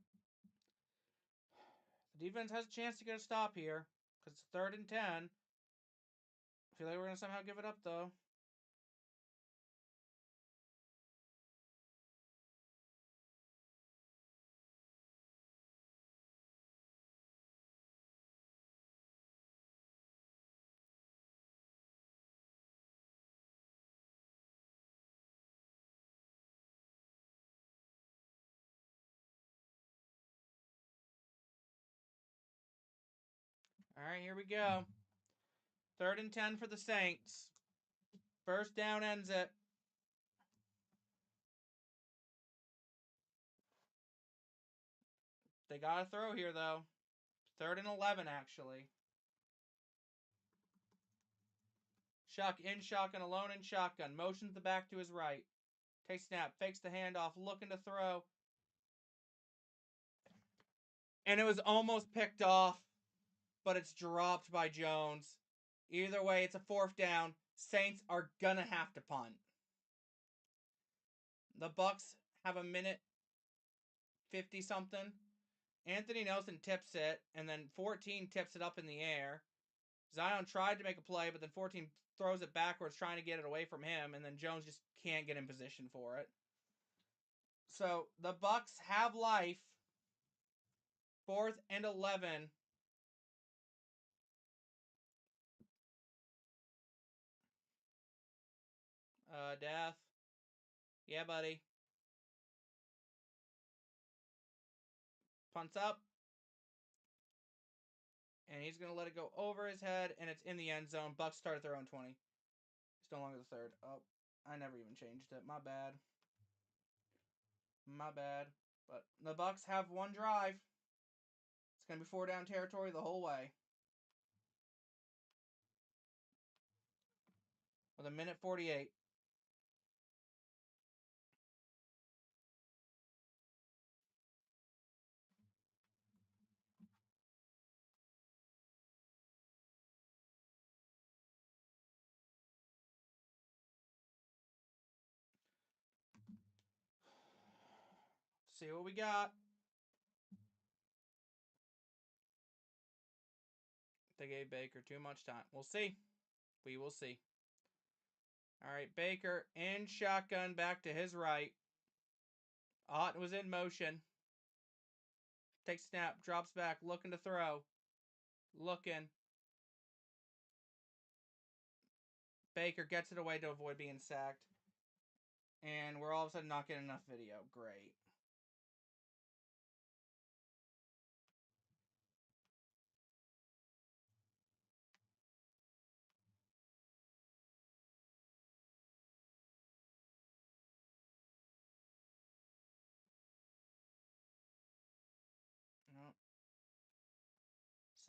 A: The defense has a chance to get a stop here because it's 3rd and 10. I feel like we're going to somehow give it up, though. All right, here we go. 3rd and 10 for the Saints. First down ends it. They got to throw here, though. 3rd and 11, actually. Shuck in shotgun, alone in shotgun. Motions the back to his right. Takes snap, fakes the handoff, looking to throw. And it was almost picked off, but it's dropped by Jones. Either way, it's a 4th down. Saints are gonna have to punt. The Bucks have a minute 50 something. Anthony Nelson tips it, and then 14 tips it up in the air. Zion tried to make a play, but then 14 throws it backwards, trying to get it away from him, and then Jones just can't get in position for it. So the Bucks have life. 4th and 11. Death. Yeah, buddy. Punts up. And he's going to let it go over his head, and it's in the end zone. Bucks start at their own 20. It's no longer the 3rd. Oh, I never even changed it. My bad. My bad. But the Bucks have one drive. It's going to be 4 down territory the whole way. With a minute 48. See what we got. They gave Baker too much time. We'll see. We will see. All right, Baker in shotgun back to his right. Ott was in motion. Takes snap, drops back, looking to throw. Looking. Baker gets it away to avoid being sacked. And we're all of a sudden not getting enough video. Great. Nope.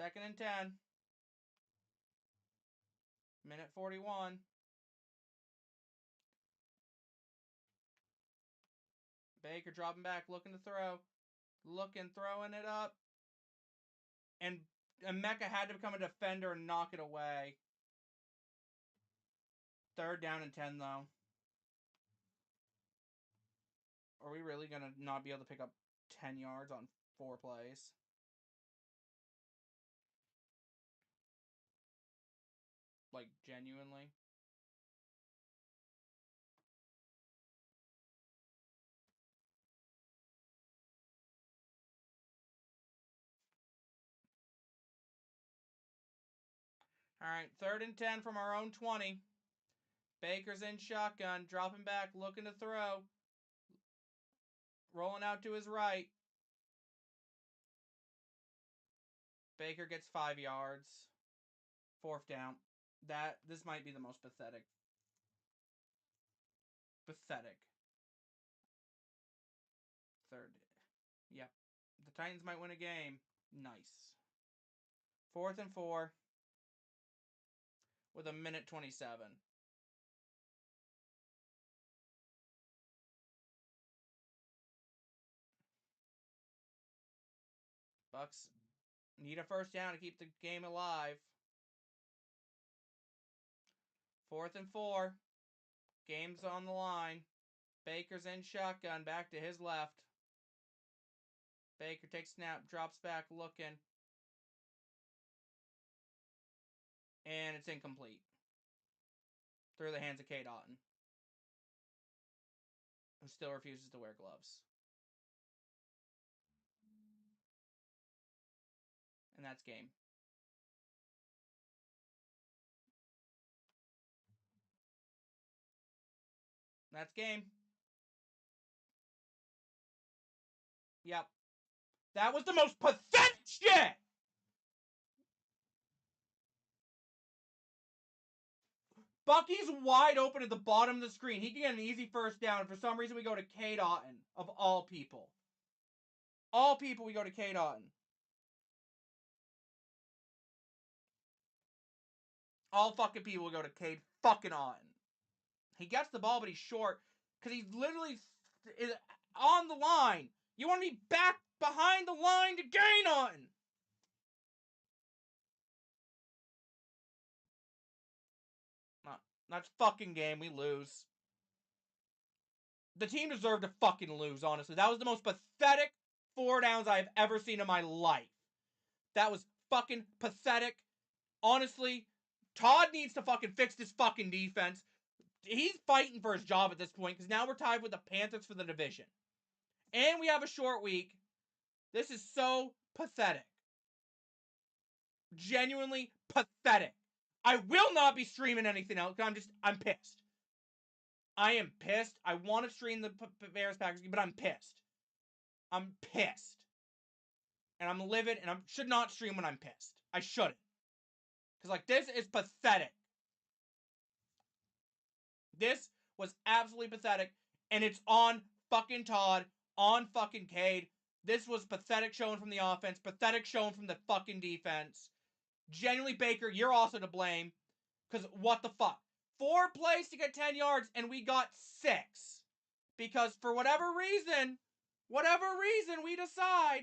A: 2nd and 10. Minute 41. Baker dropping back, looking to throw. Looking, throwing it up. And Mecca had to become a defender and knock it away. 3rd down and 10, though. Are we really going to not be able to pick up 10 yards on 4 plays? Like, genuinely? All right, 3rd and 10 from our own 20. Baker's in shotgun, dropping back, looking to throw. Rolling out to his right. Baker gets 5 yards. 4th down. This might be the most pathetic. Pathetic. 3rd. Yep. The Titans might win a game. Nice. 4th and 4. With a minute 27. Bucks need a 1st down to keep the game alive. 4th and 4. Game's on the line. Baker's in shotgun, back to his left. Baker takes snap, drops back, looking. And it's incomplete. Through the hands of Kate Otten, who still refuses to wear gloves. And that's game. That's game. Yep. That was the most pathetic shit! Bucky's wide open at the bottom of the screen. He can get an easy 1st down, and for some reason we go to Kate Otten, of all people. All people, we go to Kate Otten. all fucking people go to Cade fucking Otton. He gets the ball, but he's short because he's literally is on the line. You want to be back behind the line to gain Otton. That's fucking game. We lose. The team deserved to fucking lose, honestly. That was the most pathetic 4 downs I've ever seen in my life. That was fucking pathetic. Honestly, Todd needs to fucking fix this fucking defense. He's fighting for his job at this point because now we're tied with the Panthers for the division. And we have a short week. This is so pathetic. Genuinely pathetic. I will not be streaming anything else because I'm pissed. I am pissed. I want to stream the Bears Packers game, but I'm pissed. I'm pissed. And I'm livid, and I should not stream when I'm pissed. I shouldn't. Because, like, this is pathetic. This was absolutely pathetic, and it's on fucking Todd, on fucking Cade. This was pathetic showing from the offense, pathetic showing from the fucking defense. Genuinely, Baker, you're also to blame. Because what the fuck? 4 plays to get 10 yards, and we got 6. Because for whatever reason we decide,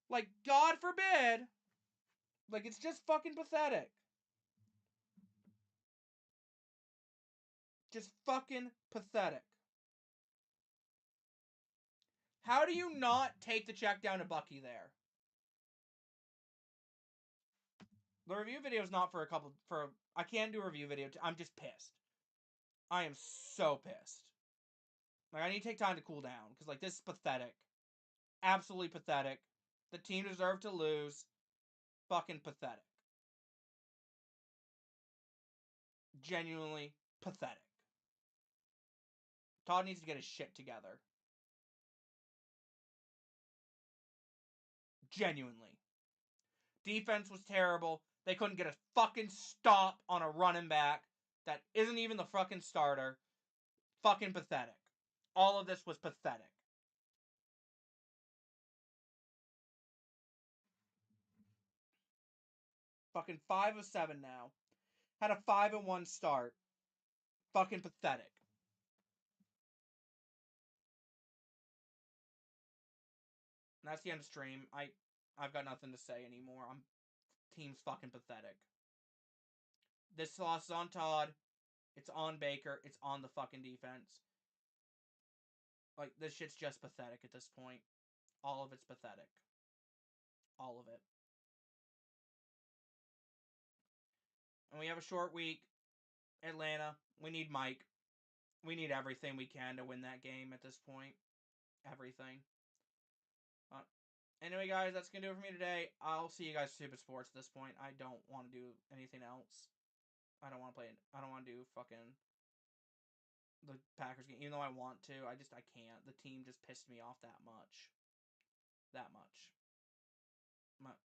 A: like, God forbid, like, it's just fucking pathetic. Just fucking pathetic. How do you not take the check down to Bucky there? The review video is not I can't do a review video. I'm just pissed. I am so pissed. Like, I need to take time to cool down. Because, like, this is pathetic. Absolutely pathetic. The team deserved to lose. Fucking pathetic. Genuinely pathetic. Todd needs to get his shit together. Genuinely. Defense was terrible. They couldn't get a fucking stop on a running back that isn't even the fucking starter. Fucking pathetic. All of this was pathetic. Fucking 5 of 7 now. Had a 5-1 start. Fucking pathetic. And that's the end of stream. I've got nothing to say anymore. Team's fucking pathetic. This loss is on Todd. It's on Baker. It's on the fucking defense. Like, this shit's just pathetic at this point. All of it's pathetic. All of it. And we have a short week. Atlanta. We need Mike. We need everything we can to win that game at this point. Everything. Anyway, guys, that's going to do it for me today. I'll see you guys Stupid Sports at this point. I don't want to do anything else. I don't want to do fucking the Packers game. Even though I want to, I can't. The team just pissed me off that much. That much.